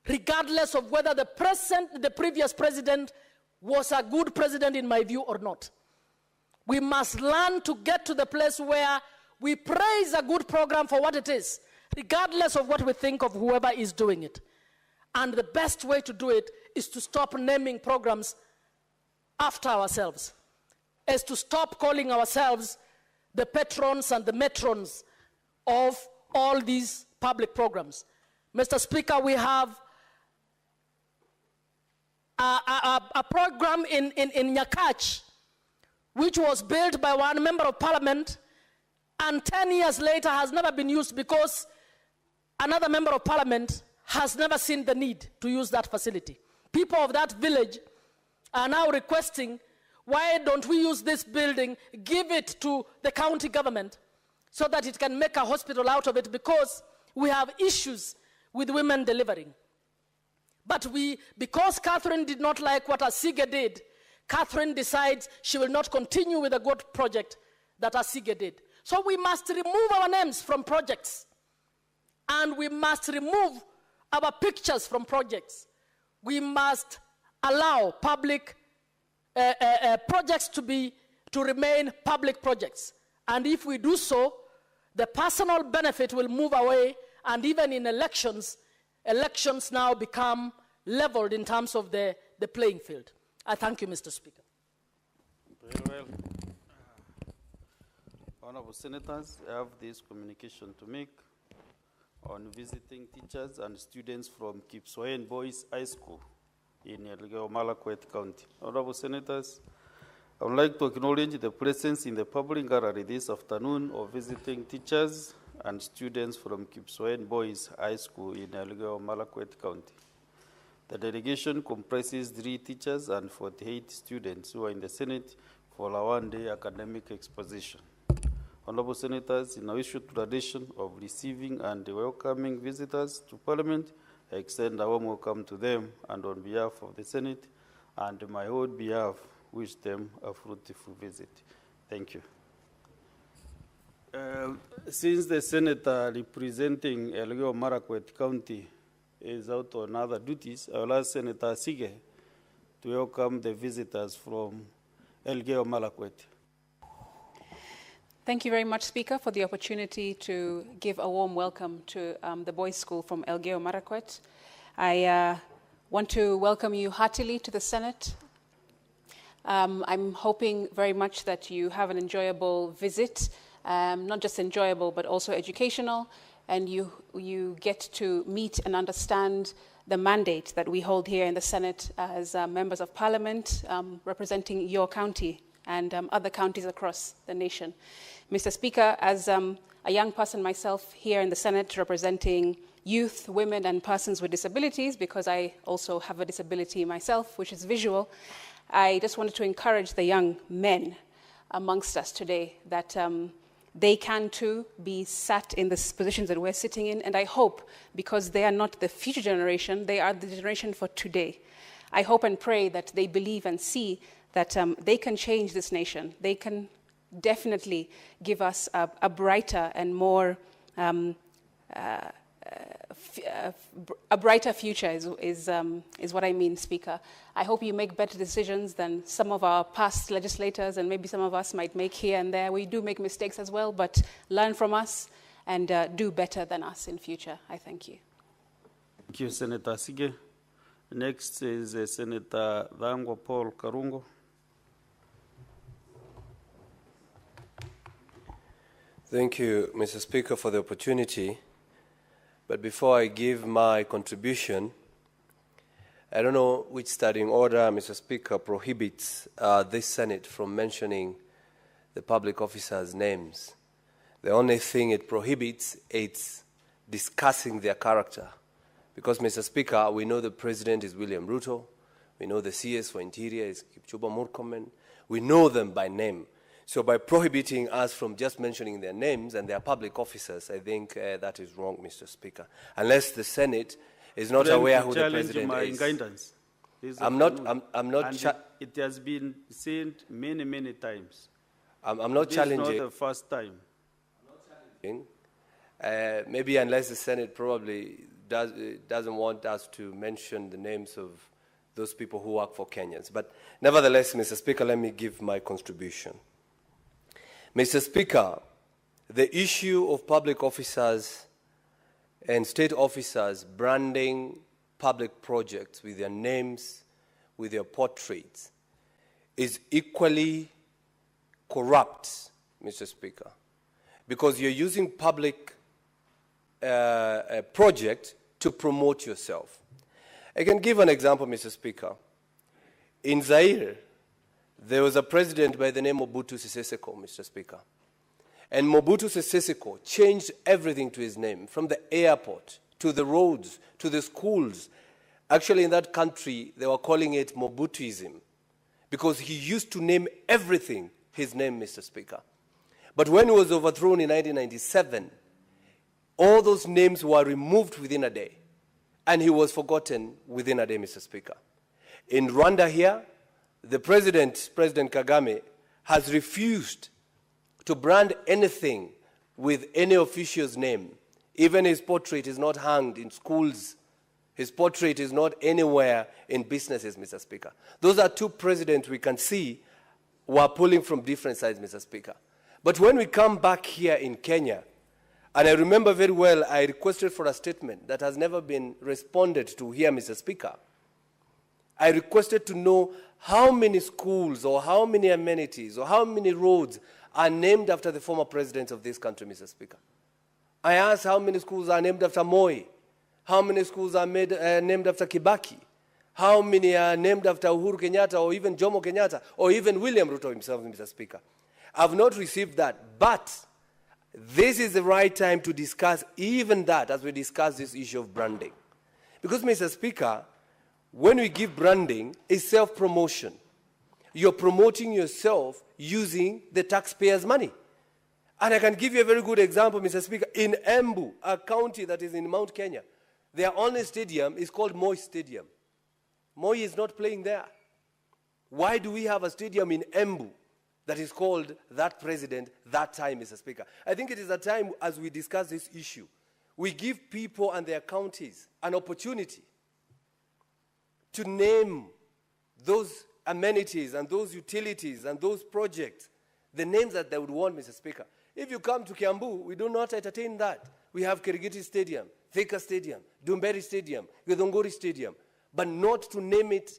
[SPEAKER 17] Regardless of whether the previous president was a good president in my view or not. We must learn to get to the place where we praise a good program for what it is, regardless of what we think of whoever is doing it. And the best way to do it is to stop naming programs after ourselves, is to stop calling ourselves the patrons and the matrons of all these public programs. Mr. Speaker, we have a program in Nyakach, which was built by one member of parliament, and 10 years later has never been used because another member of parliament has never seen the need to use that facility. People of that village are now requesting, why don't we use this building, give it to the county government so that it can make a hospital out of it, because we have issues with women delivering. But because Catherine did not like what Asige did, Catherine decides she will not continue with the good project that Asige did. So we must remove our names from projects, and we must remove our pictures from projects. We must allow public projects to remain public projects. And if we do so, the personal benefit will move away, and even in elections now become leveled in terms of the playing field. I thank you, Mr. Speaker.
[SPEAKER 3] Very well. Honorable Senators, I have this communication to make on visiting teachers and students from Kipsoen Boys High School in Elgeyo Marakwet County. Honorable Senators, I would like to acknowledge the presence in the public gallery this afternoon of visiting teachers and students from Kipsoen Boys High School in Elgeyo Marakwet County. The delegation comprises 3 teachers and 48 students who are in the Senate for a one-day academic exposition. Honorable Senators, in our issued tradition of receiving and welcoming visitors to Parliament, I extend a warm welcome to them, and on behalf of the Senate and my own behalf, wish them a fruitful visit. Thank you. Since the senator representing Elgeyo Marakwet County is out on other duties, I will ask Senator Sige to welcome the visitors from Elgeyo Marakwet.
[SPEAKER 18] Thank you very much, Speaker, for the opportunity to give a warm welcome to the boys' school from Elgeyo Marakwet. I want to welcome you heartily to the Senate. I'm hoping very much that you have an enjoyable visit, not just enjoyable, but also educational, and you get to meet and understand the mandate that we hold here in the Senate as members of Parliament representing your county and other counties across the nation. Mr. Speaker, as a young person myself here in the Senate representing youth, women, and persons with disabilities, because I also have a disability myself, which is visual, I just wanted to encourage the young men amongst us today that they can too be sat in the positions that we're sitting in, and I hope, because they are not the future generation, they are the generation for today. I hope and pray that they believe and see that they can change this nation. They can definitely give us a brighter and more a brighter future is what I mean, Speaker. I hope you make better decisions than some of our past legislators and maybe some of us might make here and there. We do make mistakes as well, but learn from us and do better than us in future. I thank you.
[SPEAKER 3] Thank you, Senator Sige. Next is Senator Dhangwa Paul Karungo.
[SPEAKER 19] Thank you, Mr. Speaker, for the opportunity. But before I give my contribution, I don't know which standing order, Mr. Speaker, prohibits this Senate from mentioning the public officers' names. The only thing it prohibits is discussing their character. Because, Mr. Speaker, we know the President is William Ruto. We know the CS for Interior is Kipchumba Murkomen. We know them by name. So by prohibiting us from just mentioning their names and their public officers, I think that is wrong, Mr. Speaker. Unless the Senate is not aware who the President is.
[SPEAKER 3] Guidance.
[SPEAKER 19] I'm not.
[SPEAKER 3] It has been said many, many times.
[SPEAKER 19] I'm not challenging.
[SPEAKER 3] This is not the first time.
[SPEAKER 19] Maybe unless the Senate probably doesn't want us to mention the names of those people who work for Kenyans. But nevertheless, Mr. Speaker, let me give my contribution. Mr. Speaker, the issue of public officers and state officers branding public projects with their names, with their portraits, is equally corrupt, Mr. Speaker, because you're using public project to promote yourself. I can give an example, Mr. Speaker. In Zaire, there was a president by the name of Mobutu Sese Seko, Mr. Speaker. And Mobutu Sese Seko changed everything to his name, from the airport, to the roads, to the schools. Actually, in that country, they were calling it Mobutuism, because he used to name everything his name, Mr. Speaker. But when he was overthrown in 1997, all those names were removed within a day, and he was forgotten within a day, Mr. Speaker. In Rwanda here, the President Kagame, has refused to brand anything with any official's name. Even his portrait is not hanged in schools. His portrait is not anywhere in businesses, Mr. Speaker. Those are two presidents we can see who are pulling from different sides, Mr. Speaker. But when we come back here in Kenya, and I remember very well, I requested for a statement that has never been responded to here, Mr. Speaker. I requested to know how many schools or how many amenities or how many roads are named after the former presidents of this country, Mr. Speaker. I asked how many schools are named after Moi, how many schools are named after Kibaki, how many are named after Uhuru Kenyatta or even Jomo Kenyatta or even William Ruto himself, Mr. Speaker. I've not received that, but this is the right time to discuss even that as we discuss this issue of branding. Because, Mr. Speaker, when we give branding, it's self-promotion. You're promoting yourself using the taxpayers' money. And I can give you a very good example, Mr. Speaker. In Embu, a county that is in Mount Kenya, their only stadium is called Moi Stadium. Moi is not playing there. Why do we have a stadium in Embu that is called that president that time, Mr. Speaker? I think it is a time as we discuss this issue, we give people and their counties an opportunity to name those amenities and those utilities and those projects, the names that they would want, Mr. Speaker. If you come to Kiambu, we do not entertain that. We have Kirigiti Stadium, Thika Stadium, Dumberi Stadium, Githunguri Stadium, but not to name it,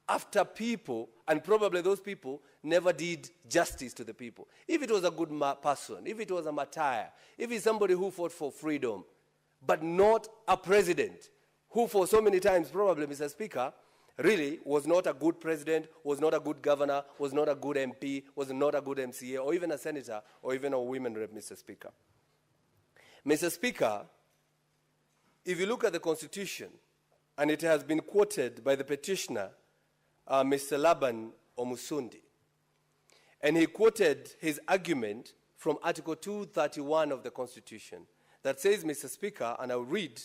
[SPEAKER 19] after people, and probably those people never did justice to the people. If it was a good person, if it was a martyr, if it's somebody who fought for freedom, but not a president who for so many times, probably, Mr. Speaker, really was not a good president, was not a good governor, was not a good MP, was not a good MCA, or even a senator, or even a women rep, Mr. Speaker. Mr. Speaker, if you look at the Constitution, and it has been quoted by the petitioner, Mr. Laban Omusundi, and he quoted his argument from Article 231 of the Constitution that says, Mr. Speaker, and I'll read,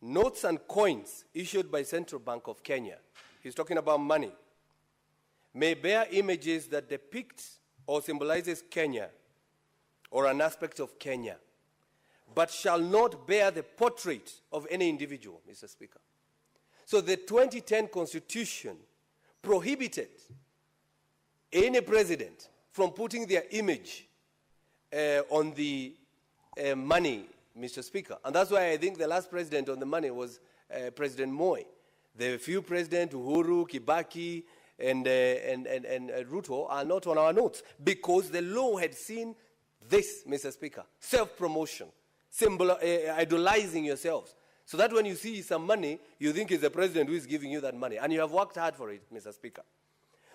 [SPEAKER 19] notes and coins issued by Central Bank of Kenya, he's talking about money, may bear images that depict or symbolizes Kenya or an aspect of Kenya, but shall not bear the portrait of any individual, Mr. Speaker. So the 2010 Constitution prohibited any president from putting their image on the money, Mr. Speaker. And that's why I think the last president on the money was President Moi. The few presidents, Uhuru, Kibaki, and Ruto, are not on our notes because the law had seen this, Mr. Speaker, self-promotion, idolizing yourselves. So that when you see some money, you think it's the president who is giving you that money. And you have worked hard for it, Mr. Speaker.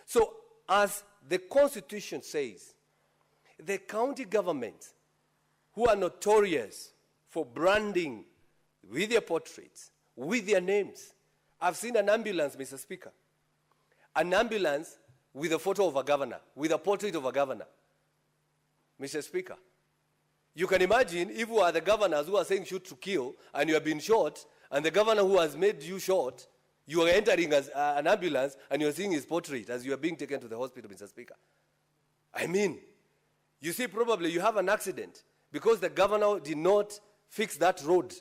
[SPEAKER 19] So as the Constitution says, the county governments who are notorious for branding with their portraits, with their names. I've seen an ambulance, Mr. Speaker. An ambulance with a photo of a governor, with a portrait of a governor. Mr. Speaker, you can imagine if you are the governors who are saying shoot to kill and you have been shot, and the governor who has made you shot, you are entering as an ambulance and you are seeing his portrait as you are being taken to the hospital, Mr. Speaker. I mean, you see, probably you have an accident because the governor did not fix that road,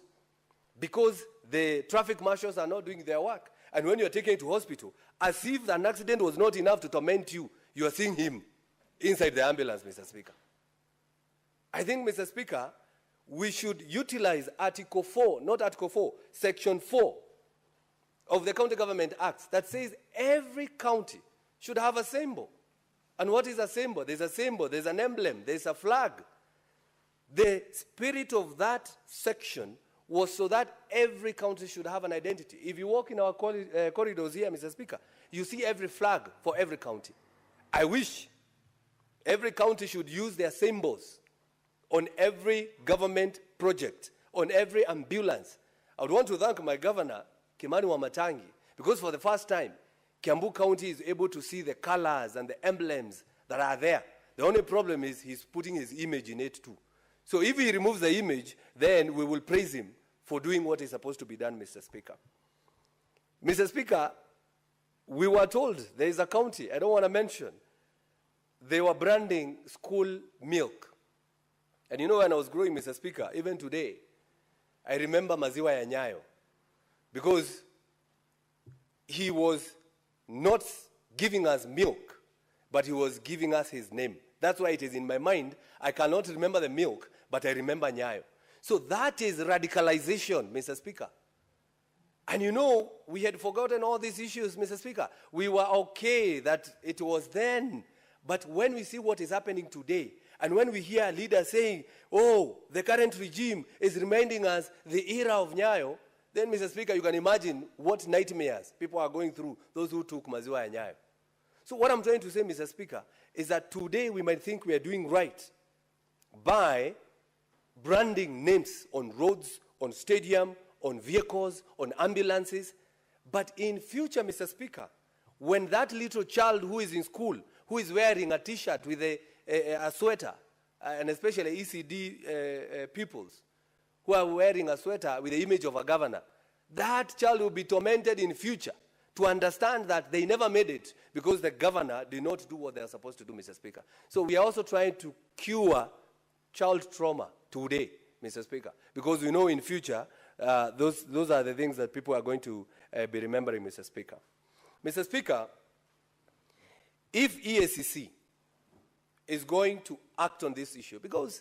[SPEAKER 19] because the traffic marshals are not doing their work. And when you are taken to hospital, as if an accident was not enough to torment you, you are seeing him inside the ambulance, Mr. Speaker. I think, Mr. Speaker, we should utilize Article 4, not Article 4, Section 4 of the County Government Act that says every county should have a symbol. And what is a symbol? There's a symbol, there's an emblem, there's a flag. The spirit of that section was so that every county should have an identity. If you walk in our corridors here, Mr. Speaker, you see every flag for every county. I wish every county should use their symbols on every government project, on every ambulance. I would want to thank my governor, Kimani Wamatangi, because for the first time, Kiambu County is able to see the colors and the emblems that are there. The only problem is he's putting his image in it too. So if he removes the image, then we will praise him for doing what is supposed to be done, Mr. Speaker. Mr. Speaker, we were told there is a county, I don't want to mention, they were branding school milk. And you know, when I was growing, Mr. Speaker, even today, I remember Maziwa ya Nyayo, because he was not giving us milk, but he was giving us his name. That's why it is in my mind. I cannot remember the milk, but I remember Nyayo. So that is radicalization, Mr. Speaker. And you know, we had forgotten all these issues, Mr. Speaker. We were okay that it was then. But when we see what is happening today, and when we hear leaders saying, oh, the current regime is reminding us the era of Nyayo, then, Mr. Speaker, you can imagine what nightmares people are going through, those who took Maziwa ya Nyayo. So what I'm trying to say, Mr. Speaker, is that today we might think we are doing right by branding names on roads, on stadium, on vehicles, on ambulances. But in future, Mr. Speaker, when that little child who is in school, who is wearing a T-shirt with a sweater, and especially ECD pupils, who are wearing a sweater with the image of a governor, that child will be tormented in future to understand that they never made it because the governor did not do what they are supposed to do, Mr. Speaker. So we are also trying to cure child trauma today, Mr. Speaker, because we know in future those are the things that people are going to be remembering, Mr. Speaker. Mr. Speaker, if EACC is going to act on this issue, because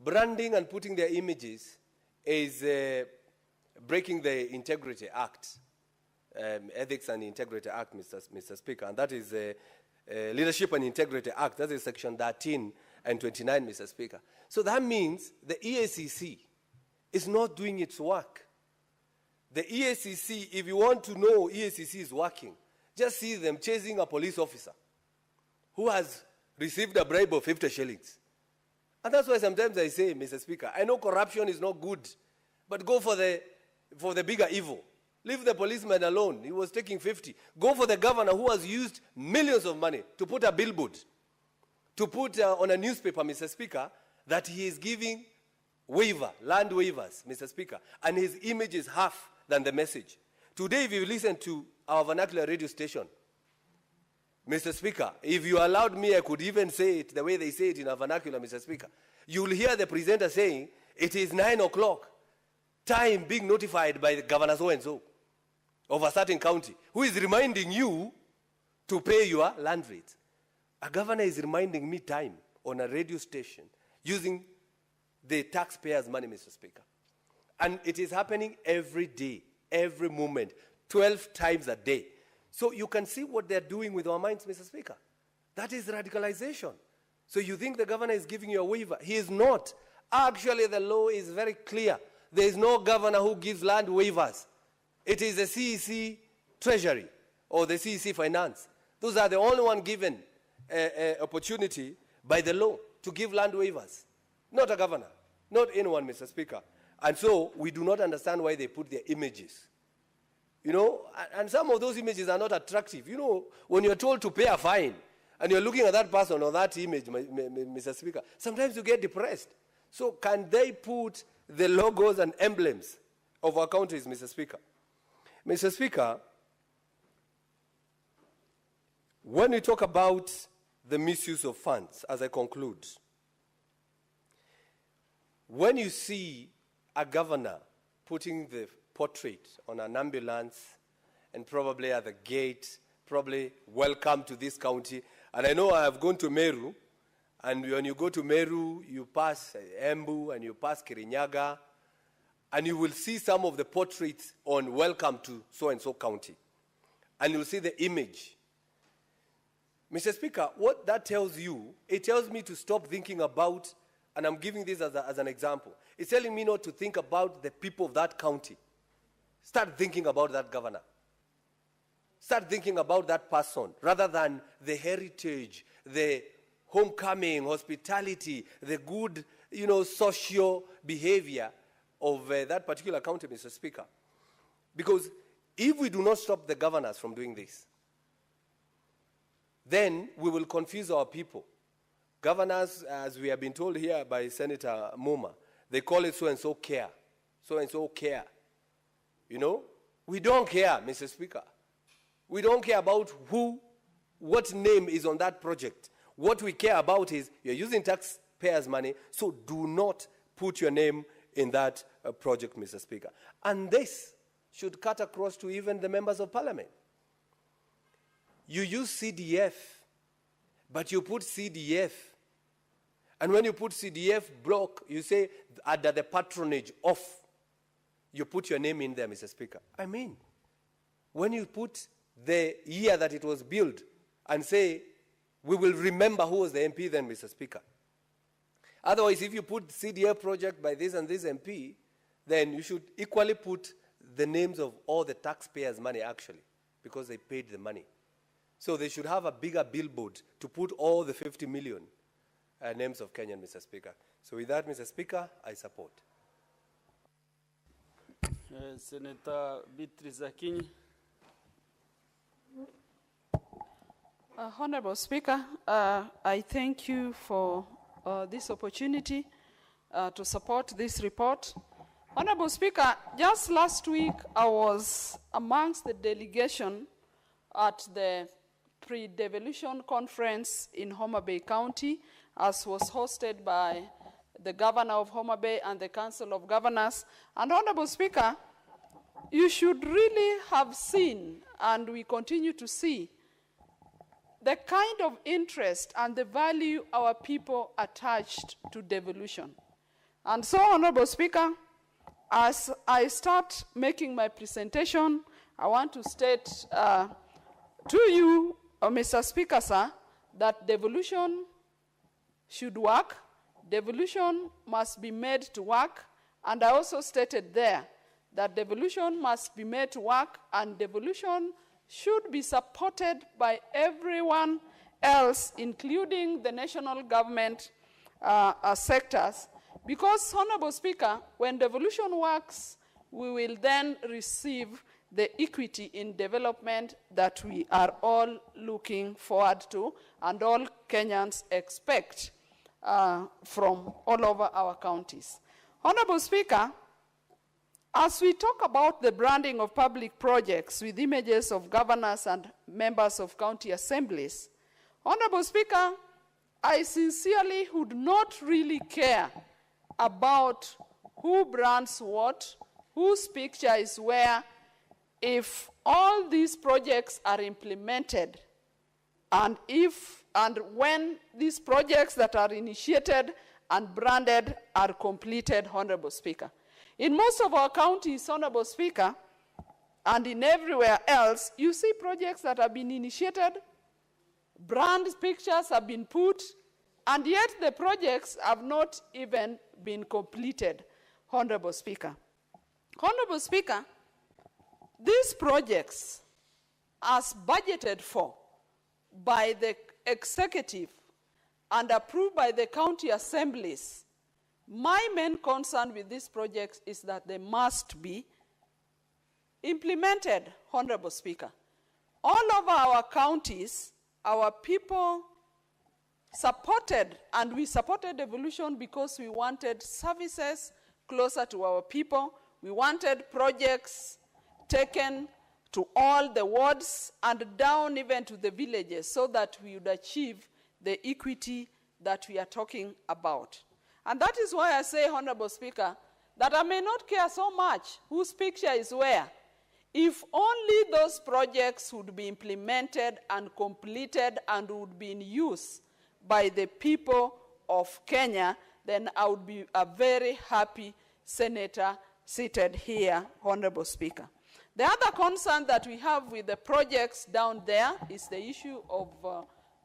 [SPEAKER 19] branding and putting their images is breaking the Integrity Act, Ethics and Integrity Act, Mr. Speaker, and that is Leadership and Integrity Act, that is Section 13 and 29, Mr. Speaker. So that means the EACC is not doing its work. The EACC, if you want to know EACC is working, just see them chasing a police officer who has received a bribe of 50 shillings. And that's why sometimes I say, Mr. Speaker, I know corruption is not good, but go for the bigger evil. Leave the policeman alone. He was taking 50. Go for the governor who has used millions of money to put a billboard, to put on a newspaper, Mr. Speaker, that he is giving land waivers, Mr. Speaker, and his image is half than the message. Today, if you listen to our vernacular radio station, Mr. Speaker, if you allowed me, I could even say it the way they say it in our vernacular, Mr. Speaker. You will hear the presenter saying, it is 9 o'clock, time being notified by the governor so-and-so of a certain county, who is reminding you to pay your land rate. A governor is reminding me time on a radio station using the taxpayers' money, Mr. Speaker. And it is happening every day, every moment, 12 times a day. So you can see what they're doing with our minds, Mr. Speaker. That is radicalization. So you think the governor is giving you a waiver? He is not. Actually, the law is very clear. There is no governor who gives land waivers. It is the CEC Treasury or the CEC Finance. Those are the only one given opportunity by the law to give land waivers. Not a governor, not anyone, Mr. Speaker. And so we do not understand why they put their images. You know, and some of those images are not attractive. You know, when you're told to pay a fine and you're looking at that person or that image, Mr. Speaker, sometimes you get depressed. So can they put the logos and emblems of our countries, Mr. Speaker? Mr. Speaker, when we talk about the misuse of funds, as I conclude, when you see a governor putting the portrait on an ambulance and probably at the gate, probably welcome to this county, and I know I have gone to Meru, and when you go to Meru, you pass Embu and you pass Kirinyaga, and you will see some of the portraits on welcome to so-and-so county. And you'll see the image. Mr. Speaker, what that tells you, it tells me to stop thinking about, and I'm giving this as an example. It's telling me not to think about the people of that county. Start thinking about that governor. Start thinking about that person rather than the heritage, the homecoming, hospitality, the good, social behavior of that particular county, Mr. Speaker. Because if we do not stop the governors from doing this, then we will confuse our people. Governors, as we have been told here by Senator Muma, they call it so-and-so care. So-and-so care. We don't care, Mr. Speaker. We don't care about what name is on that project. What we care about is you're using taxpayers' money, so do not put your name in that project, Mr. Speaker. And this should cut across to even the members of parliament. You use CDF, but you put CDF. And when you put CDF block, you say under the patronage of, you put your name in there, Mr. Speaker. I mean, when you put the year that it was built and say, we will remember who was the MP then, Mr. Speaker. Otherwise, if you put CDF project by this and this MP, then you should equally put the names of all the taxpayers' money, actually, because they paid the money. So they should have a bigger billboard to put all the 50 million names of Kenyan, Mr. Speaker. So with that, Mr. Speaker, I support.
[SPEAKER 3] Senator Beatrice Akinyi.
[SPEAKER 20] Honorable Speaker, I thank you for this opportunity to support this report. Honorable Speaker, just last week I was amongst the delegation at the pre-devolution conference in Homa Bay County, as was hosted by the Governor of Homa Bay and the Council of Governors. And Honorable Speaker, you should really have seen, and we continue to see, the kind of interest and the value our people attached to devolution. And so, Honorable Speaker, as I start making my presentation, I want to state to you, Mr. Speaker, sir, that devolution should work. Devolution must be made to work, And I also stated there that devolution must be made to work, and devolution should be supported by everyone else, including the national government sectors. Because, Honorable Speaker, when devolution works, we will then receive the equity in development that we are all looking forward to and all Kenyans expect from all over our counties. Honorable Speaker, as we talk about the branding of public projects with images of governors and members of county assemblies, Honorable Speaker, I sincerely would not really care about who brands what, whose picture is where, if all these projects are implemented, and when these projects that are initiated and branded are completed, Honorable Speaker. In most of our counties, Honorable Speaker, and in everywhere else, you see projects that have been initiated, brand pictures have been put, and yet the projects have not even been completed, Honorable Speaker. Honorable Speaker, these projects, as budgeted for by the executive and approved by the county assemblies, my main concern with these projects is that they must be implemented, Honorable Speaker. All over our counties, our people supported, and we supported devolution because we wanted services closer to our people. We wanted projects taken to all the wards and down even to the villages so that we would achieve the equity that we are talking about. And that is why I say, Honorable Speaker, that I may not care so much whose picture is where. If only those projects would be implemented and completed and would be in use by the people of Kenya, then I would be a very happy senator seated here, Honorable Speaker. The other concern that we have with the projects down there is the issue of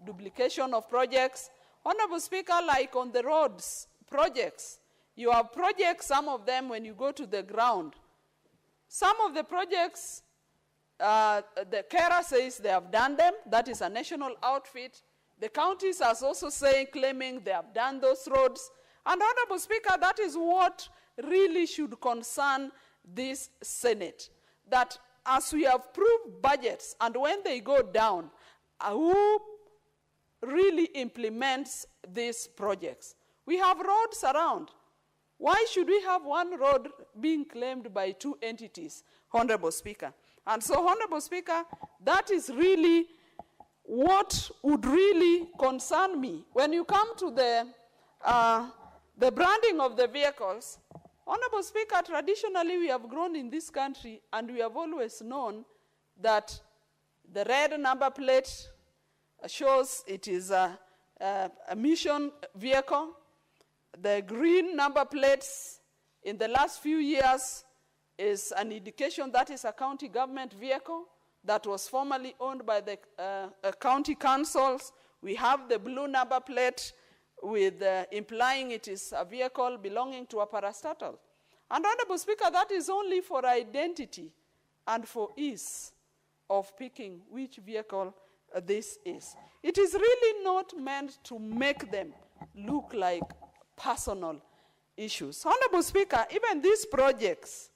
[SPEAKER 20] duplication of projects. Honorable Speaker, like on the roads projects, you have projects, some of them when you go to the ground, some of the projects, the carer says they have done them, that is a national outfit. The counties are also claiming they have done those roads. And Honorable Speaker, that is what really should concern this Senate. That as we have proved budgets, and when they go down, who really implements these projects? We have roads around. Why should we have one road being claimed by two entities, Honorable Speaker? And so, Honorable Speaker, that is really what would really concern me. When you come to the branding of the vehicles, Honorable Speaker, traditionally we have grown in this country and we have always known that the red number plate shows it is a mission vehicle. The green number plates in the last few years is an indication that is a county government vehicle that was formerly owned by the county councils. We have the blue number plate with implying it is a vehicle belonging to a parastatal. And Honorable Speaker, that is only for identity and for ease of picking which vehicle this is. It is really not meant to make them look like personal issues. Honorable Speaker, even these projects,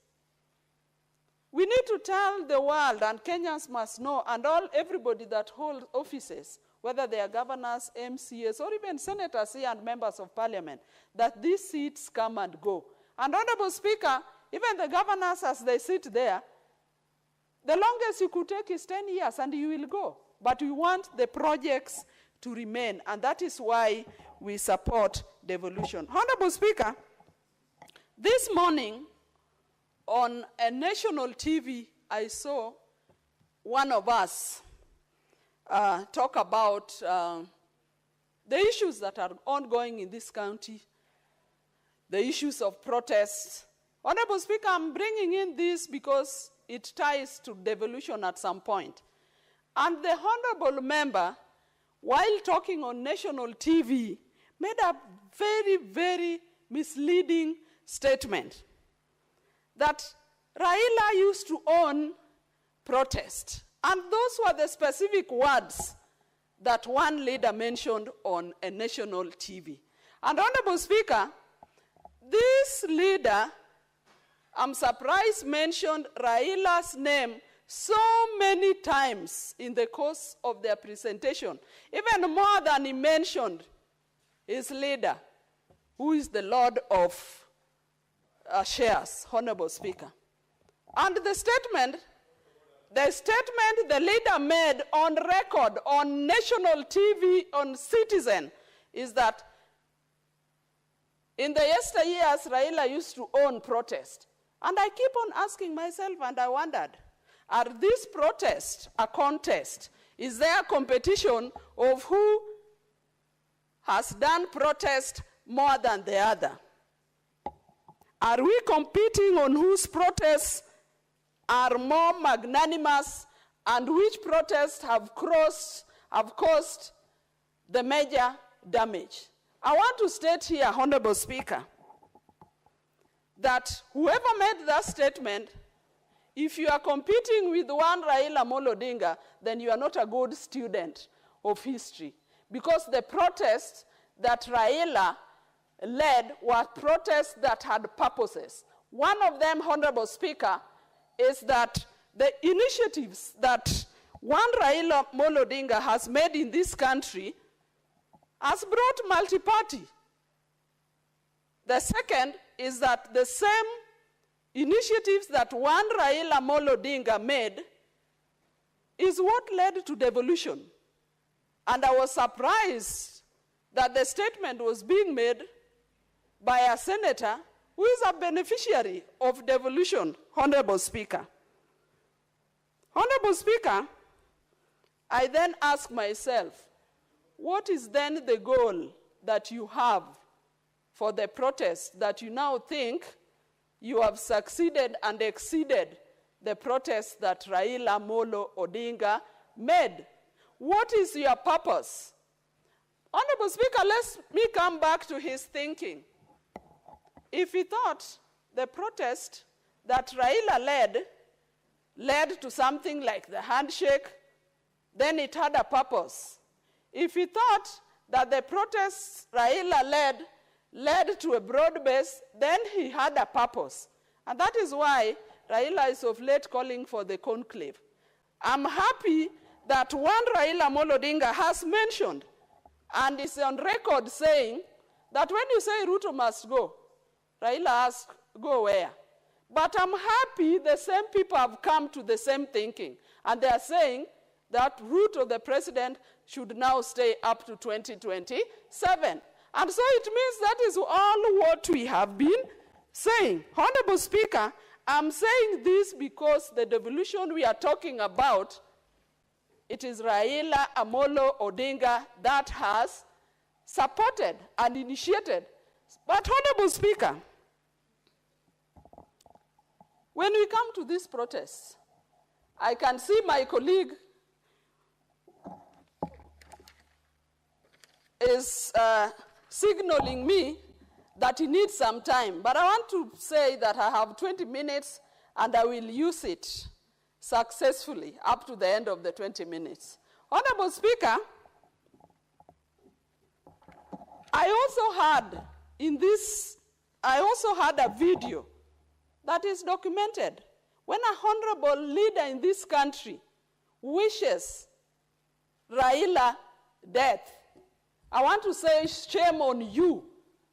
[SPEAKER 20] we need to tell the world, and Kenyans must know, and everybody that holds offices, whether they are governors, MCAs, or even senators here and members of parliament, that these seats come and go. And Honorable Speaker, even the governors as they sit there, the longest you could take is 10 years and you will go. But we want the projects to remain, and that is why we support devolution. Honorable Speaker, this morning on a national TV, I saw one of us talk about the issues that are ongoing in this county, the issues of protests. Honorable Speaker, I'm bringing in this because it ties to devolution at some point. And the honorable member, while talking on national TV, made a very, very misleading statement. that Raila used to own protest. And those were the specific words that one leader mentioned on a national TV. And Honorable Speaker, this leader, I'm surprised, mentioned Raila's name so many times in the course of their presentation, even more than he mentioned his leader, who is the Lord of shares, Honorable Speaker. And the statement the leader made on record, on national TV, on Citizen, is that in the yesteryears, Raila used to own protest. And I keep on asking myself, and I wondered, are these protests a contest? Is there a competition of who has done protest more than the other? Are we competing on whose protests are more magnanimous and which protests have caused the major damage? I want to state here, Honorable Speaker, that whoever made that statement, if you are competing with one Raila Amolo Odinga, then you are not a good student of history. Because the protests that Raila led were protests that had purposes. One of them, Honorable Speaker, is that the initiatives that one Raila Amolo Odinga has made in this country has brought multi-party. The second is that the same initiatives that one Raila Amolo Odinga made is what led to devolution. And I was surprised that the statement was being made by a senator who is a beneficiary of devolution, Honorable Speaker. Honorable Speaker, I then ask myself, what is then the goal that you have for the protest that you now think you have succeeded and exceeded the protest that Raila Amolo Odinga made? What is your purpose? Honorable Speaker, let me come back to his thinking. If he thought the protest that Raila led to something like the handshake, then it had a purpose. If he thought that the protests Raila led to a broad base, then he had a purpose. And that is why Raila is of late calling for the conclave. I'm happy that one Raila Amolo Odinga has mentioned and is on record saying that when you say Ruto must go, Raila asked, go where? But I'm happy the same people have come to the same thinking. And they are saying that Ruto, the president, should now stay up to 2027. And so it means that is all what we have been saying. Honorable Speaker, I'm saying this because the devolution we are talking about, it is Raila Amolo Odinga that has supported and initiated. But Honorable Speaker, when we come to these protests, I can see my colleague is signaling me that he needs some time. But I want to say that I have 20 minutes and I will use it successfully up to the end of the 20 minutes. Honorable Speaker, I also had a video that is documented when a honorable leader in this country wishes Raila death. I want to say shame on you.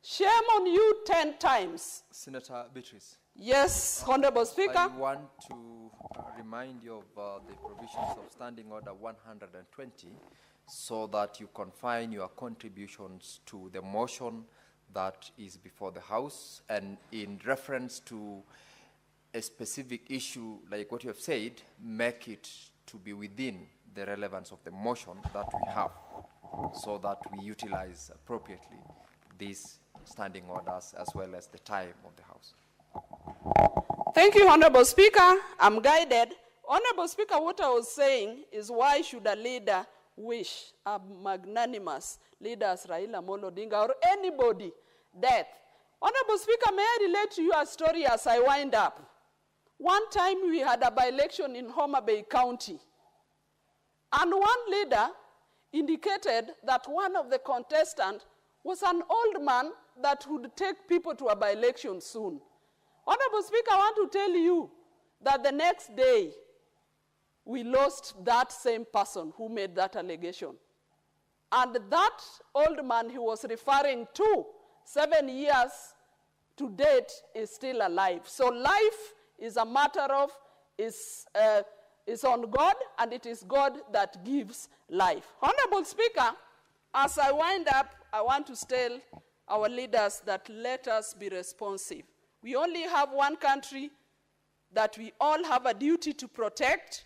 [SPEAKER 20] Shame on you 10 times.
[SPEAKER 8] Senator Beatrice.
[SPEAKER 20] Yes, Honorable Speaker.
[SPEAKER 8] I want to remind you of the provisions of Standing Order 120 so that you confine your contributions to the motion that is before the House, and in reference to a specific issue like what you have said, make it to be within the relevance of the motion that we have, so that we utilize appropriately these standing orders as well as the time of the House.
[SPEAKER 20] Thank you, Honorable Speaker. I'm guided. Honorable Speaker, what I was saying is, why should a leader wish a magnanimous leader as Raila Amolo Odinga or anybody death? Honorable Speaker, may I relate to you a story as I wind up? One time we had a by-election in Homa Bay County, and one leader indicated that one of the contestants was an old man that would take people to a by-election soon. Honorable Speaker, I want to tell you that the next day, we lost that same person who made that allegation. And that old man he was referring to, 7 years to date, is still alive. So life is a matter of, is on God, and it is God that gives life. Honorable Speaker, as I wind up, I want to tell our leaders that let us be responsive. We only have one country that we all have a duty to protect.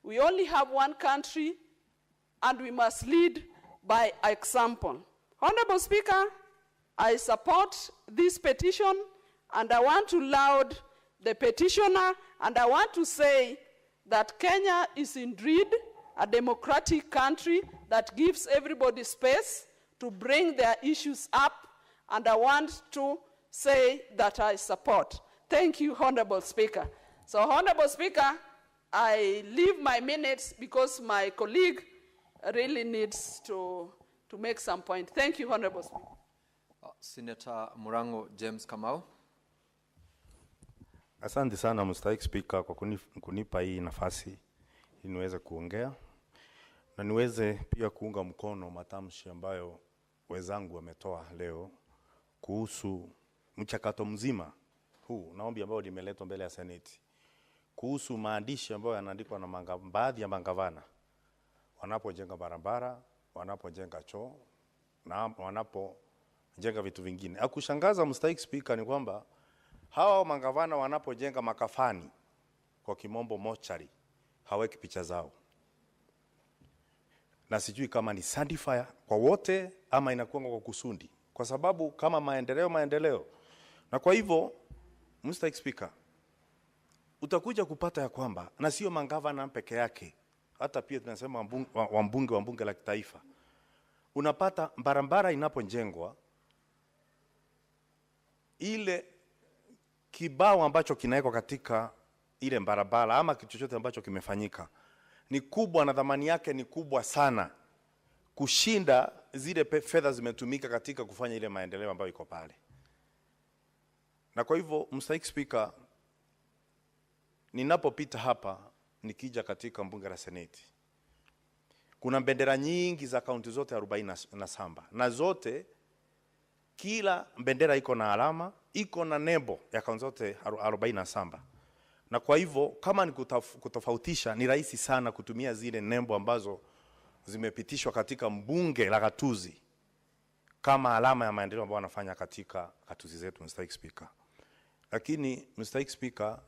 [SPEAKER 20] We only have one country, and we must lead by example. Honorable Speaker, I support this petition, and I want to laud the petitioner, and I want to say that Kenya is indeed a democratic country that gives everybody space to bring their issues up, and I want to say that I support. Thank you, Honorable Speaker. So, Honorable Speaker, I leave my minutes because my colleague really needs to make some point. Thank you, Honorable Speaker.
[SPEAKER 8] Senator Murango James Kamau.
[SPEAKER 16] Asante sana Mstahiki Speaker kwa kunipa hii nafasi ili niweze kuongea na niweze pia kuunga mkono matamshi ambayo wenzangu wametoa leo kuhusu mchakato mzima huu na ombi ambao limeletwa mbele ya Seneti kuhusu maandishi ambayo yanaandikwa na baadhi ya mangavana wanapojenga barabara, wanapojenga choo na wanapojenga vitu vingine. Akushangaza Mstahiki Speaker ni kwamba hawa mangavana wanapojenga makafani, kwa kimombo mortuary, haweki picha zao. Na sijui kama ni sandifier kwa wote ama inakuwa kwa kusudi. Kwa sababu kama maendeleo. Na kwa hivyo, Mstahiki Speaker, utakuja kupata ya kwamba, na sio mangavana peke yake, hata pia tunasema wambunge wa bunge la kitaifa. Unapata barabara inapojengwa, ile kibao ambacho kinawekwa katika ile barabara ama kitu chochote ambacho kimefanyika ni kubwa na dhamani yake ni kubwa sana kushinda zile fedha zimetumika katika kufanya ile maendeleo ambayo iko pale. Na kwa hivyo Mstahiki Speaker, ninapopita hapa nikija katika bunge la Seneti, kuna bendera nyingi za kaunti zote 47 na zote kila bendera iko na alama, iko na nembo ya kaunti zote 47. Na kwa hivyo kama ni kutofautisha, ni rahisi sana kutumia zile nembo ambazo zimepitishwa katika mbunge la gatuzi kama alama ya maendeleo ambayo wanafanya katika gatuzi zetu, Mstahiki Speaker. Lakini Mstahiki Speaker,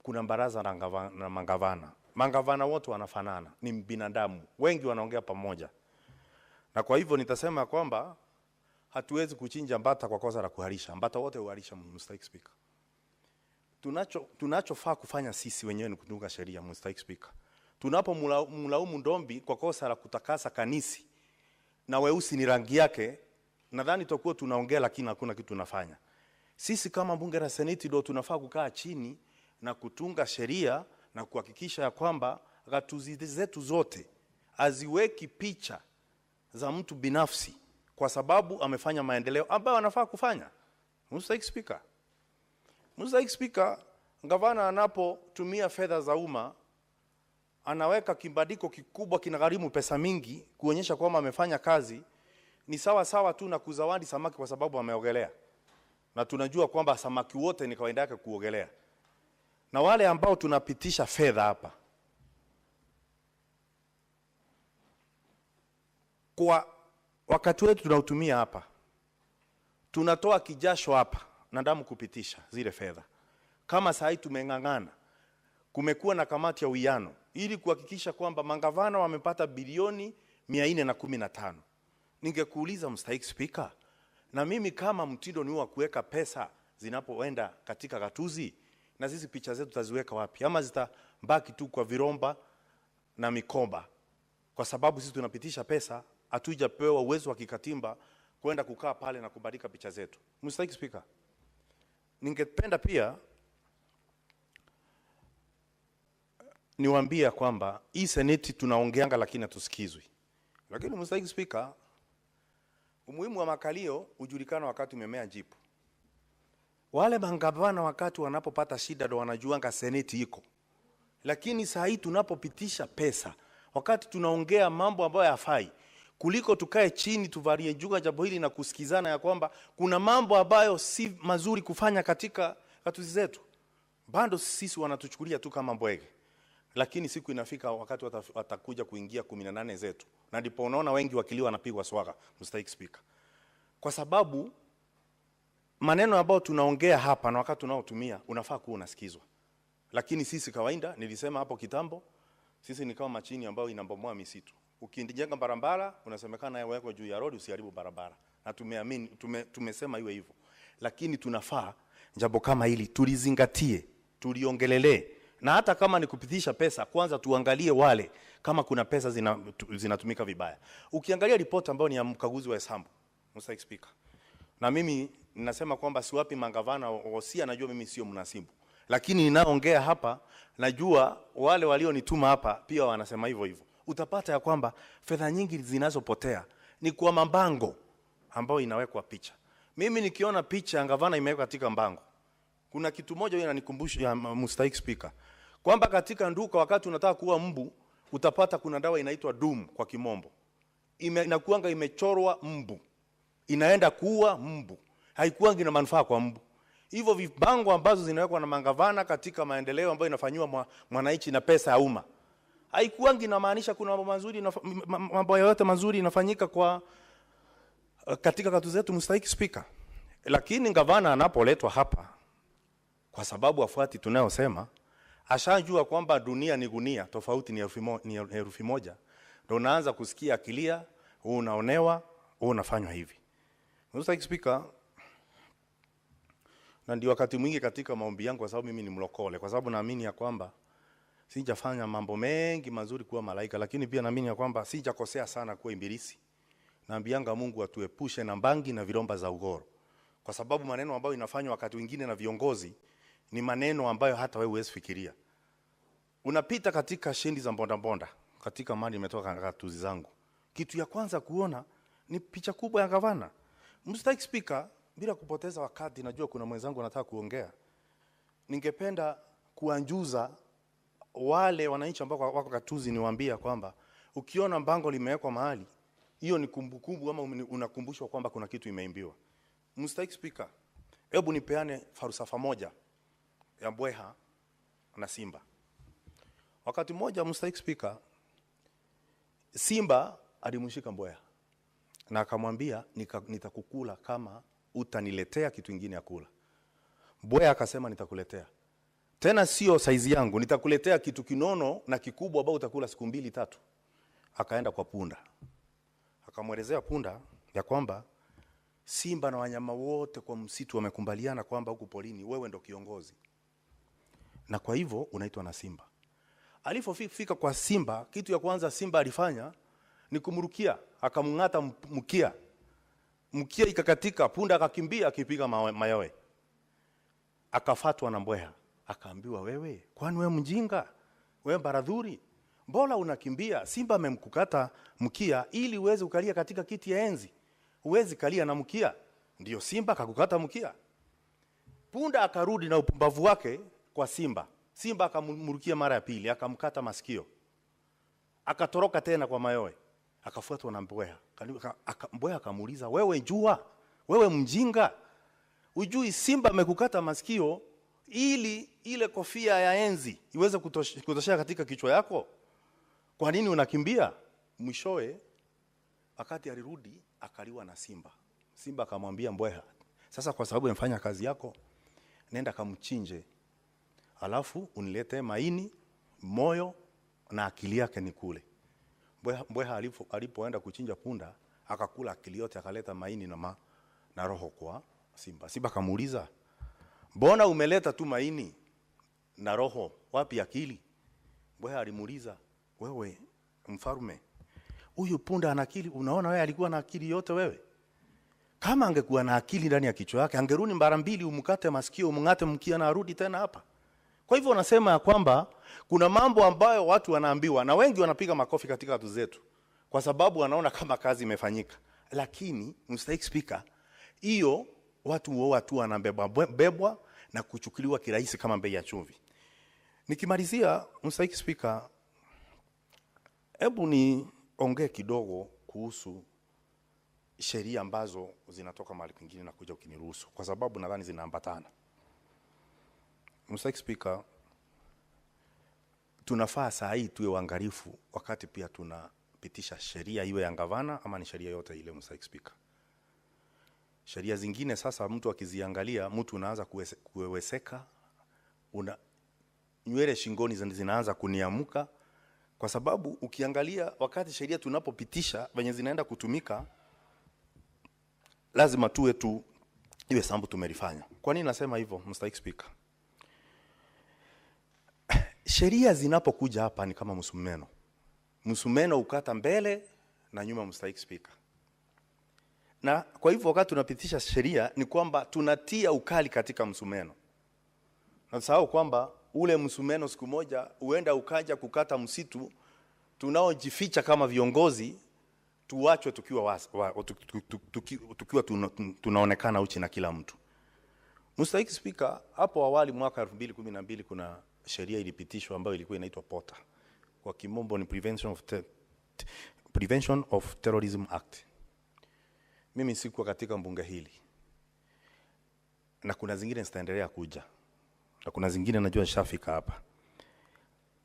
[SPEAKER 16] kuna baraza na mangavana. Mangavana wote wanafanana, ni binadamu. Wengi wanaongea pamoja. Na kwa hivyo nitasema kwamba hatuwezi kuchinja mbata kwa kosa la kuharisha. Mbata wote huharisha, Mstahiki Speaker. Tunachofaa kufanya sisi wenyewe ni kutunga sheria, Mstahiki Speaker. Tunapomlaumu Ndombi kwa kosa la kutakasa kanisi na weusi ni rangi yake, nadhani tutakuwa tunaongea lakini hakuna kitu tunafanya. Sisi kama bunge la Seneti ndio tunafaa kukaa chini na kutunga sheria na kuhakikisha ya kwamba gatuzi zetu zote haziweki picha za mtu binafsi kwa sababu amefanya maendeleo ambayo anafaa kufanya. Mstahiki Speaker. Mstahiki Speaker, gavana anapotumia fedha za umma anaweka kibandiko kikubwa kinagharimu pesa mingi kuonyesha kwamba amefanya kazi, ni sawa tu na kuzawadi samaki kwa sababu ameogelea. Na tunajua kwamba samaki wote ni kawaida yake kuogelea. Na wale ambao tunapitisha fedha hapa kwa wakati wetu tunautumia hapa, tunatoa kijasho hapa na damu kupitisha zile fedha. Kama saa hii tumeng'ang'ana, kumekuwa na kamati ya uwiano ili kuhakikisha kwamba mangavana wamepata bilioni 415. Ningekuuliza Mstahiki Speaker, na mimi kama mtindo ni wa kuweka pesa zinapoenda katika gatuzi, na sisi picha zetu taziweka wapi? Ama zitabaki tu kwa viromba na mikoba? Kwa sababu sisi tunapitisha pesa, hatujapewa uwezo wa kikatiba kwenda kukaa pale na kubadilika picha zetu. Mstahiki Speaker, ningependa pia niwaambie kwamba hii seneti tunaongeanga lakini hatusikizwi. Lakini Mr. Speaker, umuhimu wa makalio hujulikana wakati umemea jipu. Wale mangavana wakati wanapopata shida ndo wanajuanga seneti iko. Lakini saa hii tunapopitisha pesa, wakati tunaongea mambo ambayo hayafai, kuliko tukae chini tuvalie juga jambo hili na kusikizana ya kwamba kuna mambo ambayo si mazuri kufanya katika katuzi zetu, bado sisi wanatuchukulia tu kama mbwege. Lakini siku inafika wakati watakuja kuingia 18 zetu, na ndipo unaona wengi wakiliwa wanapigwa swaga, Mr. Speaker. Kwa sababu maneno ambayo tunaongea hapa na wakati tunaotumia unafaa kuwa unasikizwa. Lakini sisi kawaida, nilisema hapo kitambo, sisi ni kama machini ambayo inabomoa misitu. Ukijenga barabara unasemekana yeye wako juu ya road usiharibu barabara. Na tumeamini tumesema iwe hivyo. Lakini tunafaa jambo kama hili tulizingatie, tuliongelelee. Na hata kama ni kupitisha pesa, kwanza tuangalie wale kama kuna pesa zinatumika vibaya. Ukiangalia ripoti ambayo ni ya mkaguzi wa hesabu, Mr. Speaker. Na mimi ninasema kwamba siwapi mangavana wosia, najua mimi sio mnasibu. Lakini ninaongea hapa, najua wale walionituma hapa pia wanasema hivyo hivyo. Utapata ya kwamba fedha nyingi zinazopotea ni kwa mabango ambao inawekwa picha. Mimi nikiona picha gavana imewekwa katika mbango, kuna kitu moja inanikumbusha ya Mr. Speaker, kwamba katika nduka wakati unataka kuua mbu, utapata kuna dawa inaitwa Doom kwa kimombo. Inakuanga imechorwa mbu. Inaenda kuua mbu. Haikuangi na manufaa kwa mbu. Hivyo vibango ambazo zinawekwa na mangavana katika maendeleo ambayo inafanywa mwananchi na pesa ya umma, haikuangi inamaanisha kuna mambo mazuri, mambo yote mazuri inafanyika kwa katika katu zetu, Mr. Speaker. Lakini gavana anapoletwa hapa, kwa sababu afuati tunayosema, ashajua kwamba dunia ni gunia, tofauti ni herufi moja, ndio unaanza kusikia akilia, unaonewa, unafanywa hivi. Mr. Speaker, na ndio wakati mwingi katika maombi yangu, kwa sababu mimi ni mlokole, kwa sababu naamini ya kwamba sijafanya mambo mengi mazuri kuwa malaika, lakini pia naamini ya kwamba sijakosea sana kuwa ibilisi. Naambianga Mungu atuepushe na mbangi na viromba za ugoro. Kwa sababu maneno ambayo inafanywa wakati mwingine na viongozi ni maneno ambayo hata wewe huwezi fikiria. Unapita katika shendi za mbonda katika mali imetoka katuzi zangu. Kitu ya kwanza kuona ni picha kubwa ya gavana. Mr. Speaker, bila kupoteza wakati, najua kuna mwenzangu anataka kuongea. Ningependa kuanjuza wale wananchi ambao wako katuzi, niwaambia kwamba ukiona mbango limewekwa mahali, hiyo ni kumbukumbu ama unakumbushwa kwamba kuna kitu imeimbiwa. Mr. Speaker, hebu nipeane falsafa moja ya mbweha na simba. Wakati mmoja, Mr. Speaker, simba alimshika mbweha na akamwambia nitakukula kama utaniletea kitu kingine ya kula. Mbweha akasema nitakuletea. Tena sio saizi yangu, nitakuletea kitu kinono na kikubwa ambao utakula siku 2-3. Akaenda kwa punda. Akamwelezea punda ya kwamba simba na wanyama wote kwa msitu wamekumbaliana kwamba huku polini wewe ndo kiongozi. Na kwa hivyo unaitwa na simba. Alipofika kwa simba, kitu ya kwanza simba alifanya ni kumrukia, akamngata mkia. Mkia ikakatika, punda akakimbia akipiga mayowe. Akafatwa na mbweha. Akaambiwa, wewe, kwani wewe mjinga? Wewe baradhuri? Mbona unakimbia? Simba amemkukata mkia ili uweze ukalia katika kiti ya enzi. Uwezi kalia na mkia. Ndio simba akakukata mkia. Punda akarudi na upumbavu wake kwa simba. Simba akamrukia mara ya pili, akamkata masikio. Akatoroka tena kwa mayowe. Akafuatwa na mbweha. Mbweha akamuuliza, wewe njua? Wewe mjinga? Ujui simba amekukata masikio ili ile kofia ya enzi iweze kutoshea katika kichwa yako? Kwa nini unakimbia? Mwishowe wakati alirudi akaliwa na simba. Simba akamwambia mbweha, sasa kwa sababu umefanya kazi yako, nenda kamchinje. Alafu unilete maini, moyo na akili yake nikule. Mbweha alipoenda kuchinja punda, akakula akili yote, akaleta maini na roho kwa simba. Simba akamuuliza, mbona umeleta tu maini na roho, wapi akili? Mbweha alimuuliza, wewe mfalme, huyu punda ana akili? Unaona wewe alikuwa na akili yote wewe? Kama angekuwa na akili ndani ya kichwa yake, angerudi mara mbili, umkate masikio, umngate mkia na arudi tena hapa. Kwa hivyo nasema ya kwamba kuna mambo ambayo watu wanaambiwa na wengi wanapiga makofi katika watu zetu kwa sababu wanaona kama kazi imefanyika. Lakini Mr. Speaker, hiyo watu wanabebwa na kuchukuliwa kirahisi kama bei ya chumvi. Nikimalizia Mr. Speaker, hebu niongee kidogo kuhusu sheria ambazo zinatoka mahali kwingine na kuja ukiniruhusu, kwa sababu nadhani zinaambatana. Mr. Speaker, tunafaa saa hii tuwe waangalifu wakati pia tunapitisha sheria, iwe ya gavana ama ni sheria yote ile. Mr. Speaker, sheria zingine sasa mtu akiziangalia, mtu unaanza kuweweseka, nywele shingoni zinaanza kuniamuka, kwa sababu ukiangalia wakati sheria tunapopitisha venye zinaenda kutumika, lazima tuwe iwe sambu tumelifanya. Kwa nini nasema hivyo Mr. Speaker? Sheria zinapokuja hapa ni kama msumeno. Msumeno ukata mbele na nyuma Mr. Speaker. Na kwa hivyo wakati tunapitisha sheria ni kwamba tunatia ukali katika msumeno. Na sahau kwamba ule msumeno siku moja uenda ukaja kukata msitu tunaojificha kama viongozi, tuachwe tukiwa tunaonekana uchi na kila mtu. Mr. Speaker, hapo awali mwaka 2012 kuna sheria ilipitishwa ambayo ilikuwa inaitwa POTA. Kwa kimombo ni Prevention of Terrorism Act. Mimi sikuwa katika mbunge hili. Na kuna zingine zitaendelea kuja. Na kuna zingine najua shafika hapa.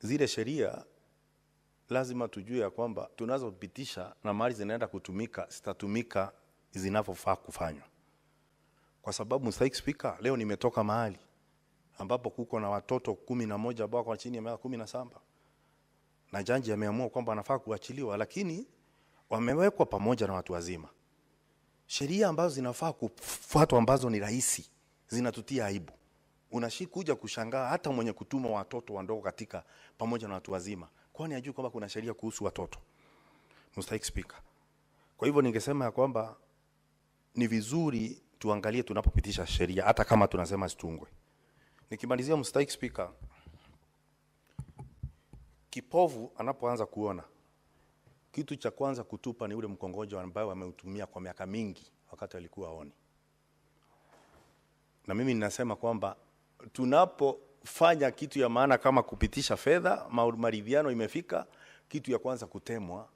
[SPEAKER 16] Zile sheria lazima tujue ya kwamba tunazopitisha na mali zinaenda kutumika, zitatumika zinavyofaa kufanywa. Kwa sababu Mr. Speaker, leo nimetoka mahali ambapo kuko na watoto 11 ambao kwa chini ya miaka 17. Na jaji ameamua kwamba wanafaa kuachiliwa, lakini wamewekwa pamoja na watu wazima. Sheria ambazo zinafaa kufuatwa ambazo ni rahisi zinatutia aibu. Unashikuja kushangaa hata mwenye kutuma watoto wadogo katika pamoja na watu wazima. Kwani hajui kwamba kuna sheria kuhusu watoto? Mr. Speaker. Kwa hivyo ningesema ya kwamba ni vizuri tuangalie tunapopitisha sheria hata kama tunasema zitungwe. Nikimalizia Mr. Speaker, kipovu anapoanza kuona, kitu cha kwanza kutupa ni ule mkongojo ambao ameutumia kwa miaka mingi wakati alikuwa aoni. Na mimi ninasema kwamba tunapofanya kitu ya maana kama kupitisha fedha, maridhiano imefika, kitu ya kwanza kutemwa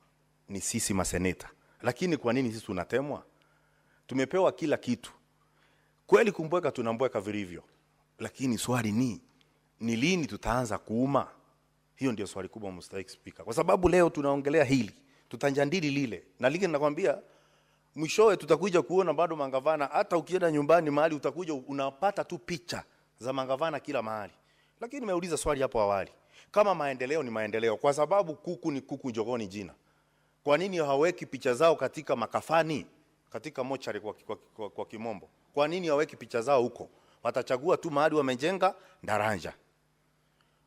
[SPEAKER 16] ni sisi maseneta. Lakini kwa nini sisi tunatemwa? Tumepewa kila kitu. Kweli kumbweka tunambweka vilivyo. Lakini swali ni lini tutaanza kuuma? Hiyo ndio swali kubwa Mr. Speaker. Kwa sababu leo tunaongelea hili, tutanjadili lile. Na lile nakwambia mwishowe tutakuja kuona bado mangavana, hata ukienda nyumbani mahali utakuja unapata tu picha za mangavana kila mahali. Lakini nimeuliza swali hapo awali, kama maendeleo ni maendeleo, kwa sababu kuku ni kuku, jogoni jina, kwa nini haweki picha zao katika makafani, katika mochari kwa kimombo? Kwa nini haweki picha zao huko? Watachagua tu mahali wamejenga ndaranja,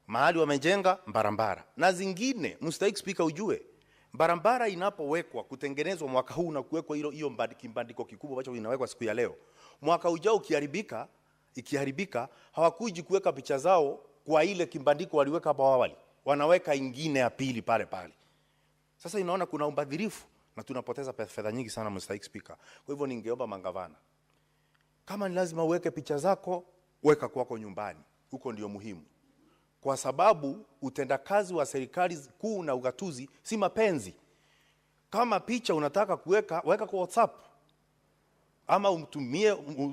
[SPEAKER 16] mahali wamejenga barabara na zingine. Mr. Speaker, ujue barabara inapowekwa kutengenezwa mwaka huu na kuwekwa hiyo kimbandiko kikubwa ambacho inawekwa siku ya leo, mwaka ujao ikiharibika hawakuji kuweka picha zao kwa ile kimbandiko waliweka hapo awali, wanaweka ingine ya pili pale pale. Sasa inaona kuna ubadhirifu na tunapoteza fedha nyingi sana Mr. Speaker. Kwa hivyo ningeomba mangavana, kama ni lazima uweke picha zako, weka kwako nyumbani, huko ndio muhimu. Kwa sababu utendakazi wa serikali kuu na ugatuzi si mapenzi. Kama picha unataka kuweka, weka kwa WhatsApp. Ama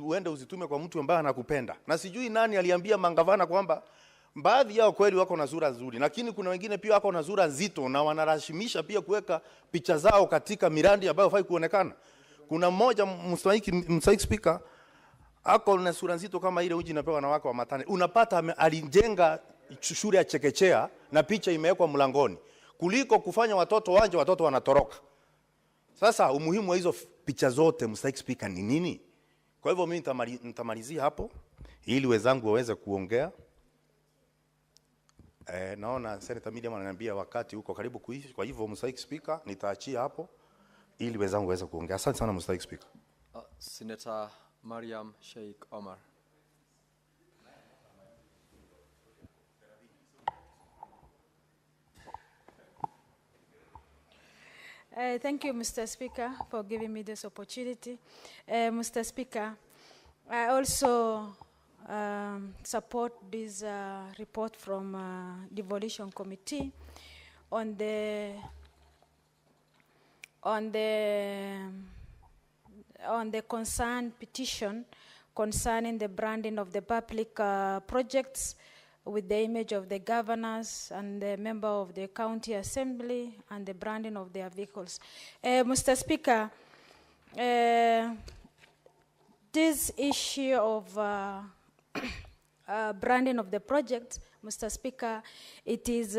[SPEAKER 16] uende uzitume kwa mtu ambaye anakupenda. Na sijui nani aliambia mangavana kwamba baadhi yao kweli wako na sura nzuri, lakini kuna wengine pia wako na sura nzito na wanarashimisha pia kuweka picha zao katika miradi ambayo hafai kuonekana. Kuna mmoja Mr. Speaker, ako na sura nzito kama ile uji napewa na wako wa matane. Unapata alijenga shule ya chekechea na picha imewekwa mlangoni, kuliko kufanya watoto wanje watoto wanatoroka. Sasa umuhimu wa hizo picha zote Mr. Speaker ni nini? Kwa hivyo mimi nitamalizia hapo ili wenzangu waweze kuongea. Naona Senator Medium ananiambia wakati huko karibu kuishi, kwa hivyo Mr. Speaker nitaachia hapo ili wenzangu waweze kuongea. Asante sana Mr. Speaker.
[SPEAKER 8] Senator Mariam Sheikh Omar.
[SPEAKER 21] Thank you, Mr. Speaker, for giving me this opportunity. Mr. Speaker, I also support this report from Devolution Committee on the concerned petition concerning the branding of the public projects with the image of the governors and the member of the county assembly and the branding of their vehicles. Mr. Speaker, this issue of branding of the project, Mr. Speaker, it is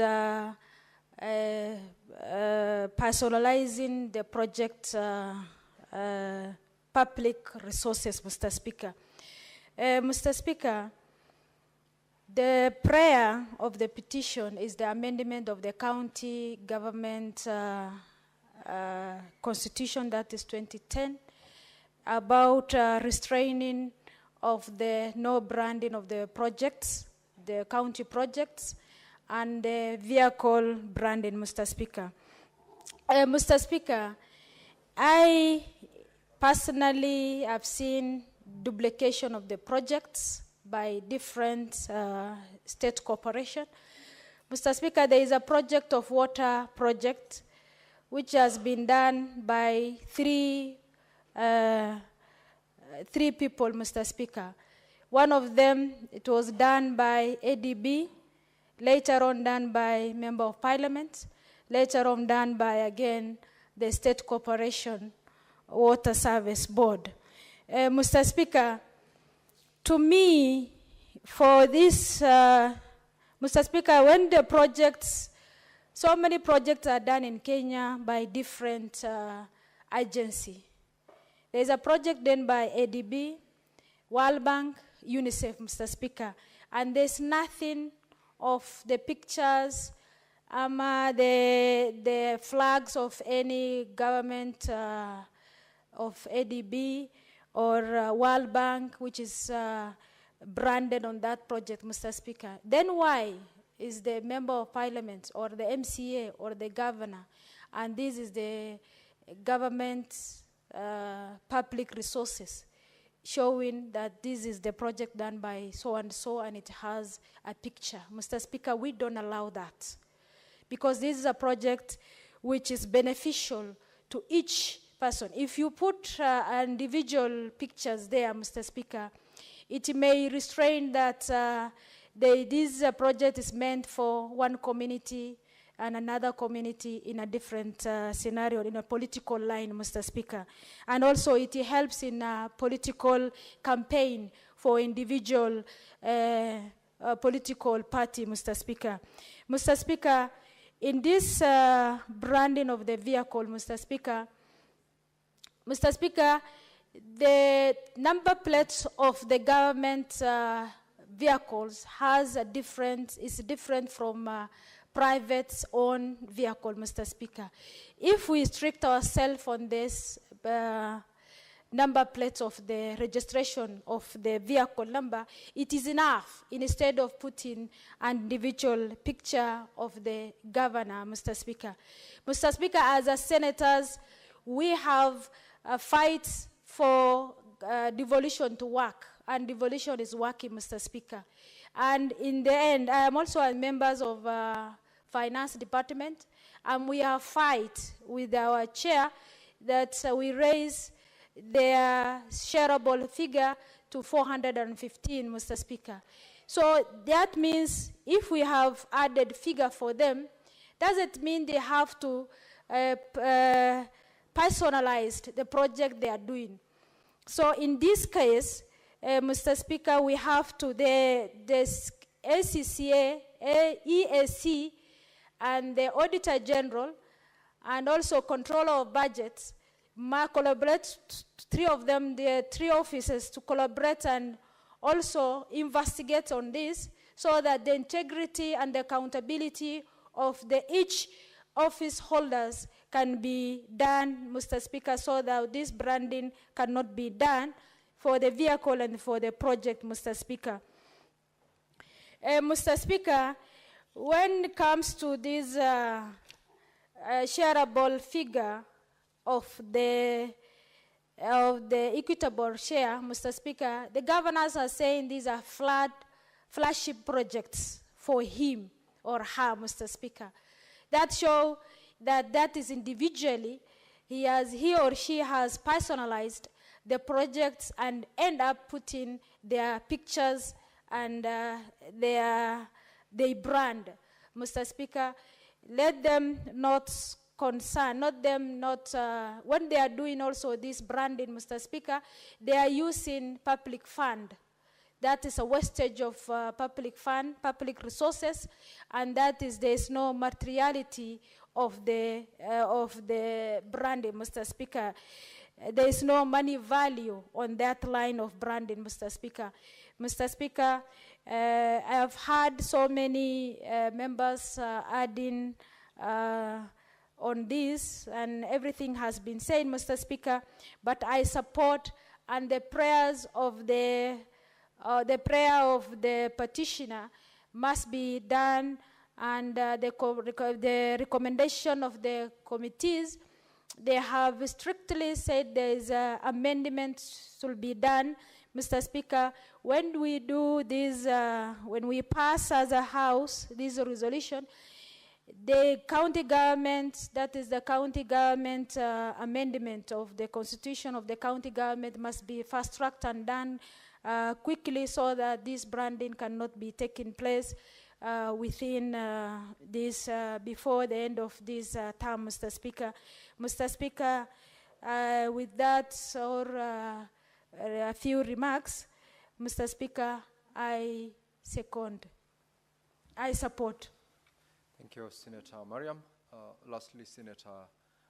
[SPEAKER 21] personalizing the project public resources, Mr. Speaker. Mr. Speaker, the prayer of the petition is the amendment of the county government constitution, that is 2010, about restraining of the no branding of the projects, the county projects, and the vehicle branding, Mr. Speaker. Mr. Speaker, I personally have seen duplication of the projects by different state corporations. Mr. Speaker, there is a project of water project which has been done by three people, Mr. Speaker. One of them, it was done by ADB, later on done by Member of Parliament, later on done by, again, the State Corporation Water Service Board. Mr. Speaker, to me, for this, Mr. Speaker, when the projects, so many projects are done in Kenya by different agencies. There's a project done by ADB, World Bank, UNICEF, Mr. Speaker, and there's nothing of the pictures, the flags of any government of ADB or World Bank, which is branded on that project, Mr. Speaker. Then why is the Member of Parliament or the MCA or the governor, and this is the government public resources, showing that this is the project done by so-and-so and it has a picture? Mr. Speaker, we don't allow that, because this is a project which is beneficial to each person. If you put individual pictures there, Mr. Speaker, it may restrain that this project is meant for one community and another community in a different scenario, in a political line, Mr. Speaker. And also it helps in a political campaign for individual political party, Mr. Speaker. Mr. Speaker, in this branding of the vehicle, Mr. Speaker, the number plates of the government vehicles is different from private owned vehicle, Mr. Speaker. If we restrict ourselves on this number plates of the registration of the vehicle number, it is enough instead of putting an individual picture of the governor, Mr. Speaker. Mr. Speaker, as a senators, we have a fight for devolution to work, and devolution is working, Mr. Speaker. And in the end, I am also a member of Finance Department, and we have fight with our chair that we raise their shareable figure to 415, Mr. Speaker. So that means if we have added figure for them, does it mean they have to personalize the project they are doing? So in this case, Mr. Speaker, we have to, the ACCA, EAC, and the Auditor General, and also Controller of Budgets, collaborate, three of them, the three offices, to collaborate and also investigate on this, so that the integrity and the accountability of each office holders can be done, Mr. Speaker, so that this branding cannot be done for the vehicle and for the project, Mr. Speaker. Mr. Speaker, when it comes to this shareable figure of the equitable share, Mr. Speaker, the governors are saying these are flagship projects for him or her, Mr. Speaker. That show that is individually, he or she has personalized the projects and end up putting their pictures and their brand. Mr. Speaker, let them not concern, when they are doing also this branding, Mr. Speaker, they are using public fund. That is a wastage of public fund, public resources, and that is, there is no materiality of the branding, Mr. Speaker. There is no money value on that line of branding, Mr. Speaker. Mr. Speaker, I have had so many members adding on this, and everything has been said, Mr. Speaker, but I support, and the prayers of the petitioner must be done, and the recommendation of the committees, they have strictly said there is amendments to be done. Mr. Speaker, when we do this, when we pass as a House this resolution, the county government, that is the county government amendment of the constitution of the county government, must be fast-tracked and done quickly so that this branding cannot be taking place within this, before the end of this term, Mr. Speaker. Mr. Speaker, with that or a few remarks, Mr. Speaker, I support.
[SPEAKER 8] Thank you, Senator Mariam. Lastly, Senator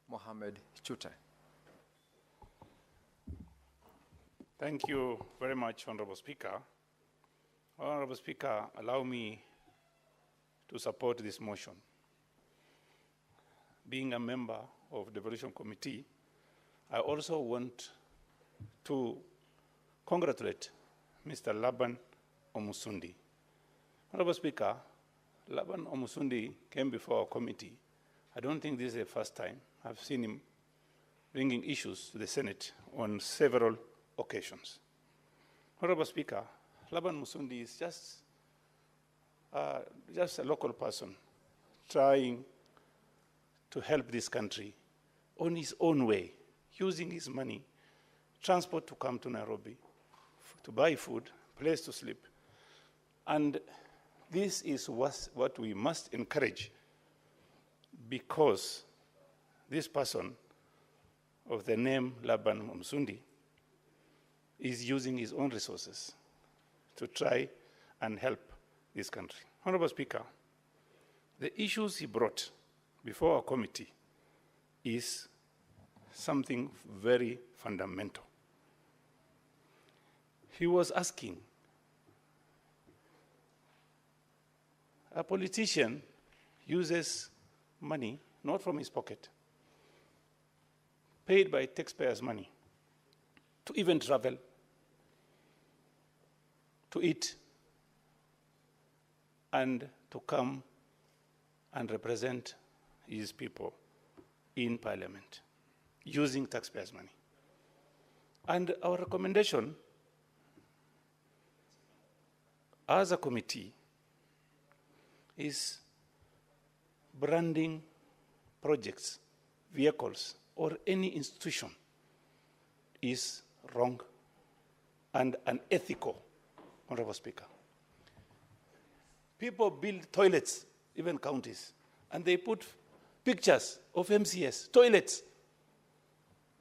[SPEAKER 8] Mohammed Chute.
[SPEAKER 5] Thank you very much, Honorable Speaker. Honorable Speaker, allow me to support this motion. Being a member of the Devolution Committee, I also want to congratulate Mr. Laban Omusundi. Honorable Speaker, Laban Omusundi came before our committee. I don't think this is the first time. I've seen him bringing issues to the Senate on several occasions. Honorable Speaker, Laban Musundi is just a local person trying to help this country on his own way, using his money, transport to come to Nairobi, to buy food, place to sleep. And this is what we must encourage, because this person of the name Laban Msundi is using his own resources to try and help this country. Honorable Speaker, the issues he brought before our committee is something very fundamental. He was asking, a politician uses money, not from his pocket, paid by taxpayers' money, to even travel, to eat, and to come and represent his people in Parliament, using taxpayers' money. And our recommendation as a committee is branding projects, vehicles, or any institution is wrong and unethical, Honorable Speaker. People build toilets, even counties, and they put pictures of MCS, toilets.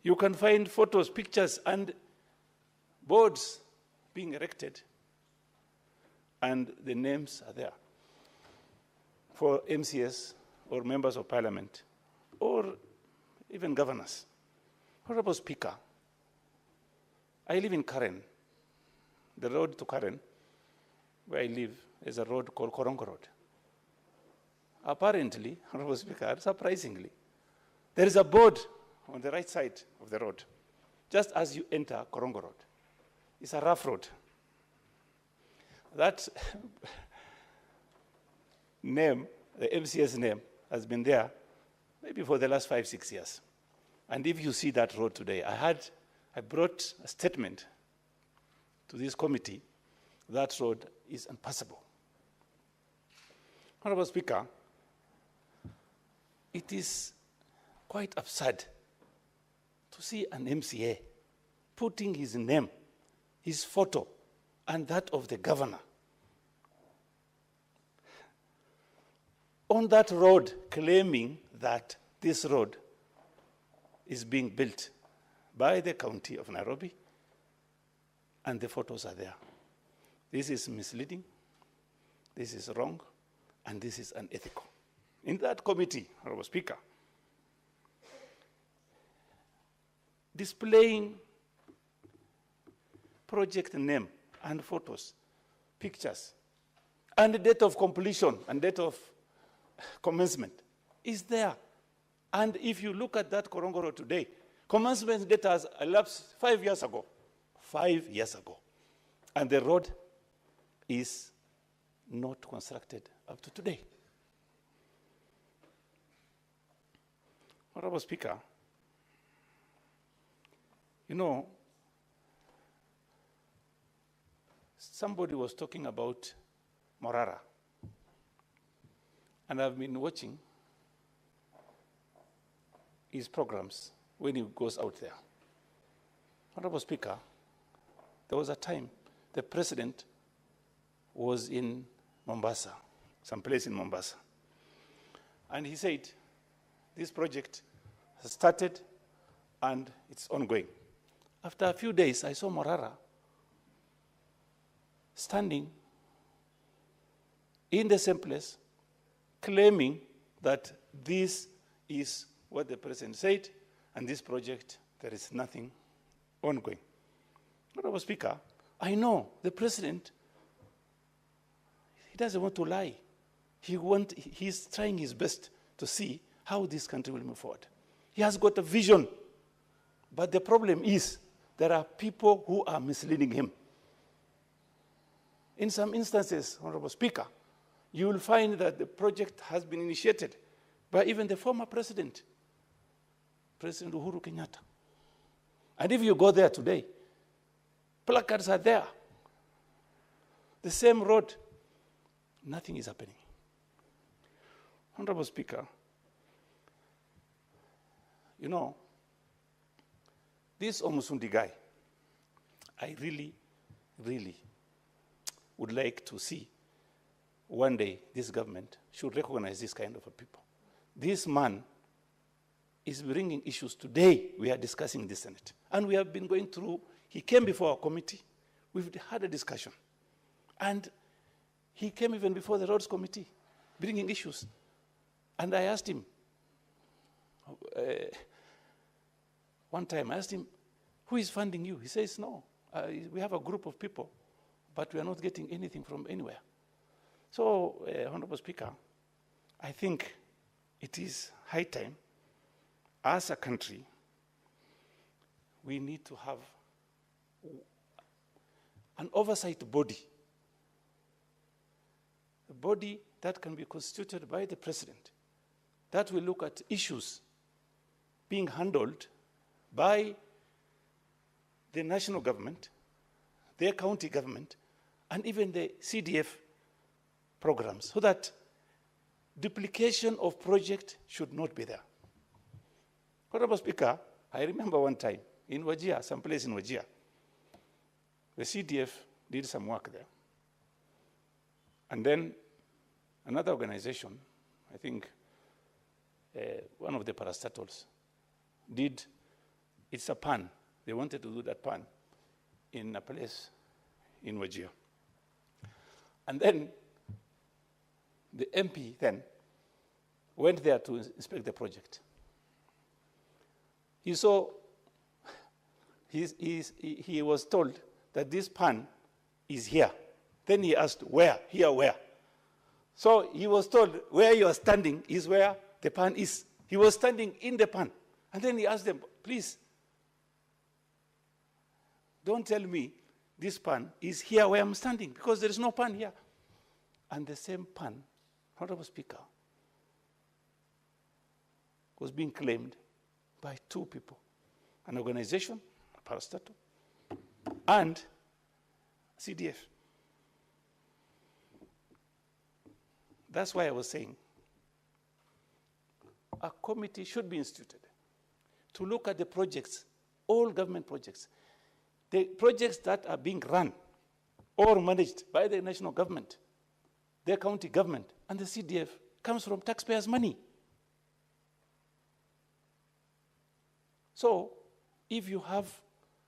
[SPEAKER 5] You can find photos, pictures, and boards being erected, and the names are there for MCS or members of Parliament or even governors. Honorable Speaker, I live in Karen. The road to Karen, where I live, is a road called Korongo Road. Apparently, Honorable Speaker, surprisingly, there is a board on the right side of the road, just as you enter Korongo Road. It's a rough road. That name, the MCS name, has been there maybe for the last 5, 6 years. And if you see that road today, I brought a statement to this committee. That road is impassable. Honorable Speaker, it is quite absurd to see an MCA putting his name, his photo, and that of the governor on that road, claiming that this road is being built by the county of Nairobi, and the photos are there. This is misleading, this is wrong, and this is unethical. In that committee, Honorable Speaker, displaying project name and photos, pictures, and the date of completion and date of commencement is there. And if you look at that Korongoro today, commencement date has elapsed 5 years ago. 5 years ago. And the road is not constructed up to today. Honorable Speaker, you know, somebody was talking about Morara. And I've been watching his programs when he goes out there. Honorable Speaker, there was a time the president was in Mombasa, someplace in Mombasa. And he said, this project has started and it's ongoing. After a few days, I saw Morara standing in the same place, claiming that this is what the president said, and this project, there is nothing ongoing. Honorable Speaker, I know the president, he doesn't want to lie. He's trying his best to see how this country will move forward. He has got a vision, but the problem is there are people who are misleading him. In some instances, Honorable Speaker, you will find that the project has been initiated by even the former president, President Uhuru Kenyatta. And if you go there today, placards are there. The same road, nothing is happening. Honorable Speaker, you know, this Omusundi guy, I really, really would like to see one day this government should recognize this kind of a people. This man is bringing issues today we are discussing in the Senate. And we have been going through, he came before our committee, we've had a discussion. And he came even before the Roads Committee, bringing issues. And I asked him, one time I asked him, who is funding you? He says, no, we have a group of people, but we are not getting anything from anywhere. So, Honorable Speaker, I think it is high time, as a country, we need to have an oversight body, a body that can be constituted by the president, that will look at issues being handled by the national government, their county government, and even the CDF programs, so that duplication of project should not be there. Honorable Speaker, I remember one time in Wajir, someplace in Wajir, the CDF did some work there. And then another organization, I think one of the parastatals, did, it's a pan. They wanted to do that pan in a place in Wajir. And then the MP then went there to inspect the project. He saw, he was told that this pan is here. Then he asked, where? Here, where? So he was told, where you are standing is where the pan is. He was standing in the pan. And then he asked them, please, don't tell me this pan is here where I'm standing, because there is no pan here. And the same pan, Honorable Speaker, was being claimed by two people, an organization, Parastatal, and CDF. That's why I was saying a committee should be instituted to look at the projects, all government projects, the projects that are being run or managed by the national government, the county government, and the CDF comes from taxpayers' money. So if you have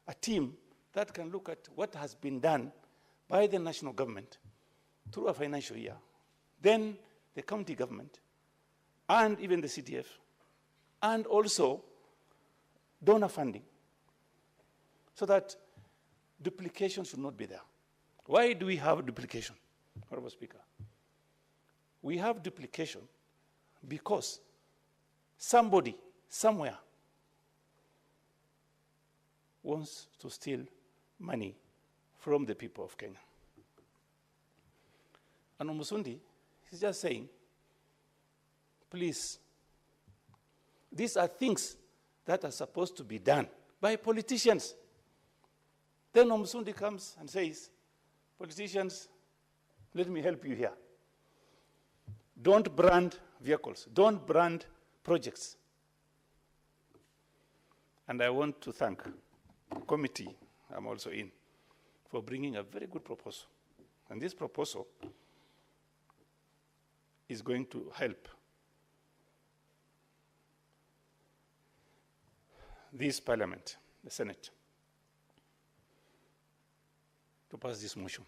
[SPEAKER 5] a team that can look at what has been done by the national government through a financial year, then the county government, and even the CDF, and also donor funding, so that duplication should not be there. Why do we have duplication, Honorable Speaker? We have duplication because somebody, somewhere, wants to steal money from the people of Kenya. And Omusundi is just saying, please, these are things that are supposed to be done by politicians. Then Omusundi comes and says, politicians, let me help you here. Don't brand vehicles. Don't brand projects. And I want to thank the committee I'm also in for bringing a very good proposal. And this proposal is going to help this parliament, the Senate, to pass this motion.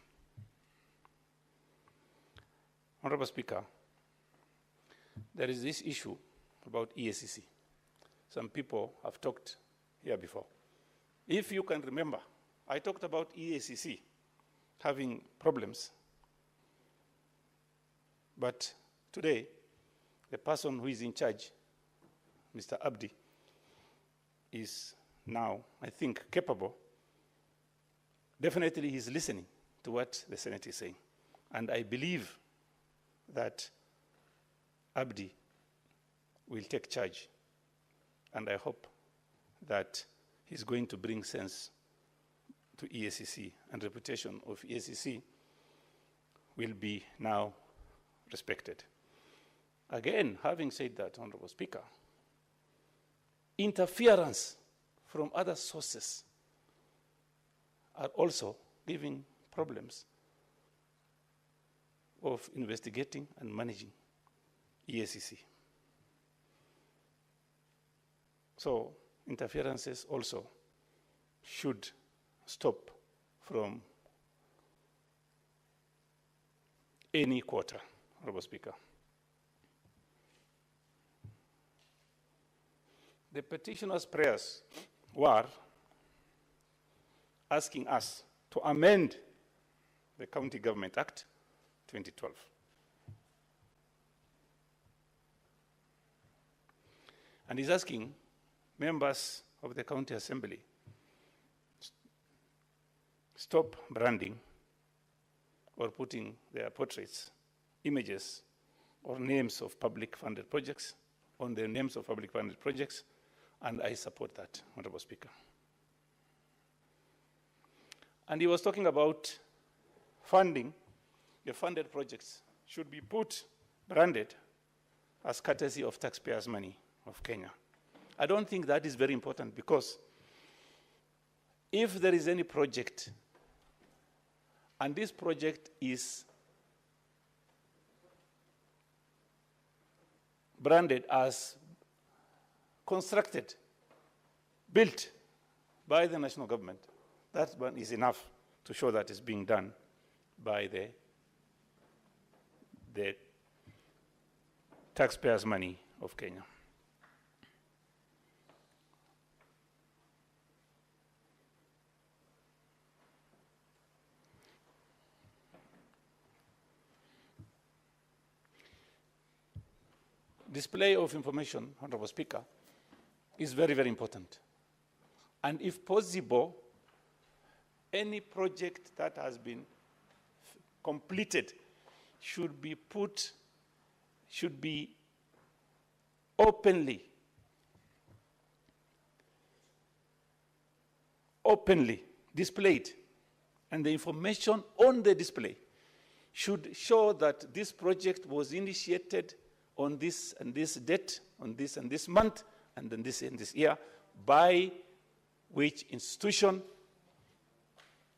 [SPEAKER 5] Honorable Speaker, there is this issue about EACC. Some people have talked here before. If you can remember, I talked about EACC having problems. But today, the person who is in charge, Mr. Abdi, is now, I think, capable. Definitely he's listening to what the Senate is saying. And I believe that Abdi will take charge. And I hope that he's going to bring sense to EACC, and reputation of EACC will be now respected. Again, having said that, Honorable Speaker, interference from other sources are also giving problems of investigating and managing EACC. So interferences also should stop from any quarter, Honorable Speaker. The petitioner's prayers were asking us to amend the County Government Act 2012. And he's asking members of the County Assembly stop branding or putting their portraits, images, or names of public funded projects on the names of public funded projects, and I support that, Honorable Speaker. And he was talking about funding. The funded projects should be branded as courtesy of taxpayers' money of Kenya. I don't think that is very important, because if there is any project and this project is branded as constructed, built by the national government, that one is enough to show that it's being done by the taxpayers' money of Kenya. Display of information, Honorable Speaker, is very, very important. And if possible, any project that has been completed should be openly openly displayed, and the information on the display should show that this project was initiated on this and this date, on this and this month, and then this and this year, by which institution,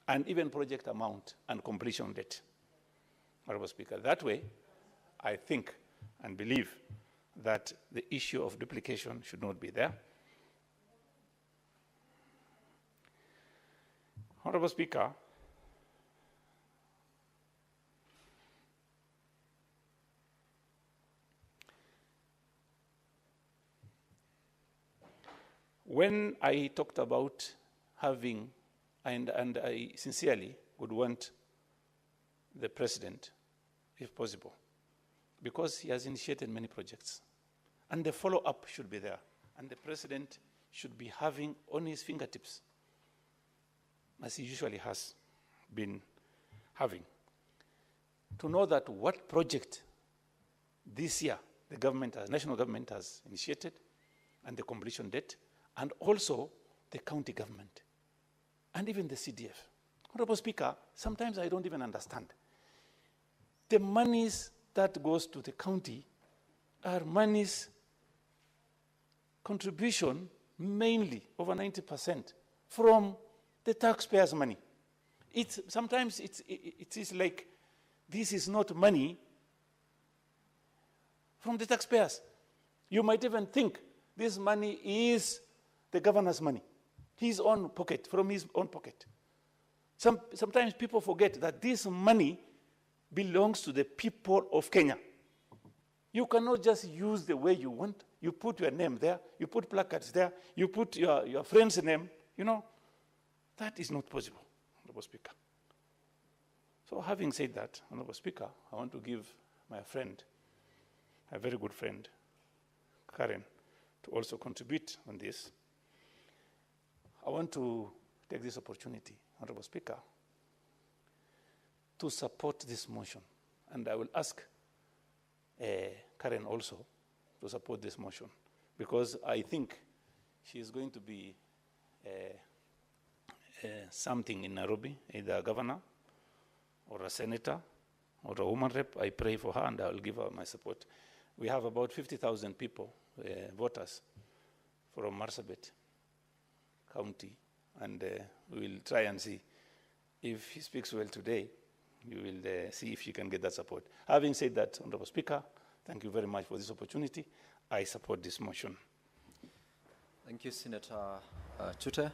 [SPEAKER 5] and even project amount and completion date. Honorable Speaker, that way, I think and believe that the issue of duplication should not be there. Honorable Speaker, when I talked about having, and I sincerely would want the President, if possible, because he has initiated many projects, and the follow-up should be there, and the President should be having on his fingertips, as he usually has been having, to know that what project this year the government, national government has initiated, and the completion date, and also the county government, and even the CDF. Honorable Speaker, sometimes I don't even understand. The monies that goes to the county are monies contribution mainly over 90% from the taxpayers' money. Sometimes it is like this is not money from the taxpayers. You might even think this money is the governor's money, his own pocket, from his own pocket. Sometimes people forget that this money belongs to the people of Kenya. You cannot just use the way you want. You put your name there, you put placards there, you put your friend's name, you know. That is not possible, Honorable Speaker. So having said that, Honorable Speaker, I want to give my friend, a very good friend, Karen, to also contribute on this. I want to take this opportunity, Honorable Speaker, to support this motion. And I will ask Karen also to support this motion, because I think she is going to be something in Nairobi, either a governor or a senator or a woman rep. I pray for her and I will give her my support. We have about 50,000 people, voters from Marsabit County, and we will try and see if he speaks well today. You will see if you can get that support. Having said that, Honorable Speaker, thank you very much for this opportunity. I support this motion.
[SPEAKER 8] Thank you, Senator Chute.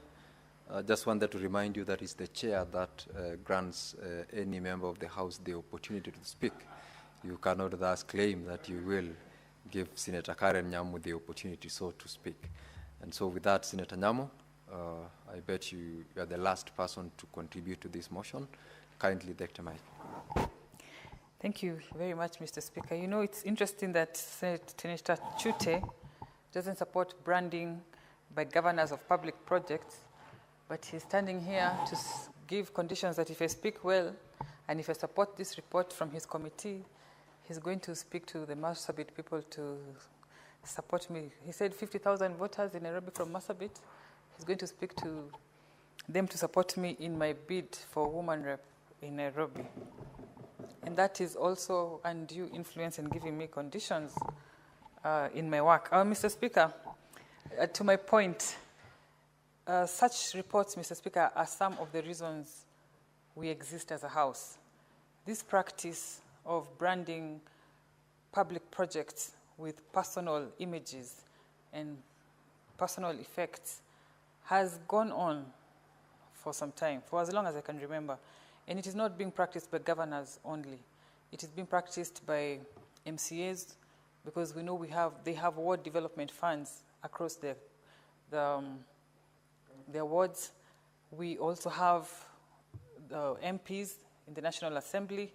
[SPEAKER 8] Just wanted to remind you that it's the chair that grants any member of the House the opportunity to speak. You cannot thus claim that you will give Senator Karen Nyamu the opportunity so to speak. And so with that, Senator Nyamu, I bet you are the last person to contribute to this motion. Kindly take the mic.
[SPEAKER 2] Thank you very much, Mr. Speaker. You know, it's interesting that Senator Chute doesn't support branding by governors of public projects, but he's standing here to give conditions that if I speak well and if I support this report from his committee, he's going to speak to the Marsabit people to support me. He said 50,000 voters in Nairobi from Marsabit. He's going to speak to them to support me in my bid for woman rep in Nairobi. And that is also undue influence in giving me conditions in my work. Mr. Speaker, to my point, such reports, Mr. Speaker, are some of the reasons we exist as a House. This practice of branding public projects with personal images and personal effects has gone on for some time, for as long as I can remember. And it is not being practiced by governors only. It is being practiced by MCAs, because we know they have ward development funds across the wards. We also have the MPs in the National Assembly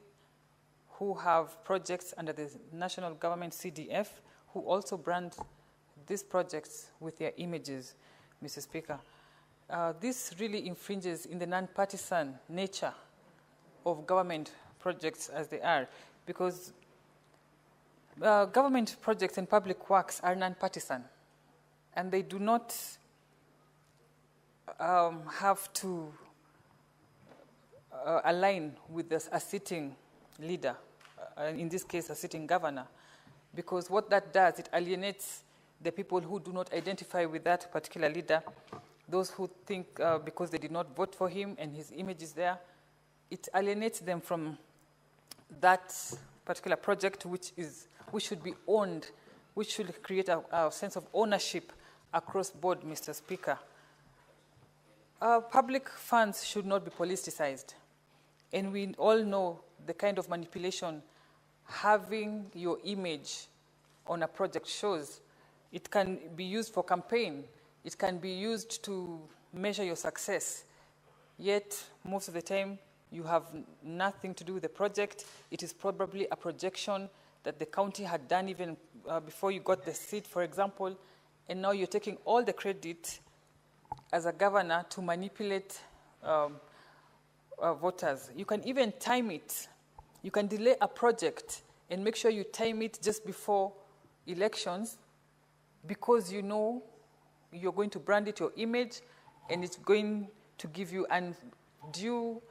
[SPEAKER 2] who have projects under the national government CDF, who also brand these projects with their images, Mr. Speaker. This really infringes in the non-partisan nature of government projects as they are, because government projects and public works are non-partisan, and they do not have to align with a sitting leader, in this case, a sitting governor, because what that does, it alienates the people who do not identify with that particular leader, those who think because they did not vote for him and his image is there, it alienates them from that particular project, which should be owned, which should create a sense of ownership across board, Mr. Speaker. Public funds should not be politicized. And we all know the kind of manipulation having your image on a project shows. It can be used for campaign. It can be used to measure your success. Yet, most of the time, you have nothing to do with the project. It is probably a projection that the county had done even before you got the seat, for example, and now you're taking all the credit as a governor to manipulate voters. You can even time it. You can delay a project and make sure you time it just before elections because you know you're going to brand it your image and it's going to give you an undue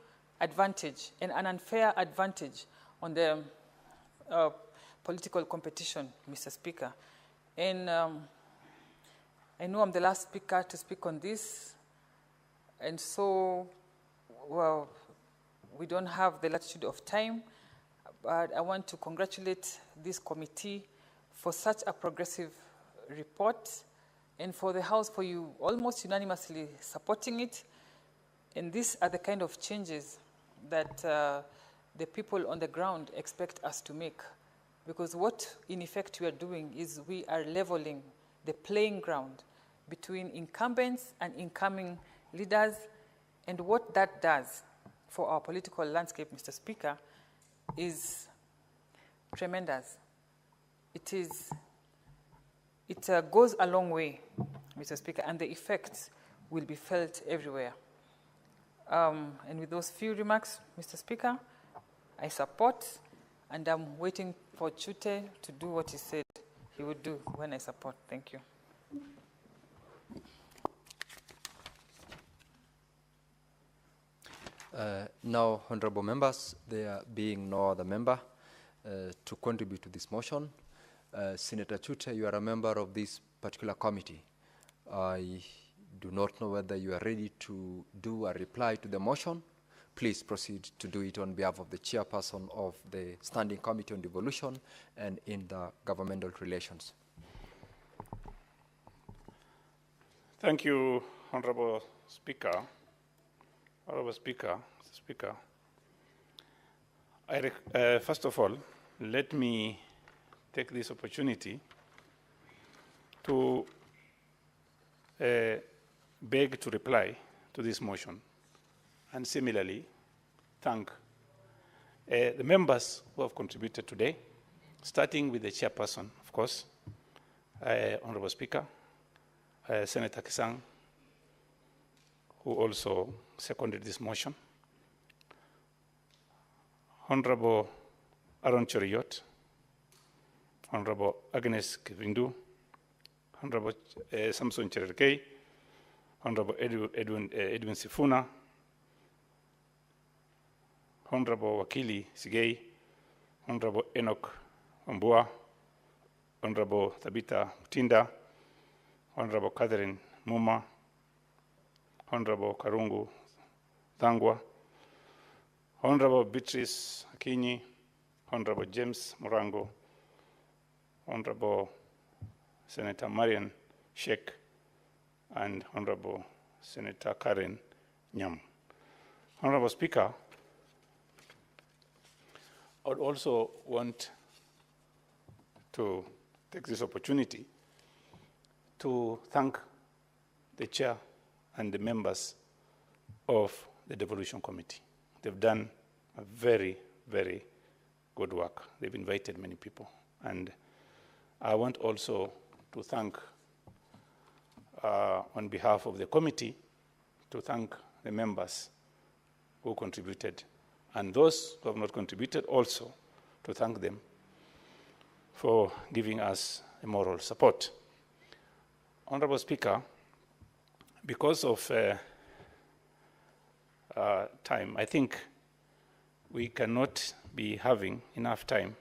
[SPEAKER 2] advantage and an unfair advantage on the political competition, Mr. Speaker. And I know I'm the last speaker to speak on this, and so, well, we don't have the latitude of time, but I want to congratulate this committee for such a progressive report and for the House for you almost unanimously supporting it. And these are the kind of changes that the people on the ground expect us to make. Because what, in effect, we are doing is we are leveling the playing ground between incumbents and incoming leaders. And what that does for our political landscape, Mr. Speaker, is tremendous. It goes a long way, Mr. Speaker, and the effects will be felt everywhere. And with those few remarks, Mr. Speaker, I support, and I'm waiting for Chute to do what he said he would do when I support. Thank you.
[SPEAKER 8] Now, honorable members, there being no other member to contribute to this motion, Senator Chute, you are a member of this particular committee. I do not know whether you are ready to do a reply to the motion. Please proceed to do it on behalf of the chairperson of the Standing Committee on Devolution and in the governmental relations.
[SPEAKER 5] Thank you, Honorable Speaker. Honorable Speaker, first of all, let me take this opportunity to beg to reply to this motion and similarly thank the members who have contributed today, starting with the chairperson, of course, Honorable Speaker, Senator Kisang, who also seconded this motion, Honorable Aaron Choriot, Honorable Agnes Kivindu, Honorable Samson Cherarkei, Honorable Edwin Sifuna, Honorable Wakili Sigei, Honorable Enoch Wambua, Honorable Tabitha Mutinda, Honorable Catherine Muma, Honorable Karungu Thangwa, Honorable Beatrice Akinyi, Honorable James Morango, Honorable Senator Marian Sheikh, and Honorable Senator Karen Nyam. Honorable Speaker, I would also want to take this opportunity to thank the chair and the members of the Devolution Committee. They've done a very, very good work. They've invited many people. And I want also to thank, on behalf of the committee, to thank the members who contributed, and those who have not contributed also to thank them for giving us a moral support. Honorable Speaker, because of time, I think we cannot be having enough time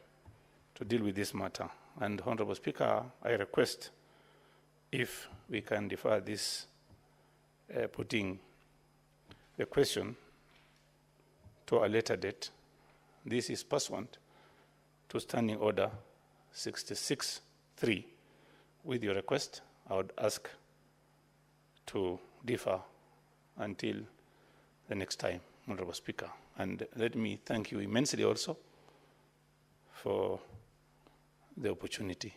[SPEAKER 5] to deal with this matter. And Honorable Speaker, I request if we can defer this putting the question to a later date. This is pursuant to Standing Order 66.3. With your request, I would ask to defer until the next time, Honorable Speaker. And let me thank you immensely also for the opportunity.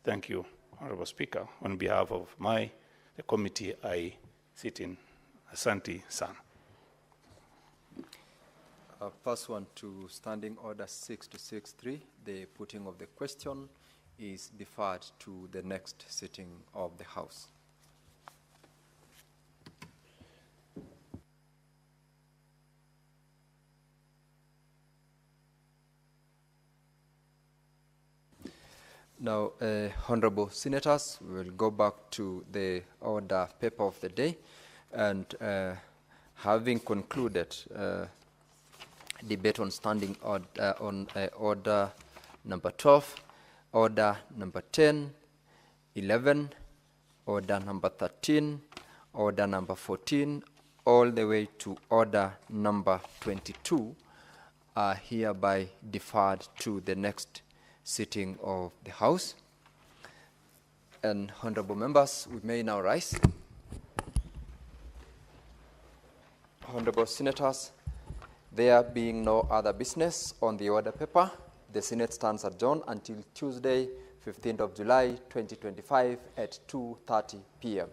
[SPEAKER 5] Thank you, Honorable Speaker. On behalf of the committee I sit in, Asante Sana.
[SPEAKER 8] Pursuant to Standing Order 66.3, the putting of the question is deferred to the next sitting of the House. Now, Honorable Senators, we will go back to the order paper of the day, and having concluded debate on standing order number 12, order number 10, 11, order number 13, order number 14, all the way to order number 22 are hereby deferred to the next sitting of the House. And honorable members, we may now rise. Honorable Senators, there being no other business on the order paper, the Senate stands adjourned until Tuesday, 15th of July, 2025 at 2:30 p.m.